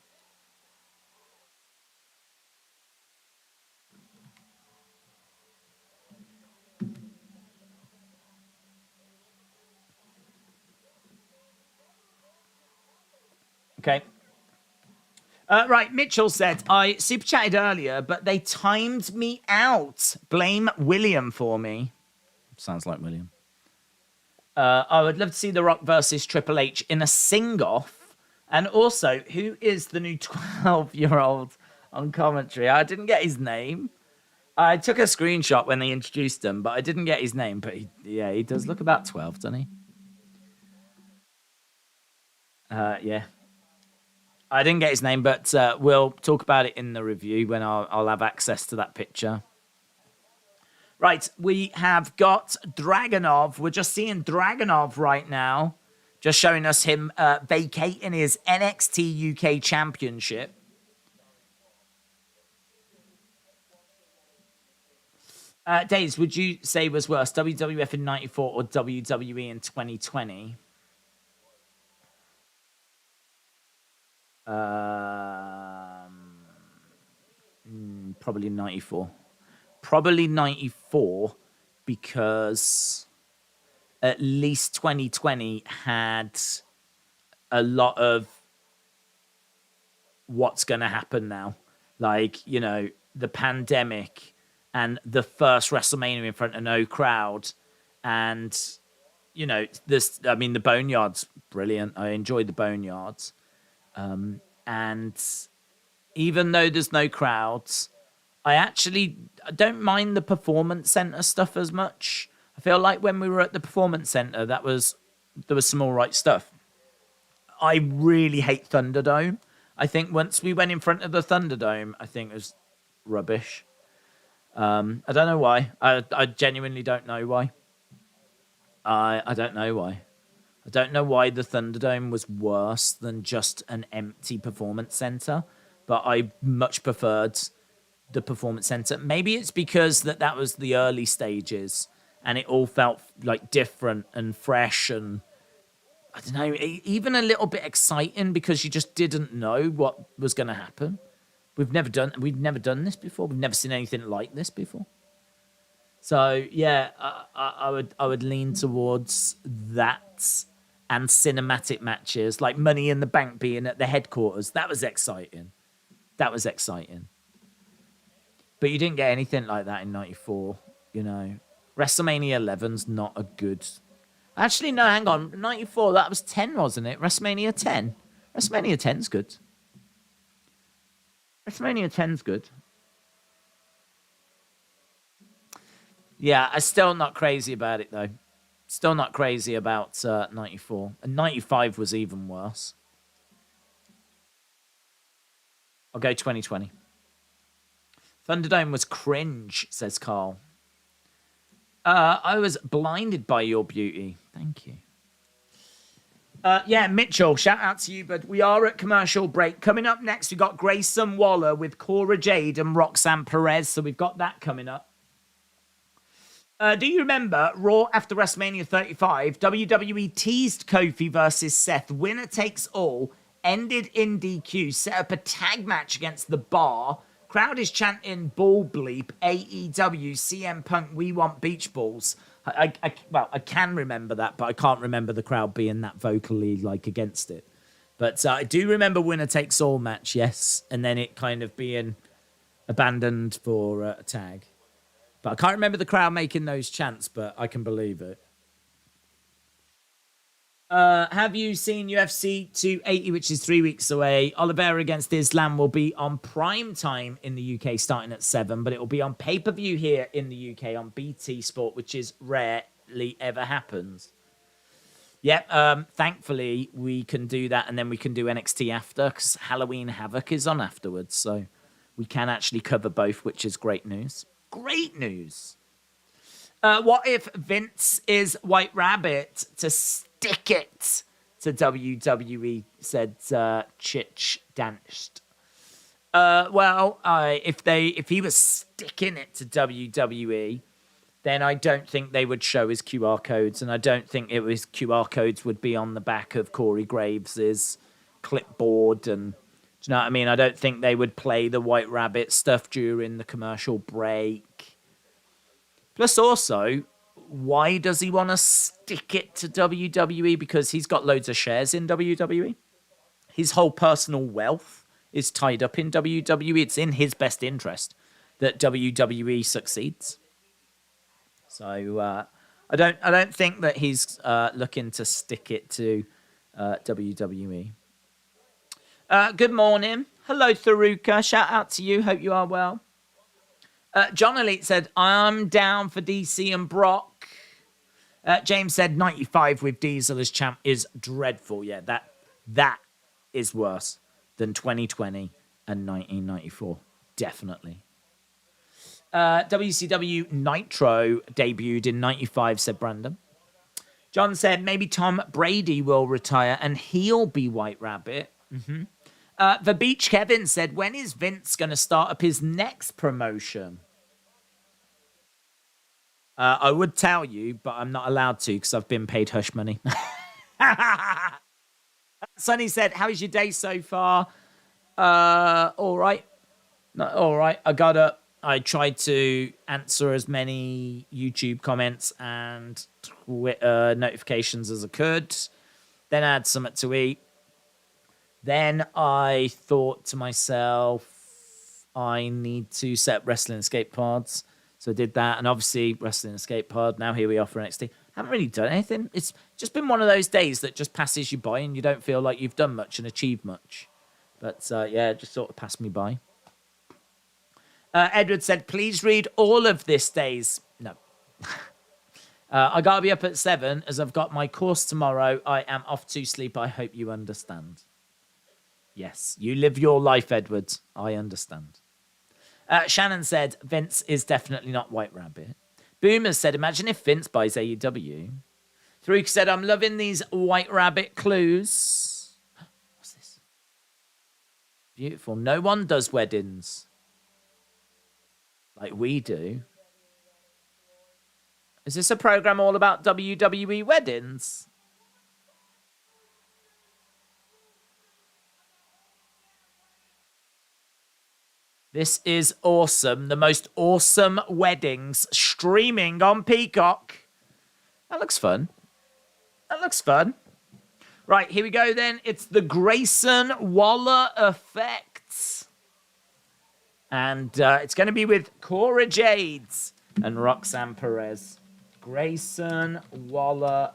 Okay. Right, Mitchell said, I super chatted earlier, but they timed me out. Blame William for me. Sounds like William. I would love to see The Rock versus Triple H in a sing-off. And also, who is the new 12-year-old on commentary? I didn't get his name. I took a screenshot when they introduced him, but I didn't get his name. But he does look about 12, doesn't he? Yeah. I didn't get his name, but we'll talk about it in the review when I'll have access to that picture. Right, we have got Dragunov. We're just seeing Dragunov right now, just showing us him vacating his NXT UK Championship. Daze, would you say was worse, WWF in 94 or WWE in 2020? Probably 94. Probably 94 because at least 2020 had a lot of what's going to happen now. Like, you know, the pandemic and the first WrestleMania in front of no crowd. And, you know, the Boneyard's brilliant. I enjoyed the Boneyards. And even though there's no crowds, I don't mind the Performance Center stuff as much. I feel like when we were at the Performance Center, there was some all right stuff. I really hate Thunderdome. I think once we went in front of the Thunderdome, I think it was rubbish. I don't know why. I genuinely don't know why. I don't know why. I don't know why the Thunderdome was worse than just an empty Performance Center, but I much preferred the Performance Center. Maybe it's because that was the early stages and it all felt like different and fresh and I don't know, even a little bit exciting because you just didn't know what was going to happen. We've never done this before. We've never seen anything like this before. So yeah, I would lean towards that and cinematic matches like Money in the Bank being at the headquarters. That was exciting. But you didn't get anything like that in 94, you know. WrestleMania 11's not a good... Actually, no, hang on. 94, that was 10, wasn't it? WrestleMania 10. WrestleMania 10's good. WrestleMania 10's good. Yeah, I'm still not crazy about it, though. Still not crazy about 94. And 95 was even worse. I'll go 2020. Thunderdome was cringe, says Carl. I was blinded by your beauty. Thank you. Yeah, Mitchell, shout out to you, but we are at commercial break. Coming up next, we got Grayson Waller with Cora Jade and Roxanne Perez, so we've got that coming up. Do you remember Raw after WrestleMania 35? WWE teased Kofi versus Seth. Winner takes all. Ended in DQ. Set up a tag match against The Bar. Crowd is chanting ball bleep, AEW, CM Punk, we want beach balls. I can remember that, but I can't remember the crowd being that vocally like against it. But I do remember winner takes all match, yes. And then it kind of being abandoned for a tag. But I can't remember the crowd making those chants, but I can believe it. Have you seen UFC 280, which is 3 weeks away? Oliveira against Islam will be on prime time in the UK starting at 7, but it will be on pay-per-view here in the UK on BT Sport, which is rarely ever happens. Yep, thankfully we can do that and then we can do NXT after because Halloween Havoc is on afterwards. So we can actually cover both, which is great news. Great news. What if Vince is White Rabbit to stick it to WWE, said Chich Danced. If he was sticking it to WWE, then I don't think they would show his QR codes, and I don't think his QR codes would be on the back of Corey Graves's clipboard. And do you know what I mean? I don't think they would play the White Rabbit stuff during the commercial break. Plus, also, why does he want to stick it to WWE? Because he's got loads of shares in WWE. His whole personal wealth is tied up in WWE. It's in his best interest that WWE succeeds. So I don't think that he's looking to stick it to WWE. Good morning. Hello, Tharuka. Shout out to you. Hope you are well. John Elite said, I'm down for DC and Brock. James said, 95 with Diesel as champ is dreadful. Yeah, that is worse than 2020 and 1994. Definitely. WCW Nitro debuted in 95, said Brandon. John said, maybe Tom Brady will retire and he'll be White Rabbit. Mm-hmm. The Beach Kevin said, when is Vince going to start up his next promotion? I would tell you, but I'm not allowed to because I've been paid hush money. Sonny said, how is your day so far? All right. Not all right. I tried to answer as many YouTube comments and Twitter notifications as I could. Then I had something to eat. Then I thought to myself, I need to set up Wrestling Escape Pods. So I did that. And obviously, Wrestling Escape Pod. Now here we are for NXT. Haven't really done anything. It's just been one of those days that just passes you by and you don't feel like you've done much and achieved much. But it just sort of passed me by. Edward said, please read all of this days. No. I got to be up at 7 as I've got my course tomorrow. I am off to sleep. I hope you understand. Yes, you live your life, Edward. I understand. Shannon said, Vince is definitely not White Rabbit. Boomer said, imagine if Vince buys AEW. Thruk said, I'm loving these White Rabbit clues. What's this? Beautiful. No one does weddings like we do. Is this a program all about WWE weddings? This is awesome. The most awesome weddings streaming on Peacock. That looks fun. Right, here we go then. It's the Grayson Waller effect. And it's going to be with Cora Jade and Roxanne Perez. Grayson Waller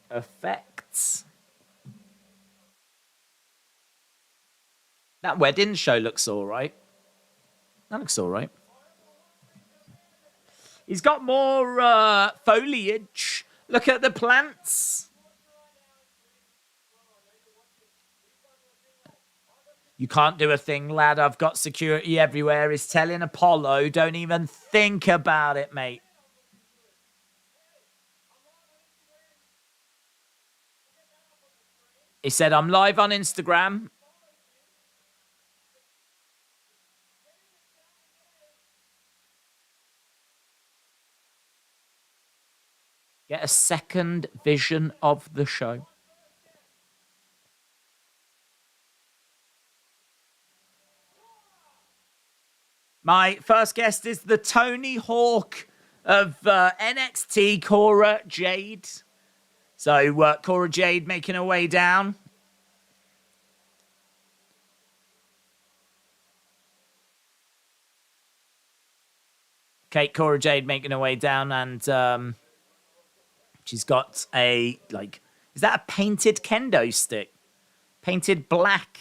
effect. That wedding show looks all right. He's got more foliage. Look at the plants. You can't do a thing, lad. I've got security everywhere. He's telling Apollo, don't even think about it, mate. He said, I'm live on Instagram. Get a second vision of the show. My first guest is the Tony Hawk of NXT, Cora Jade. So Cora Jade making her way down. Okay, Cora Jade making her way down, and she's got a, is that a painted kendo stick? Painted black.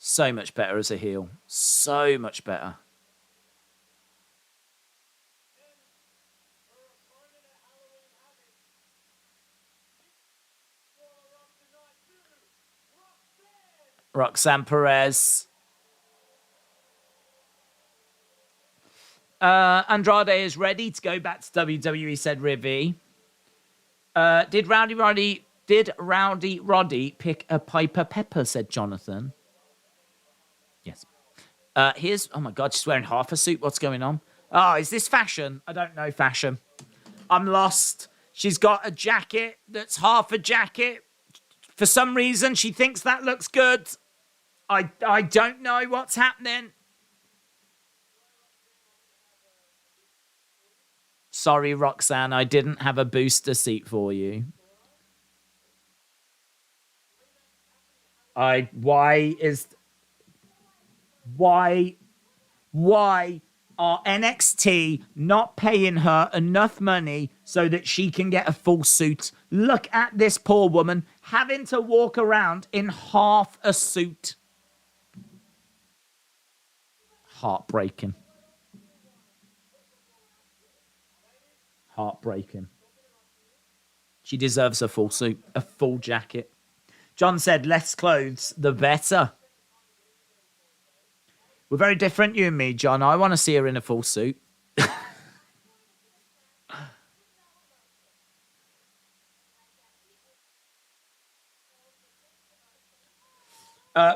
So much better as a heel. So much better. Roxanne Perez. Andrade is ready to go back to WWE, said Rivy. Did Rowdy Roddy pick a Piper Pepper, said Jonathan. Yes. Oh my God, she's wearing half a suit. What's going on? Oh, is this fashion? I don't know fashion. I'm lost. She's got a jacket that's half a jacket. For some reason, she thinks that looks good. I don't know what's happening. Sorry, Roxanne, I didn't have a booster seat for you. Why are NXT not paying her enough money so that she can get a full suit? Look at this poor woman having to walk around in half a suit. Heartbreaking. Heartbreaking. She deserves a full suit, a full jacket. John said, less clothes, the better. We're very different, you and me, John. I want to see her in a full suit.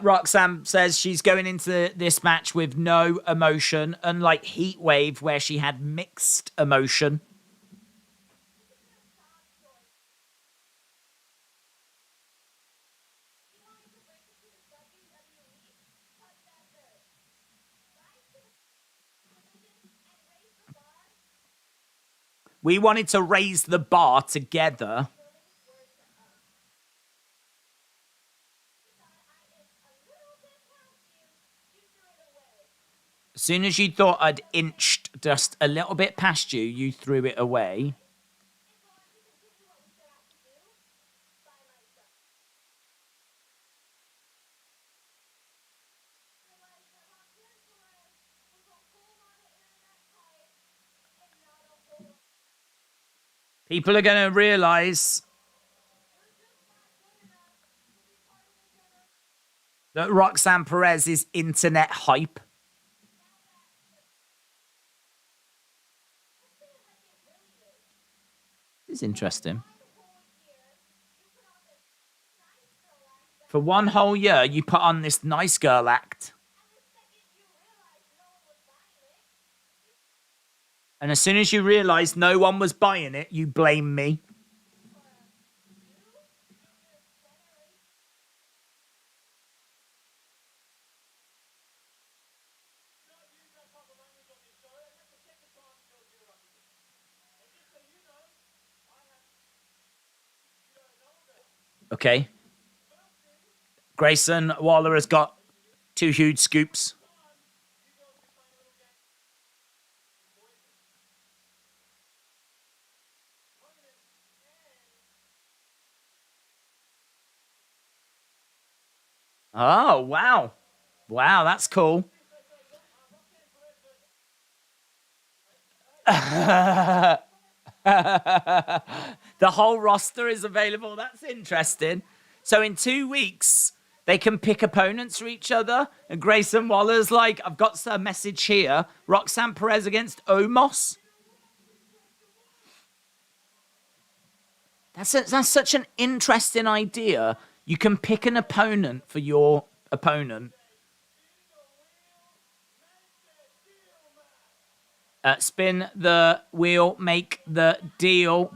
Roxanne says she's going into this match with no emotion, unlike Heatwave, where she had mixed emotion. We wanted to raise the bar together. As soon as you thought I'd inched just a little bit past you, you threw it away. People are going to realize that Roxanne Perez is internet hype. This is interesting. For one whole year, you put on this nice girl act. And as soon as you realize no one was buying it, you blame me. Okay. Grayson Waller has got 2 huge scoops. Oh, wow. Wow, that's cool. The whole roster is available. That's interesting. So in 2 weeks, they can pick opponents for each other. And Grayson Waller's like, I've got a message here. Roxanne Perez against Omos. That's such an interesting idea. You can pick an opponent for your opponent. Spin the wheel, make the deal.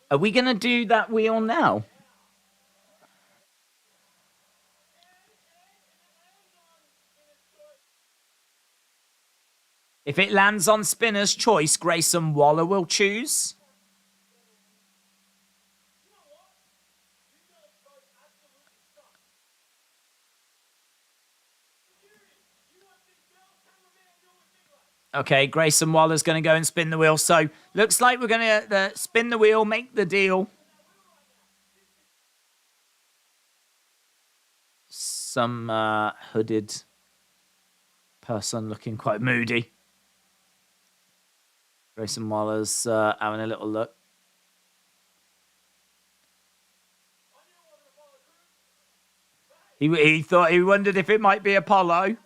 Are we going to do that wheel now? If it lands on Spinner's choice, Grayson Waller will choose. Okay, Grayson Waller's going to go and spin the wheel. So, looks like we're going to spin the wheel, make the deal. some hooded person looking quite moody. Grayson Waller's having a little look. He thought, he wondered if it might be Apollo.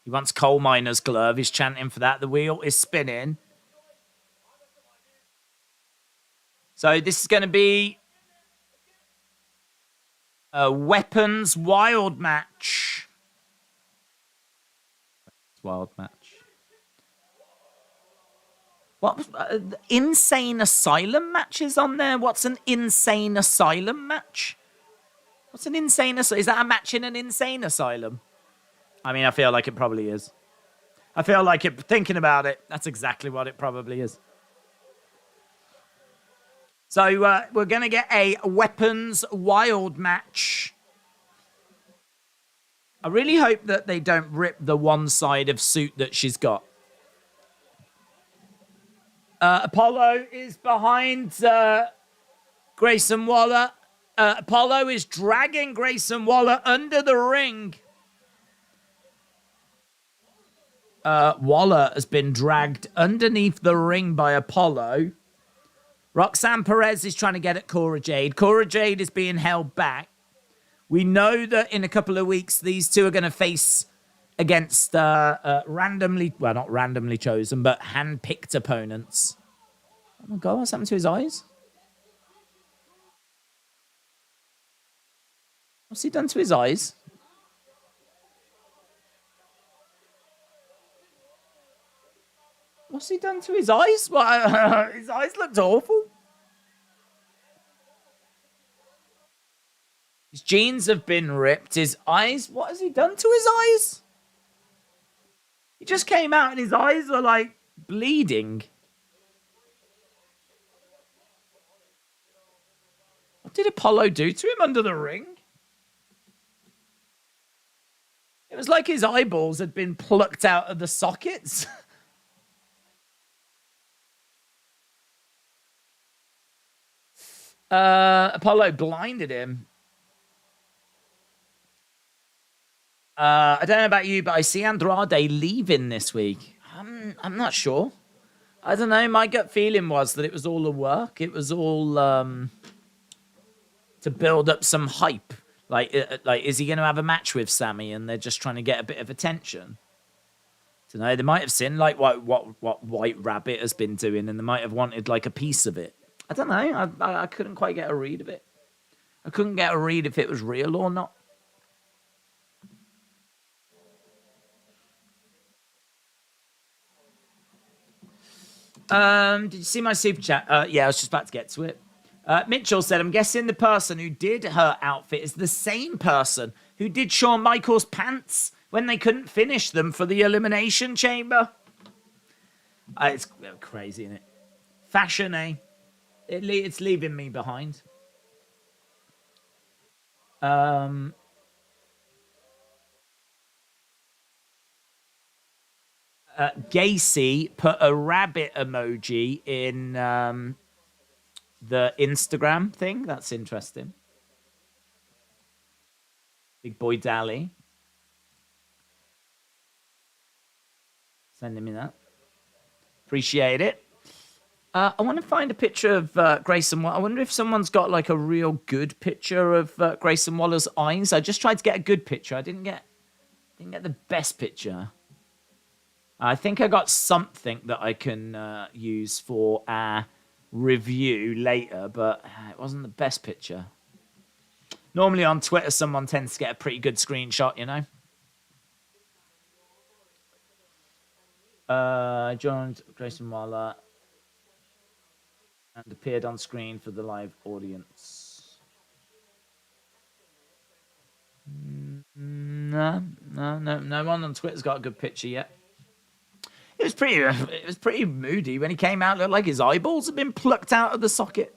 He wants coal miner's glove. He's chanting for that. The wheel is spinning. So this is going to be a weapons wild match. Wild match. What was insane asylum matches on there? What's an insane asylum match? What's an insane asylum? Is that a match in an insane asylum? I mean, I feel like it probably is. I feel like it, thinking about it, that's exactly what it probably is. So we're going to get a weapons wild match. I really hope that they don't rip the one side of suit that she's got. Apollo is behind Grayson Waller. Apollo is dragging Grayson Waller under the ring. Waller has been dragged underneath the ring by Apollo. Roxanne Perez is trying to get at Cora Jade. Cora Jade is being held back. We know that in a couple of weeks, these two are going to face against randomly, well, not randomly chosen, but hand-picked opponents. Oh my God, what's happened to his eyes? What's he done to his eyes? What's he done to his eyes? What, his eyes looked awful. His jeans have been ripped. His eyes, what has he done to his eyes? He just came out and his eyes were like bleeding. What did Apollo do to him under the ring? It was like his eyeballs had been plucked out of the sockets. Apollo blinded him. I don't know about you, but I see Andrade leaving this week. I'm not sure. I don't know. My gut feeling was that it was all a work. It was all to build up some hype. Like, is he going to have a match with Sammy? And they're just trying to get a bit of attention. I don't know. They might have seen like what White Rabbit has been doing, and they might have wanted like a piece of it. I don't know. I couldn't quite get a read of it. I couldn't get a read if it was real or not. Did you see my super chat? Yeah, I was just about to get to it. Mitchell said, I'm guessing the person who did her outfit is the same person who did Shawn Michaels' pants when they couldn't finish them for the Elimination Chamber. It's crazy, isn't it? Fashion, eh? It's leaving me behind. Gacy put a rabbit emoji in the Instagram thing. That's interesting. Big boy Dally. Sending me that. Appreciate it. I want to find a picture of Grayson Waller. I wonder if someone's got like a real good picture of Grayson Waller's eyes. I just tried to get a good picture. I didn't get the best picture. I think I got something that I can use for our review later, but it wasn't the best picture. Normally on Twitter, someone tends to get a pretty good screenshot, you know? I joined Grayson Waller and appeared on screen for the live audience. No one on Twitter's got a good picture yet. It was pretty moody when he came out. It looked like his eyeballs had been plucked out of the socket.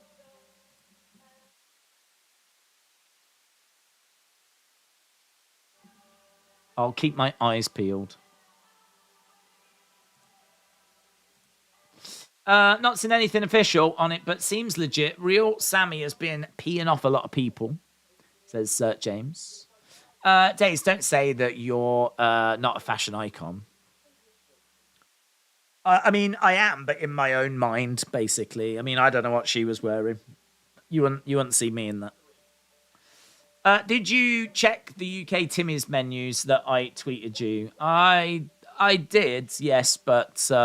I'll keep my eyes peeled. Not seen anything official on it, but seems legit. Real Sammy has been peeing off a lot of people, says James. Daze, don't say that you're not a fashion icon. I mean, I am, but in my own mind, basically. I mean, I don't know what she was wearing. You wouldn't see me in that. Did you check the UK Timmy's menus that I tweeted you? I did, yes, but I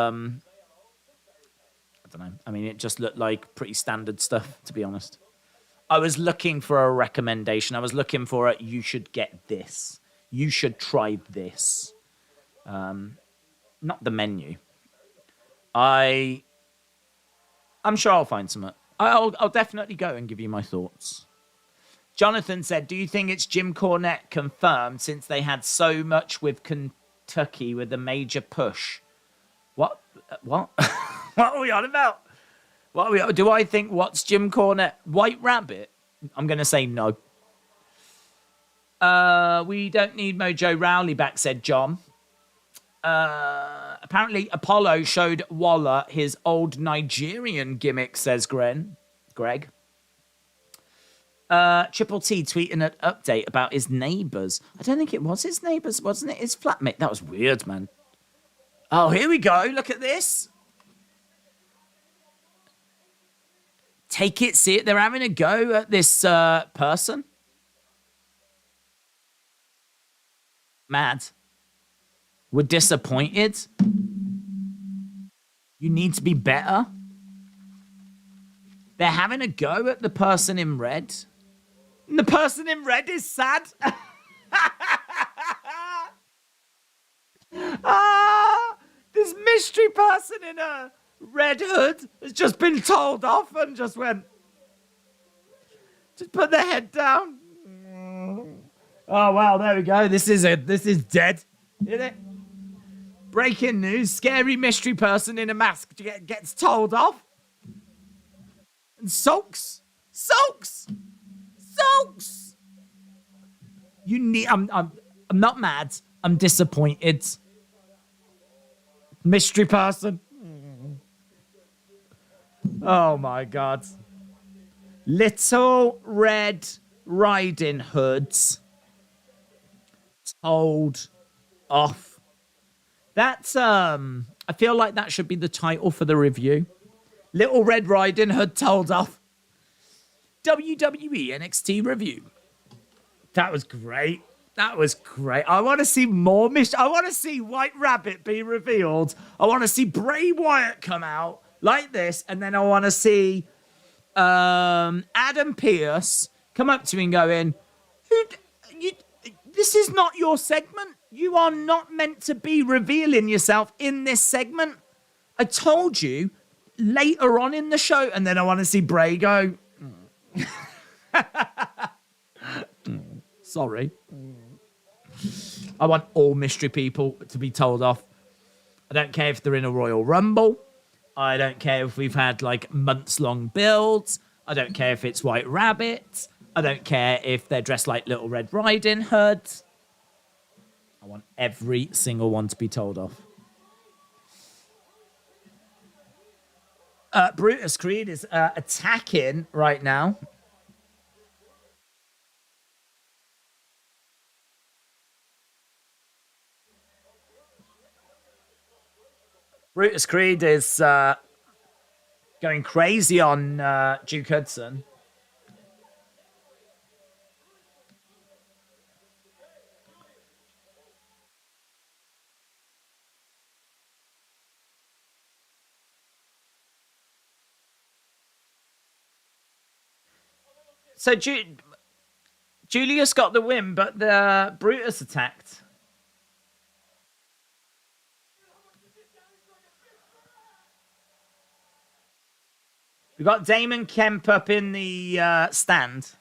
don't know. I mean, it just looked like pretty standard stuff, to be honest. I was looking for a recommendation. I was looking for a, you should get this. You should try this. Not the menu. I'm sure I'll find some. I'll definitely go and give you my thoughts. Jonathan said, do you think it's Jim Cornette confirmed since they had so much with Kentucky with a major push? What? What are we on about? Do I think what's Jim Cornette? White Rabbit? I'm going to say no. We don't need Mojo Rowley back, said John. Apparently, Apollo showed Waller his old Nigerian gimmick, says Greg. Triple T tweeting an update about his neighbours. I don't think it was his neighbours, wasn't it? His flatmate. That was weird, man. Oh, here we go. Look at this. Take it, see it. They're having a go at this person. Mad. We're disappointed. You need to be better. They're having a go at the person in red. And the person in red is sad. This mystery person in a red hood has just been told off and just went. Just put their head down. Oh wow, there we go. This is dead, isn't it? Breaking news: scary mystery person in a mask gets told off and sulks. You need. I'm not mad. I'm disappointed. Mystery person. Oh my god. Little Red Riding Hoods told off. That's I feel like that should be the title for the review. Little Red Riding Hood told off. WWE NXT review. That was great. I want to see more I want to see White Rabbit be revealed. I want to see Bray Wyatt come out like this, and then I want to see Adam Pearce come up to me and go in. This is not your segment. You are not meant to be revealing yourself in this segment. I told you later on in the show, and then I want to see Bray go. Sorry. I want all mystery people to be told off. I don't care if they're in a Royal Rumble. I don't care if we've had like months-long builds. I don't care if it's White Rabbit. I don't care if they're dressed like Little Red Riding Hood. I want every single one to be told off. Brutus Creed is attacking right now. Brutus Creed is going crazy on Duke Hudson. So Julius got the win, but the Brutus attacked. We've got Damon Kemp up in the stand.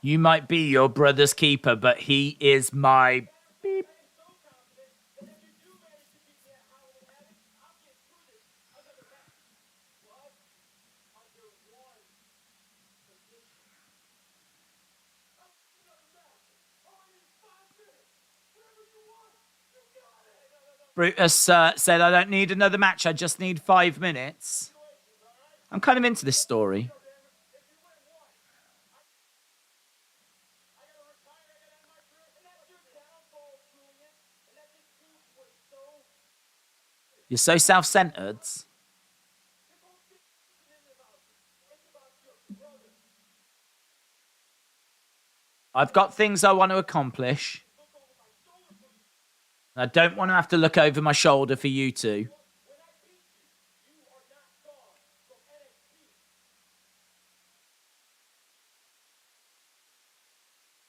You might be your brother's keeper, but he is my beep. Brutus said, I don't need another match. I just need 5 minutes. I'm kind of into this story. You're so self-centered. I've got things I want to accomplish. I don't want to have to look over my shoulder for you two.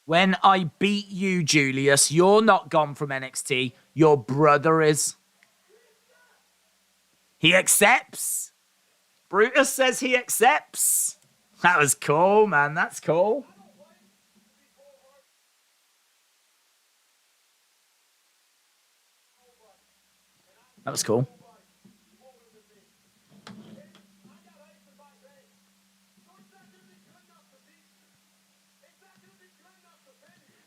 When I beat you, Julius, you're not gone from NXT. Your brother is. He accepts. Brutus says he accepts. That was cool, man. That's cool. That was cool.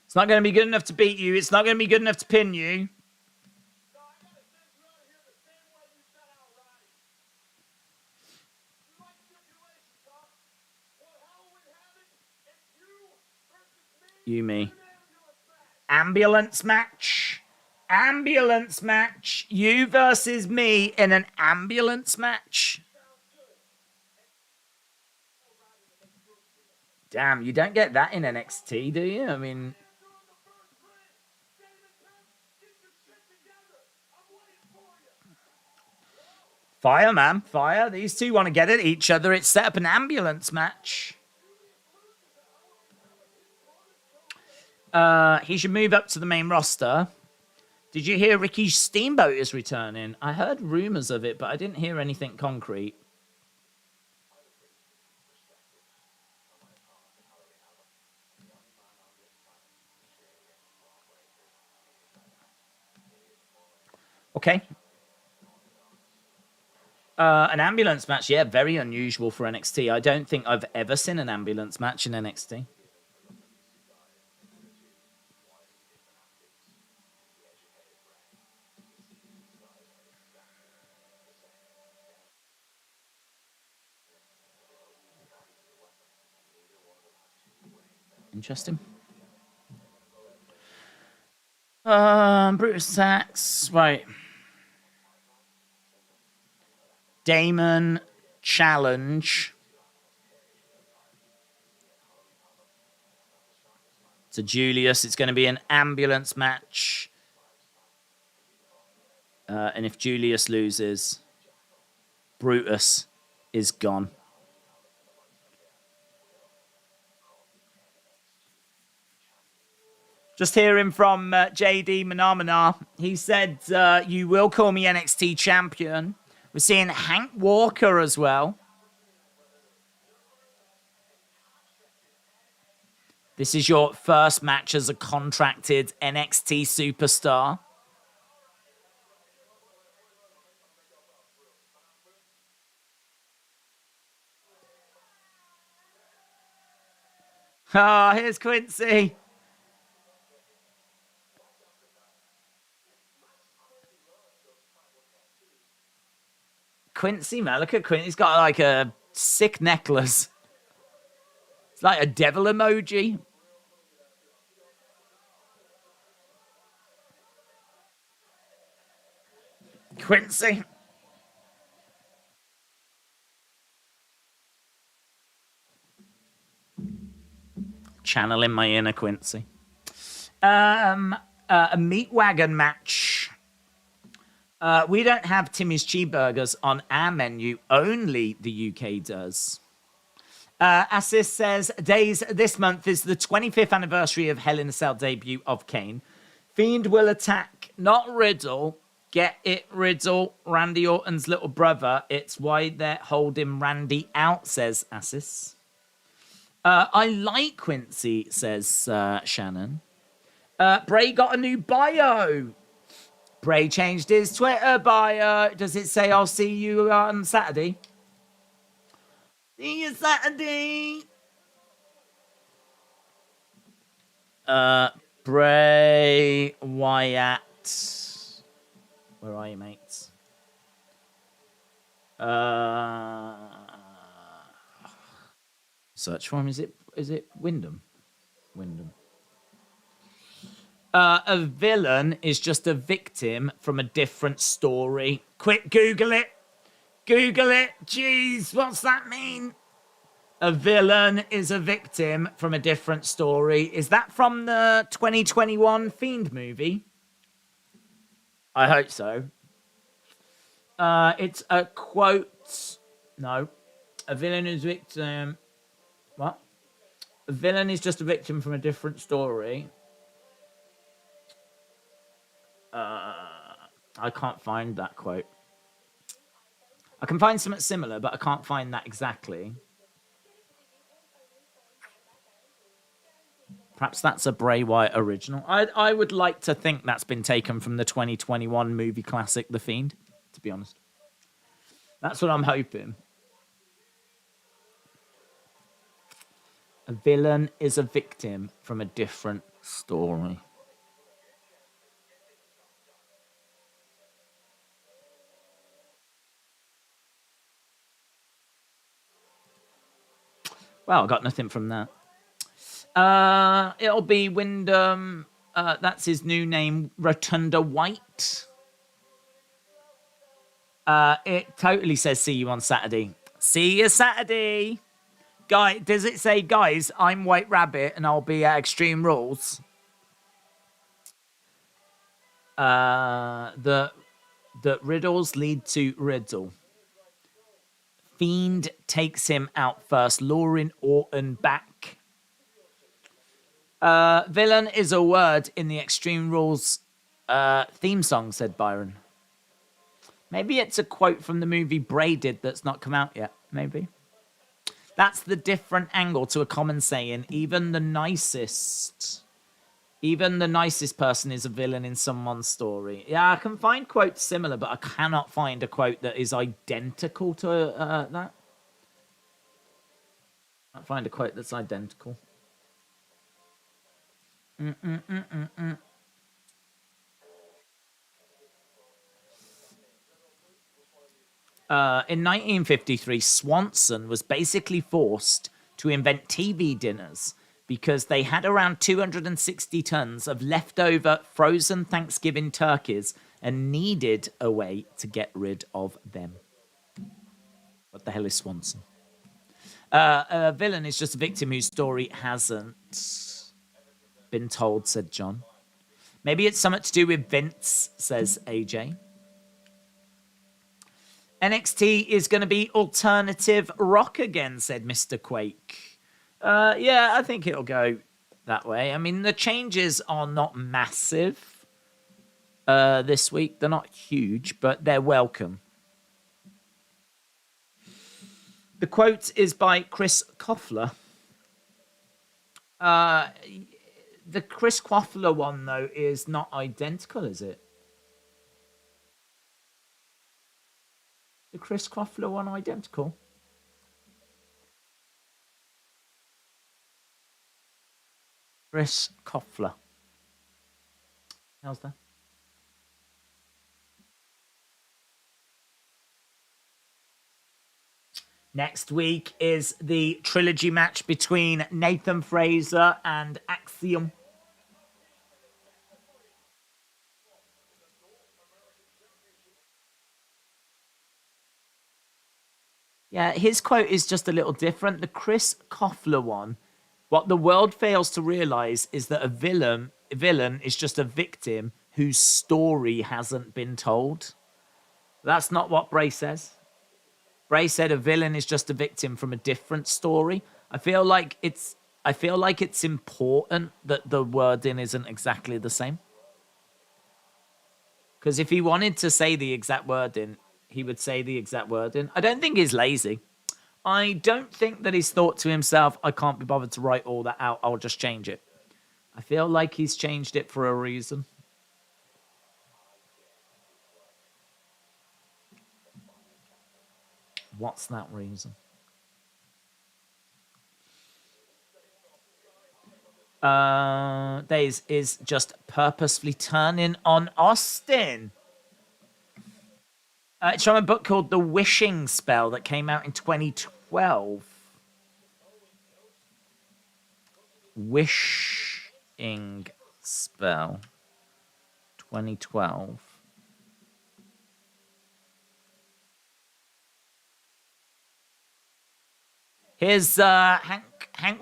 It's not going to be good enough to beat you. It's not going to be good enough to pin you. You, me. Ambulance match. Ambulance match. You versus me in an ambulance match. Damn, you don't get that in NXT, do you? I mean... Fire, man. Fire. These two want to get at each other. It's set up an ambulance match. He should move up to the main roster. Did you hear Ricky Steamboat is returning? I heard rumors of it, but I didn't hear anything concrete. Okay. An ambulance match, yeah, very unusual for NXT. I don't think I've ever seen an ambulance match in NXT. Interesting. Brutus Sacks, right. Damon challenge to Julius. It's going to be an ambulance match. And if Julius loses, Brutus is gone. Just hearing from JD Manamana. He said, you will call me NXT champion. We're seeing Hank Walker as well. This is your first match as a contracted NXT superstar. Oh, here's Quincy. Quincy, man, look at Quincy. He's got like a sick necklace. It's like a devil emoji. Quincy. Channeling my inner Quincy. A meat wagon match. We don't have Timmy's Cheeseburgers on our menu. Only the UK does. Assis says, Daze, this month is the 25th anniversary of Hell in a Cell debut of Kane. Fiend will attack, not Riddle. Get it, Riddle, Randy Orton's little brother. It's why they're holding Randy out, says Assis. I like Quincy, says Shannon. Bray got a new bio. Bray changed his Twitter bio. Does it say, I'll see you on Saturday? See you Saturday. Bray Wyatt. Where are you, mates? Search for him. Is it Wyndham? Wyndham. A villain is just a victim from a different story. Quick, Google it. Google it. Jeez, what's that mean? A villain is a victim from a different story. Is that from the 2021 Fiend movie? I hope so. It's a quote. No. A villain is victim. What? A villain is just a victim from a different story. I can't find that quote. I can find something similar, but I can't find that exactly. Perhaps that's a Bray Wyatt original. I would like to think that's been taken from the 2021 movie classic, The Fiend, to be honest. That's what I'm hoping. A villain is a victim from a different story. Well, I got nothing from that. It'll be Wyndham. That's his new name, Rotunda White. It totally says see you on Saturday. See you Saturday. Guy, does it say, guys, I'm White Rabbit and I'll be at Extreme Rules? The riddles lead to riddle. Fiend takes him out first, luring Orton back. Villain is a word in the Extreme Rules theme song, said Byron. Maybe it's a quote from the movie Bray did that's not come out yet. Maybe. That's the different angle to a common saying. Even the nicest person is a villain in someone's story. Yeah, I can find quotes similar, but I cannot find a quote that is identical to that. I can't find a quote that's identical. In 1953, Swanson was basically forced to invent TV dinners because they had around 260 tons of leftover frozen Thanksgiving turkeys and needed a way to get rid of them. What the hell is Swanson? A villain is just a victim whose story hasn't been told, said John. Maybe it's something to do with Vince, says AJ. NXT is going to be alternative rock again, said Mr. Quake. Yeah, I think it'll go that way. I mean, the changes are not massive this week. They're not huge, but they're welcome. The quote is by Chris Koffler. The Chris Koffler one, though, is not identical, is it? The Chris Koffler one identical? Chris Koffler. How's that? Next week is the trilogy match between Nathan Fraser and Axiom. Yeah, his quote is just a little different. The Chris Koffler one, what the world fails to realize is that a villain is just a victim whose story hasn't been told. That's not what Bray says. Bray said a villain is just a victim from a different story. I feel like it's important that the wording isn't exactly the same. Because if he wanted to say the exact wording, he would say the exact wording. I don't think he's lazy. I don't think that he's thought to himself, I can't be bothered to write all that out. I'll just change it. I feel like he's changed it for a reason. What's that reason? Daze is just purposefully turning on Austin. It's from a book called The Wishing Spell that came out in 2012. Wishing Spell. 2012. Here's Hank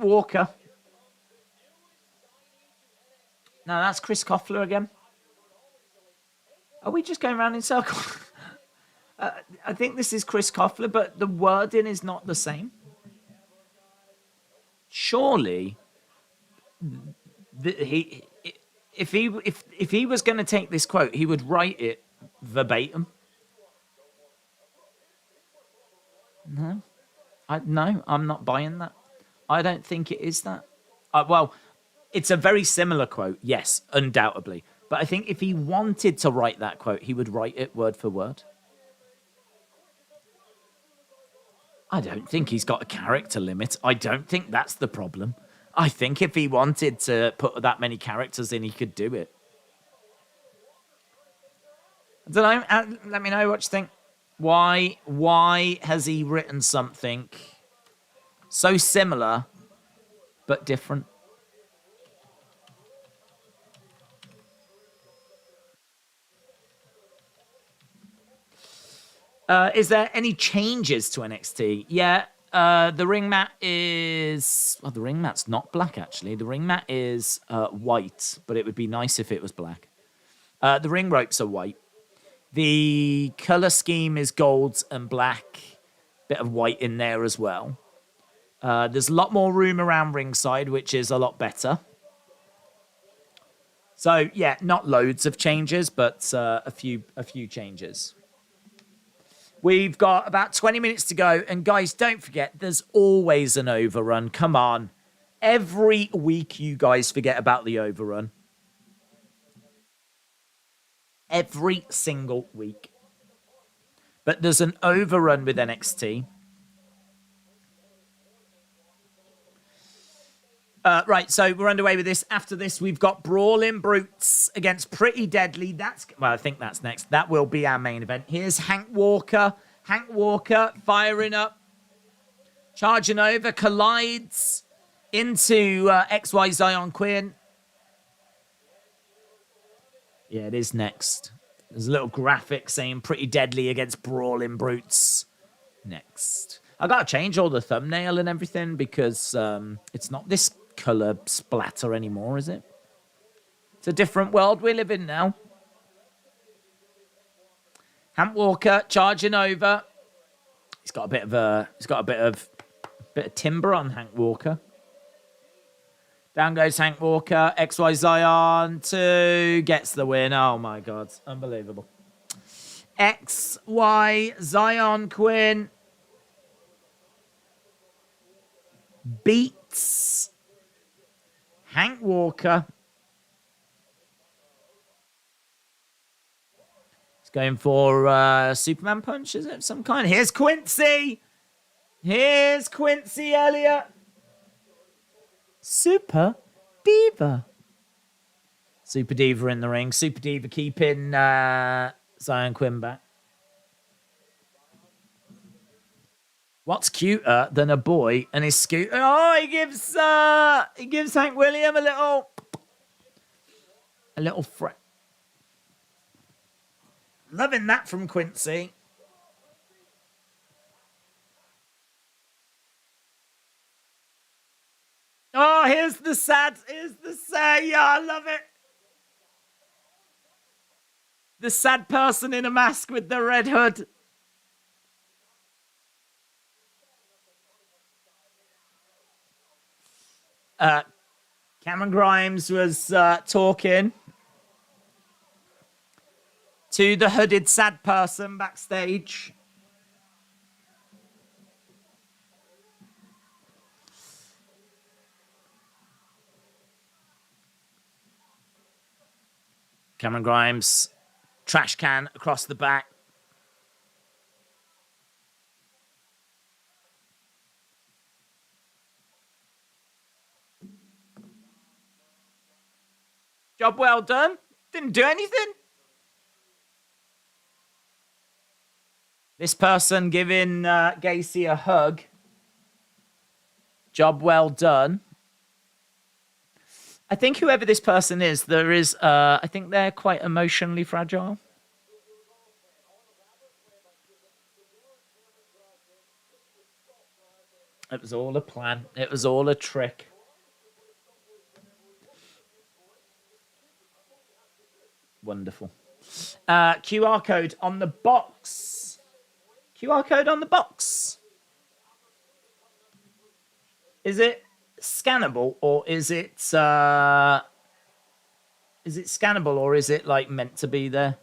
Walker. No, that's Chris Koffler again. Are we just going around in circles? I think this is Chris Koffler, but the wording is not the same. Surely, if he was going to take this quote, he would write it verbatim. No, I'm not buying that. I don't think it is that. Well, it's a very similar quote, yes, undoubtedly. But I think if he wanted to write that quote, he would write it word for word. I don't think he's got a character limit. I don't think that's the problem. I think if he wanted to put that many characters in, he could do it. I don't know. Let me know what you think. Why has he written something so similar but different? Is there any changes to NXT? Yeah, the ring mat is... Well, the ring mat's not black, actually. The ring mat is white, but it would be nice if it was black. The ring ropes are white. The colour scheme is gold and black. Bit of white in there as well. There's a lot more room around ringside, which is a lot better. So, yeah, not loads of changes, but a few changes. We've got about 20 minutes to go. And guys, don't forget, there's always an overrun. Come on. Every week you guys forget about the overrun. Every single week. But there's an overrun with NXT. Right, so we're underway with this. After this, we've got Brawling Brutes against Pretty Deadly. Well, I think that's next. That will be our main event. Here's Hank Walker. Hank Walker firing up. Charging over. Collides into XY Zion Quinn. Yeah, it is next. There's a little graphic saying Pretty Deadly against Brawling Brutes. Next. I got to change all the thumbnail and everything because it's not this colour splatter anymore, is it? It's a different world we live in now. Hank Walker charging over. He's got a bit of timber on Hank Walker. Down goes Hank Walker. XY Zion 2 gets the win. Oh my God, unbelievable. XY Zion Quinn beats Hank Walker. He's going for Superman punch, is it? Of some kind. Here's Quincy. Here's Quincy Elliott. Super Diva. Super Diva in the ring. Super Diva keeping Zion Quinn back. What's cuter than a boy and his scooter? Oh, he gives Hank William a little fret. Loving that from Quincy. Oh, here's the sad. Yeah, I love it. The sad person in a mask with the red hood. Cameron Grimes was talking to the hooded sad person backstage. Cameron Grimes, trash can across the back. Job well done. Didn't do anything. This person giving Gacy a hug. Job well done. I think whoever this person is, I think they're quite emotionally fragile. It was all a plan. It was all a trick. Wonderful. QR code on the box. QR code on the box. Is it scannable or is it scannable or is it like meant to be there?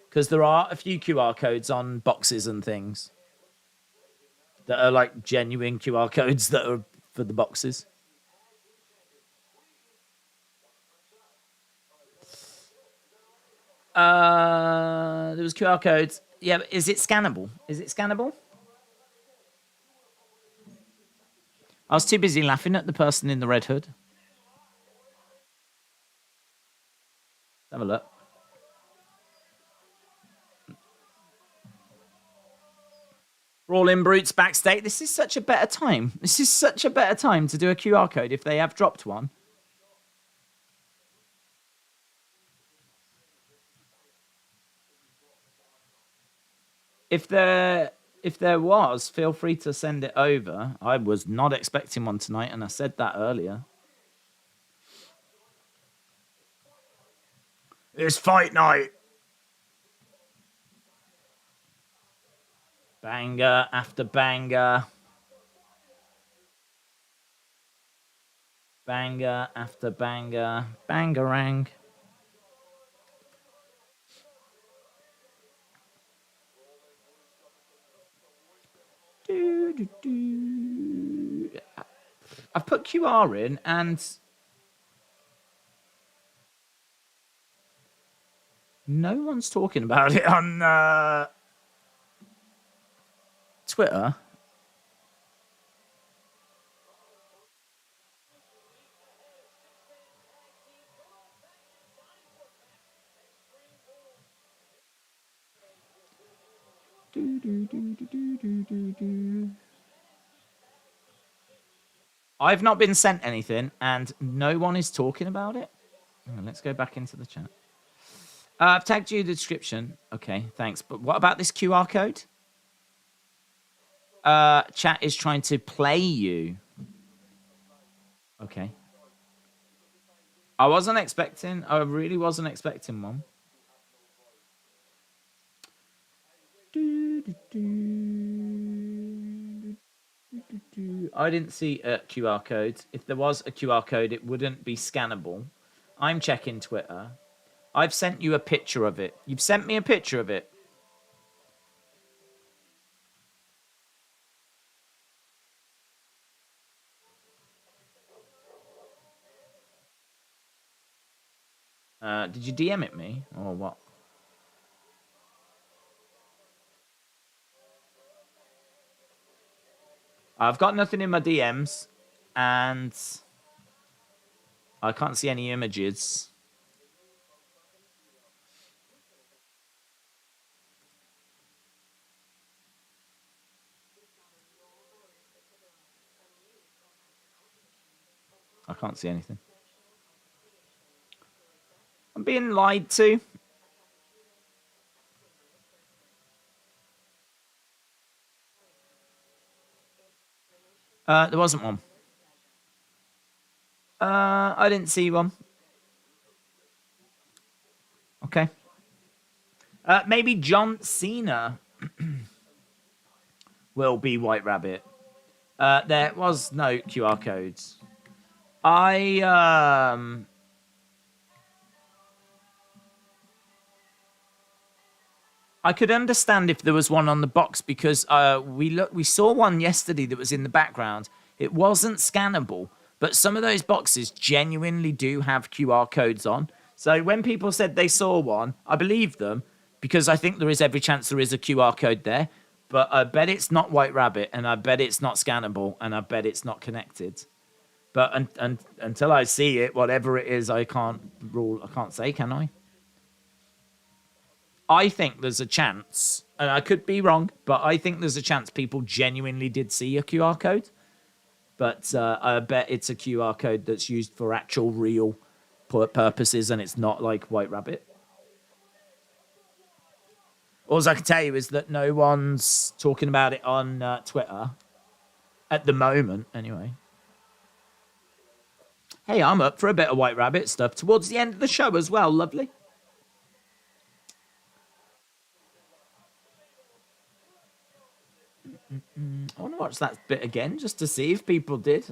Because there are a few QR codes on boxes and things that are like genuine QR codes that are for the boxes. There was QR codes. Yeah, but is it scannable? Is it scannable? I was too busy laughing at the person in the red hood. Have a look. Brawling Brutes backstage. This is such a better time. This is such a better time to do a QR code if they have dropped one. If there was, feel free to send it over. I was not expecting one tonight, and I said that earlier. It's fight night. Banger after banger. Banger after banger. Bangarang. I've put QR in and no one's talking about it on Twitter. I've not been sent anything, and no one is talking about it. Let's go back into the chat. I've tagged you in the description. Okay, thanks. But what about this QR code? Chat is trying to play you. Okay. I really wasn't expecting one. I didn't see a QR code. If there was a QR code, it wouldn't be scannable. I'm checking Twitter. I've sent you a picture of it. You've sent me a picture of it. Did you DM it me or what? I've got nothing in my DMs, and I can't see any images. I can't see anything. I'm being lied to. There wasn't one. I didn't see one. Okay. Maybe John Cena will be White Rabbit. There was no QR codes. I could understand if there was one on the box because we saw one yesterday that was in the background. It wasn't scannable, but some of those boxes genuinely do have QR codes on. So when people said they saw one, I believed them because I think there is every chance there is a QR code there. But I bet it's not White Rabbit, and I bet it's not scannable, and I bet it's not connected. But until I see it, whatever it is, I can't say, can I? I think there's a chance, and I could be wrong, but I think there's a chance people genuinely did see a QR code. But I bet it's a QR code that's used for actual real purposes, and it's not like White Rabbit. All I can tell you is that no one's talking about it on Twitter at the moment, anyway. Hey, I'm up for a bit of White Rabbit stuff towards the end of the show as well. Lovely. I want to watch that bit again just to see if people did.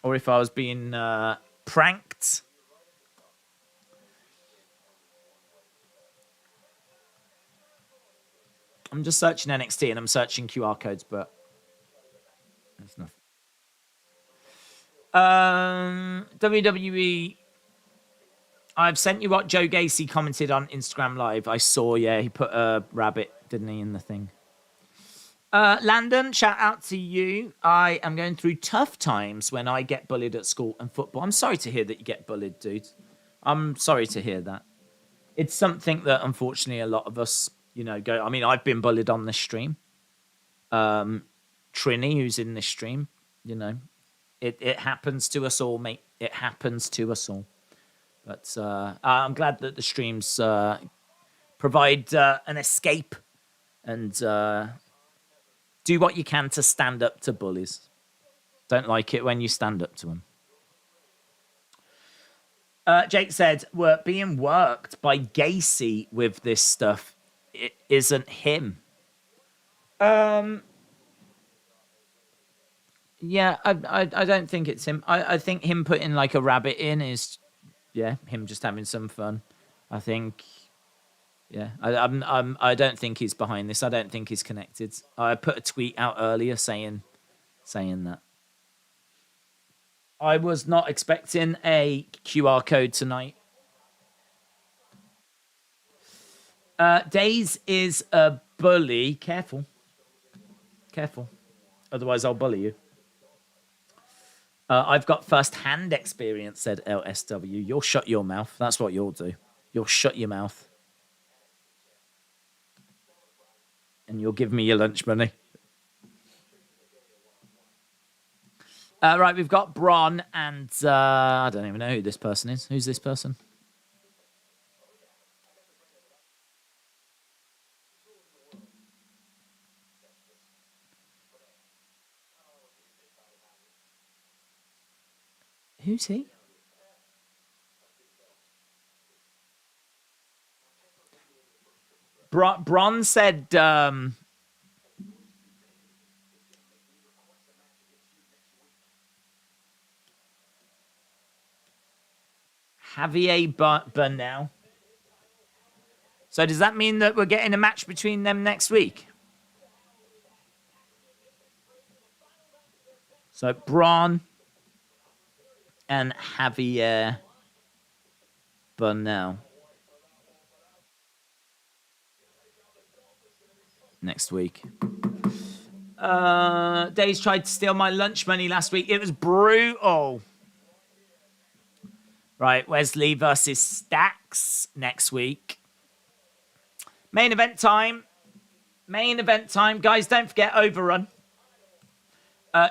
Or if I was being pranked. I'm just searching NXT and I'm searching QR codes, but there's nothing. WWE. I've sent you what Joe Gacy commented on Instagram Live. I saw, yeah, he put a rabbit, didn't he, in the thing. Landon, shout out to you. I am going through tough times when I get bullied at school and football. I'm sorry to hear that you get bullied, dude. I'm sorry to hear that. It's something that, unfortunately, a lot of us, go. I mean, I've been bullied on this stream. Trini, who's in this stream, it happens to us all, mate. It happens to us all. But I'm glad that the streams provide an escape and do what you can to stand up to bullies. Don't like it when you stand up to them. Jake said, we're being worked by Gacy with this stuff. It isn't him. Yeah, I don't think it's him. I think him putting like a rabbit in is, him just having some fun. I think, I don't think he's behind this. I don't think he's connected. I put a tweet out earlier saying that. I was not expecting a QR code tonight. Daze is a bully. Careful. Otherwise, I'll bully you. I've got first-hand experience, said LSW. You'll shut your mouth. That's what you'll do. You'll shut your mouth. And you'll give me your lunch money. Right, we've got Bron and I don't even know who this person is. Who's this person? Who's he? Bron said Javier Bernal. So does that mean that we're getting a match between them next week? So Bron and Javier Bernal next week. Daze tried to steal my lunch money last week. It was brutal. Right, Wesley versus Stacks next week. Main event time. Guys, don't forget Overrun.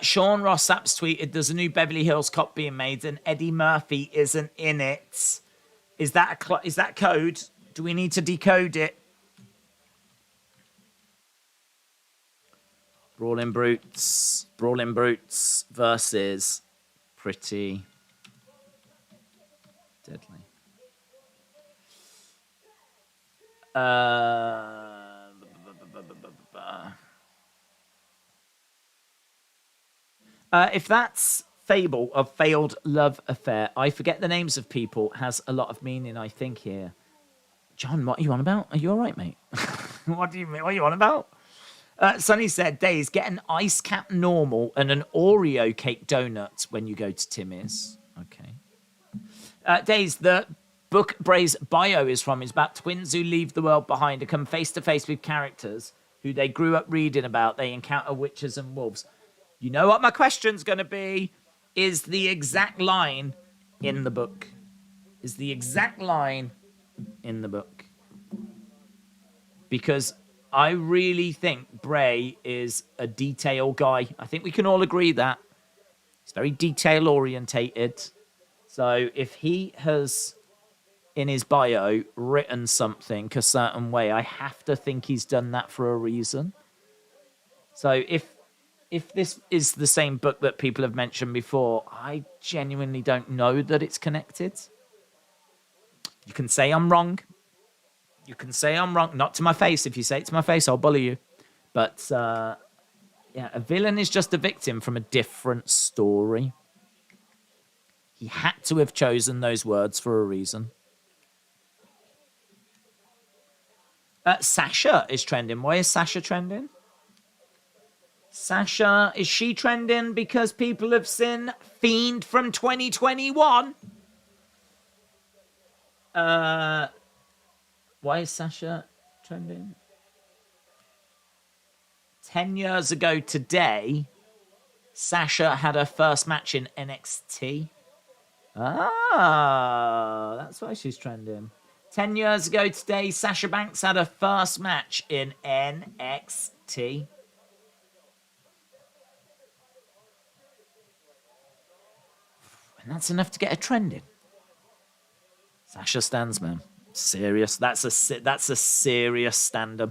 Sean Ross Sapps tweeted, there's a new Beverly Hills Cop being made and Eddie Murphy isn't in it. Is that code? Do we need to decode it? Brawling Brutes versus Pretty Deadly. If that's Fable of Failed Love Affair, I forget the names of people, has a lot of meaning, I think, here. John, what are you on about? Are you all right, mate? What do you mean? What are you on about? Sonny said, Daze, get an ice cap normal and an Oreo cake donut when you go to Timmy's. Okay. Daze, the book Bray's bio is from is about twins who leave the world behind and come face to face with characters who they grew up reading about. They encounter witches and wolves. You know what my question's going to be? Is the exact line in the book? because I really think Bray is a detail guy. I think we can all agree that. He's very detail orientated. So if he has, in his bio, written something a certain way, I have to think he's done that for a reason. So if this is the same book that people have mentioned before, I genuinely don't know that it's connected. You can say I'm wrong. You can say I'm wrong. Not to my face. If you say it to my face, I'll bully you. But, yeah, a villain is just a victim from a different story. He had to have chosen those words for a reason. Sasha is trending. Why is Sasha trending? Sasha, is she trending because people have seen Fiend from 2021? Why is Sasha trending? 10 years ago today, Sasha had her first match in NXT. Ah, that's why she's trending. 10 years ago today, Sasha Banks had her first match in NXT. And that's enough to get her trending. Sasha stands, man. Serious. That's a serious stand-up.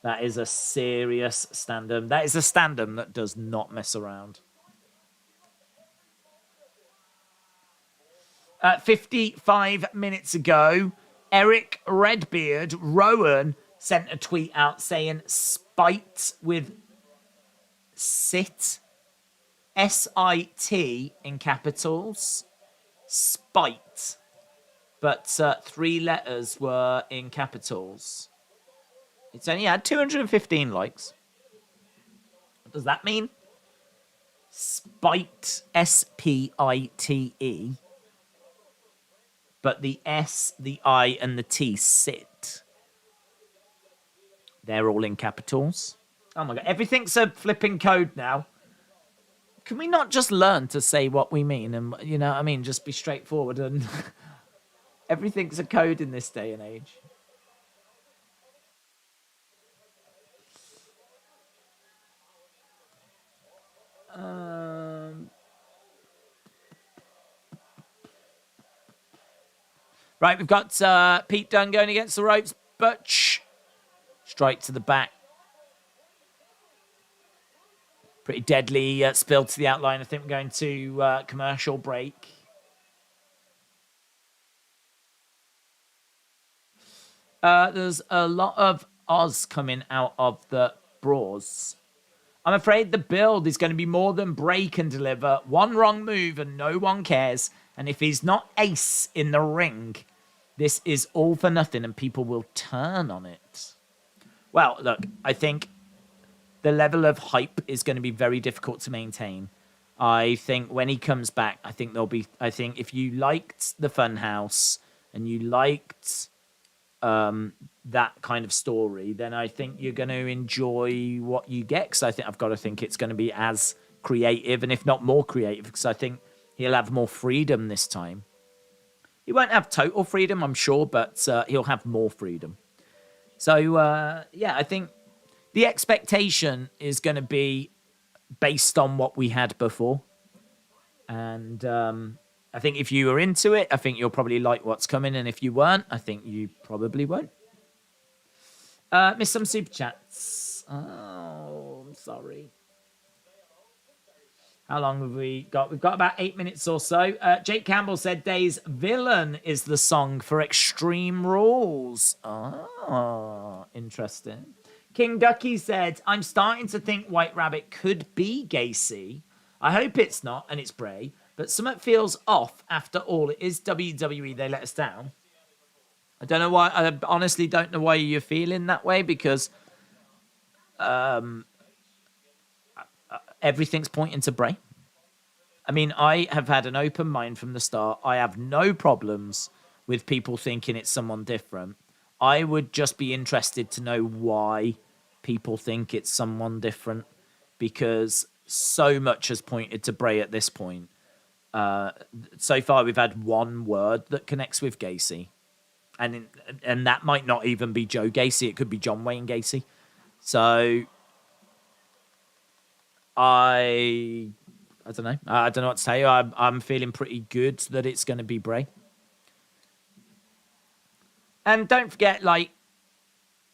That is a serious stand-up. That is a stand-up that does not mess around. 55 minutes ago, Eric Redbeard Rowan sent a tweet out saying spite with sit, S-I-T in capitals, spite, but 3 letters were in capitals. It's only had 215 likes. What does that mean? Spite, S-P-I-T-E. But the S, the I, and the T sit. They're all in capitals. Oh my God. Everything's a flipping code now. Can we not just learn to say what we mean? And, you know what I mean? Just be straightforward. And everything's a code in this day and age. Right, we've got Pete Dunne going against the ropes. Butch. Strike to the back. Pretty deadly spill to the outline. I think we're going to commercial break. There's a lot of Oz coming out of the Brawls. I'm afraid the build is going to be more than Bray can deliver. One wrong move and no one cares. And if he's not ace in the ring, this is all for nothing and people will turn on it. Well, look, I think the level of hype is going to be very difficult to maintain. I think when he comes back, I think if you liked the Funhouse and you liked that kind of story, then I think you're going to enjoy what you get. Because I've got to think it's going to be as creative, and if not more creative, because I think he'll have more freedom this time. He won't have total freedom, I'm sure, but he'll have more freedom. So, yeah, I think the expectation is going to be based on what we had before. And I think if you were into it, I think you'll probably like what's coming. And if you weren't, I think you probably won't. Missed some super chats. Oh, I'm sorry. How long have we got? We've got about 8 minutes or so. Jake Campbell said Daze Villain is the song for Extreme Rules. Oh, interesting. King Ducky said, I'm starting to think White Rabbit could be Gacy. I hope it's not, and it's Bray. But something feels off after all. It is WWE. They let us down. I don't know why. I honestly don't know why you're feeling that way, because everything's pointing to Bray. I mean, I have had an open mind from the start. I have no problems with people thinking it's someone different. I would just be interested to know why people think it's someone different, because so much has pointed to Bray at this point. So far, we've had one word that connects with Gacy, and that might not even be Joe Gacy. It could be John Wayne Gacy. So I don't know. I don't know what to tell you. I'm feeling pretty good that it's going to be Bray. And don't forget, like,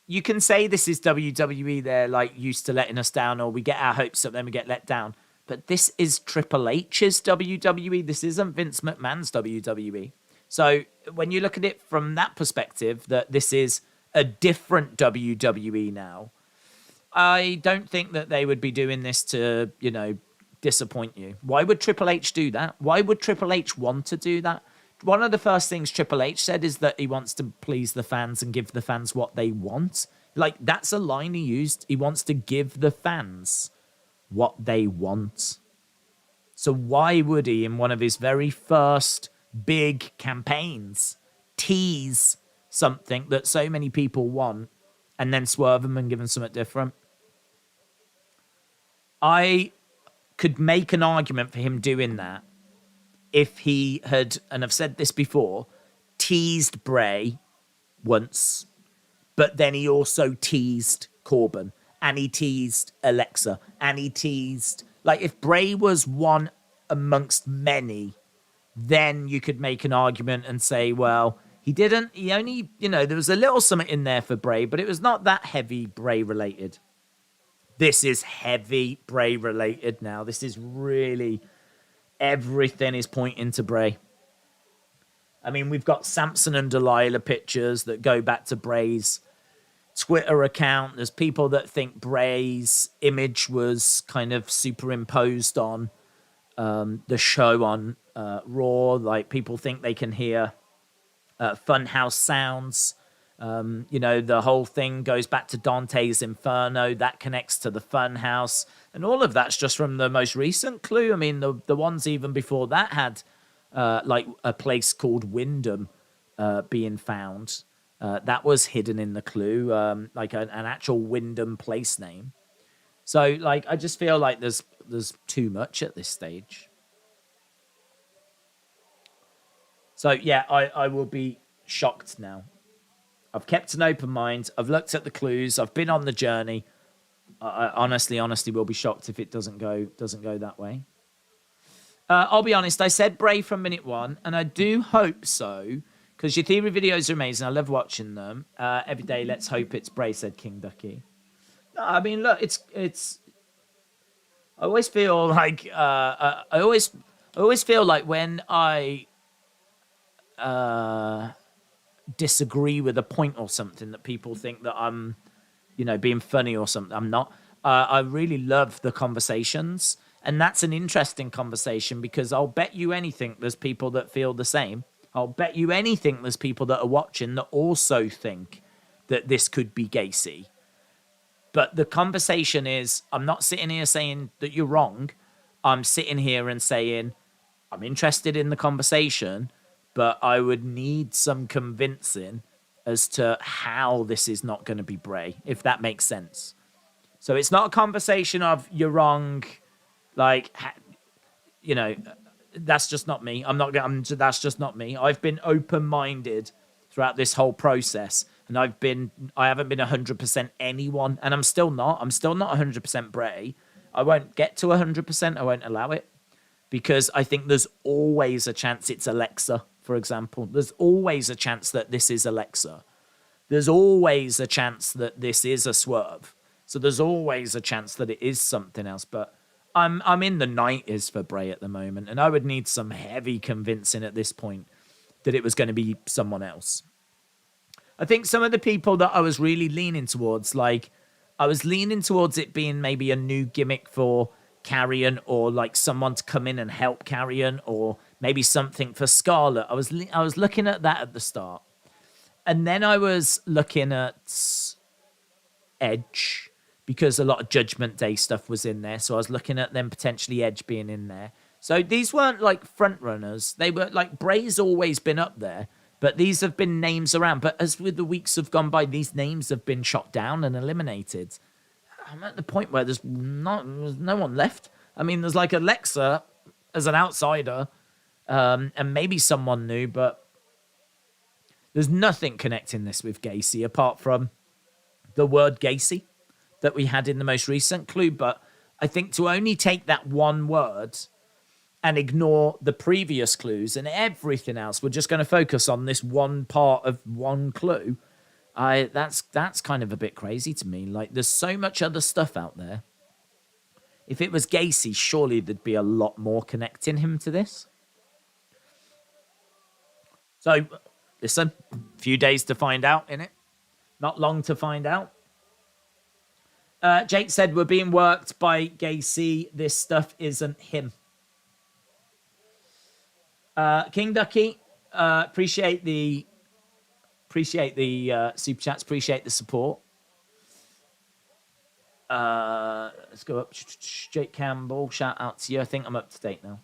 you can say this is WWE. They're like used to letting us down, or we get our hopes up, then we get let down. But this is Triple H's WWE. This isn't Vince McMahon's WWE. So when you look at it from that perspective, that this is a different WWE now, I don't think that they would be doing this to, you know, disappoint you. Why would Triple H do that? Why would Triple H want to do that? One of the first things Triple H said is that he wants to please the fans and give the fans what they want. Like, that's a line he used. He wants to give the fans what they want. So why would he, in one of his very first big campaigns, tease something that so many people want and then swerve them and give them something different? I could make an argument for him doing that if he had, and I've said this before, teased Bray once, but then he also teased Corbin, and he teased Alexa, and he teased... Like, if Bray was one amongst many, then you could make an argument and say, well, he only, you know, there was a little something in there for Bray, but it was not that heavy Bray-related. This is heavy Bray-related now. This is really... Everything is pointing to Bray. I mean, we've got Samson and Delilah pictures that go back to Bray's Twitter account. There's people that think Bray's image was kind of superimposed on the show on Raw. Like, people think they can hear Funhouse sounds. You know, the whole thing goes back to Dante's Inferno. That connects to the Funhouse. And all of that's just from the most recent clue. I mean, the ones even before that had like a place called Wyndham being found. That was hidden in the clue, like an actual Wyndham place name. So, like, I just feel like there's too much at this stage. So, yeah, I will be shocked now. I've kept an open mind. I've looked at the clues. I've been on the journey. I honestly will be shocked if it doesn't go that way. I'll be honest. I said Bray from minute one, and I do hope so, because your theory videos are amazing. I love watching them. Every day, let's hope it's Bray, said King Ducky. No, I mean, look, it's. I always feel like I always feel like when I disagree with a point or something that people think that I'm, you know, being funny or something. I'm not. I really love the conversations, and that's an interesting conversation because I'll bet you anything there's people that feel the same. I'll bet you anything there's people that are watching that also think that this could be Gacy. But the conversation is, I'm not sitting here saying that you're wrong. I'm sitting here and saying, I'm interested in the conversation, but I would need some convincing as to how this is not going to be Bray, if that makes sense. So it's not a conversation of you're wrong, like, you know, that's just not me. That's just not me. I've been open-minded throughout this whole process, and I haven't been 100% anyone, and I'm still not 100% Bray. I won't get to 100%. I won't allow it, because I think there's always a chance it's Alexa, for example. There's always a chance that this is Alexa. There's always a chance that this is a swerve. So there's always a chance that it is something else. But I'm in the 90s for Bray at the moment, and I would need some heavy convincing at this point that it was going to be someone else. I think some of the people that I was really leaning towards, like, I was leaning towards it being maybe a new gimmick for Carrion, or like someone to come in and help Carrion, or maybe something for Scarlett. I was looking at that at the start. And then I was looking at Edge, because a lot of Judgment Day stuff was in there. So I was looking at them potentially Edge being in there. So these weren't like front runners. They were like, Bray's always been up there, but these have been names around. But as with the weeks have gone by, these names have been shot down and eliminated. I'm at the point where there's no one left. I mean, there's like Alexa as an outsider, and maybe someone new, but There's nothing connecting this with Gacy apart from the word Gacy that we had in the most recent clue. But I think to only take that one word and ignore the previous clues and everything else, we're just going to focus on this one part of one clue. That's kind of a bit crazy to me. Like, there's so much other stuff out there. If it was Gacy, surely there'd be a lot more connecting him to this. So, listen, a few days to find out, innit? Not long to find out. Jake said, we're being worked by Gacy. This stuff isn't him. King Ducky, appreciate the super chats, appreciate the support. Let's go up. Jake Campbell, shout out to you. I think I'm up to date now.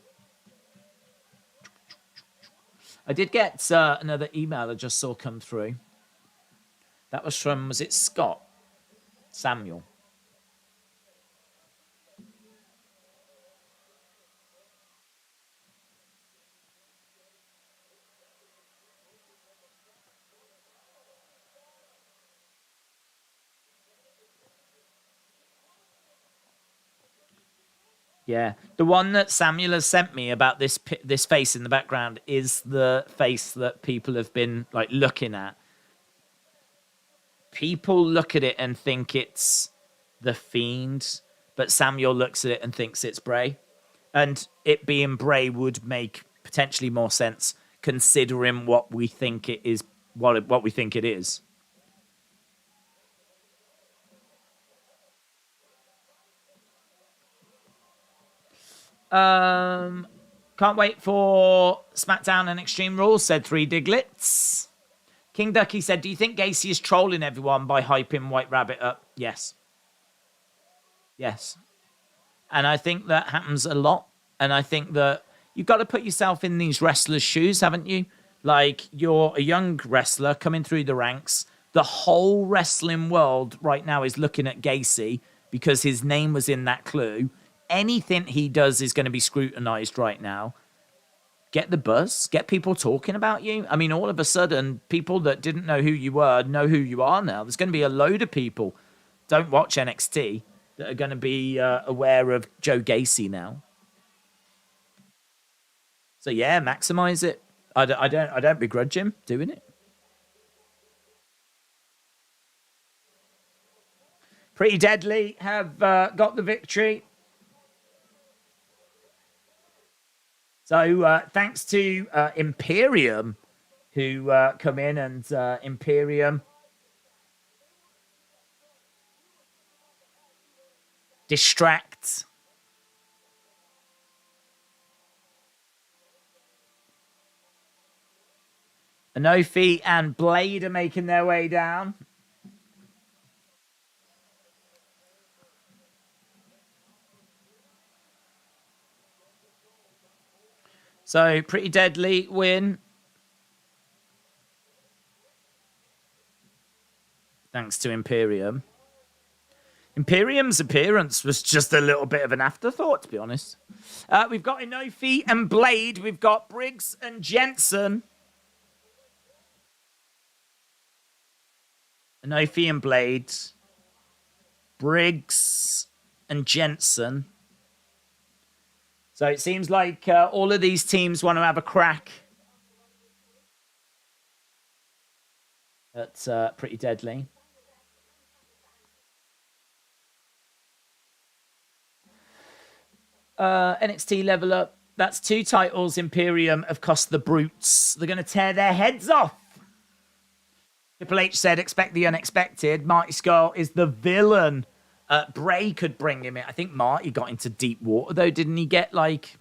I did get another email I just saw come through. That was from, was it Scott? Samuel. Yeah, the one that Samuel has sent me about this face in the background is the face that people have been like looking at. People look at it and think it's the Fiend, but Samuel looks at it and thinks it's Bray. And it being Bray would make potentially more sense considering what we think it is, what we think it is. Can't wait for SmackDown and Extreme Rules, said 3 Diglets. King Ducky said, do you think Gacy is trolling everyone by hyping White Rabbit up? Yes. Yes. And I think that happens a lot. And I think that you've got to put yourself in these wrestlers' shoes, haven't you? Like, you're a young wrestler coming through the ranks. The whole wrestling world right now is looking at Gacy because his name was in that clue. Anything he does is going to be scrutinized right now. Get the buzz. Get people talking about you. I mean, all of a sudden, people that didn't know who you were know who you are now. There's going to be a load of people don't watch NXT that are going to be aware of Joe Gacy now. So yeah, maximize it. I don't begrudge him doing it. Pretty Deadly have got the victory. So thanks to Imperium, who come in, and Imperium distract. Anofi and Blade are making their way down. So, Pretty Deadly win. Thanks to Imperium. Imperium's appearance was just a little bit of an afterthought, to be honest. We've got Inofi and Blade. We've got Briggs and Jensen. Inofi and Blade. Briggs and Jensen. So it seems like all of these teams want to have a crack at Pretty Deadly. NXT Level Up. That's 2 titles Imperium have cost the Brutes. They're going to tear their heads off. Triple H said, expect the unexpected. Marty Scurll is the villain. Bray could bring him in. I think Marty got into deep water, though. Didn't he get, like,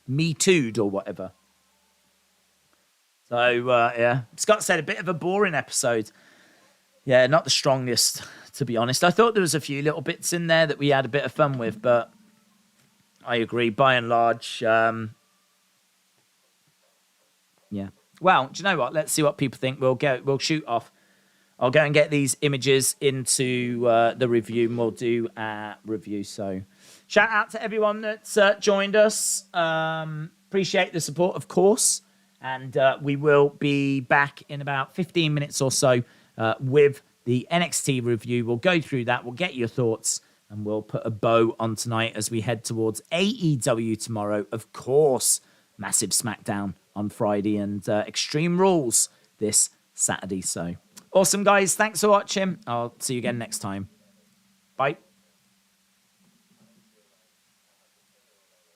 Me Too'd or whatever? So, yeah. Scott said, a bit of a boring episode. Yeah, not the strongest, to be honest. I thought there was a few little bits in there that we had a bit of fun with, but I agree. By and large, yeah. Well, do you know what? Let's see what people think. We'll shoot off. I'll go and get these images into the review, and we'll do a review. So shout out to everyone that's joined us. Appreciate the support, of course. And we will be back in about 15 minutes or so with the NXT review. We'll go through that. We'll get your thoughts. And we'll put a bow on tonight as we head towards AEW tomorrow. Of course, massive SmackDown on Friday and Extreme Rules this Saturday. So awesome, guys. Thanks for watching. I'll see you again next time. Bye.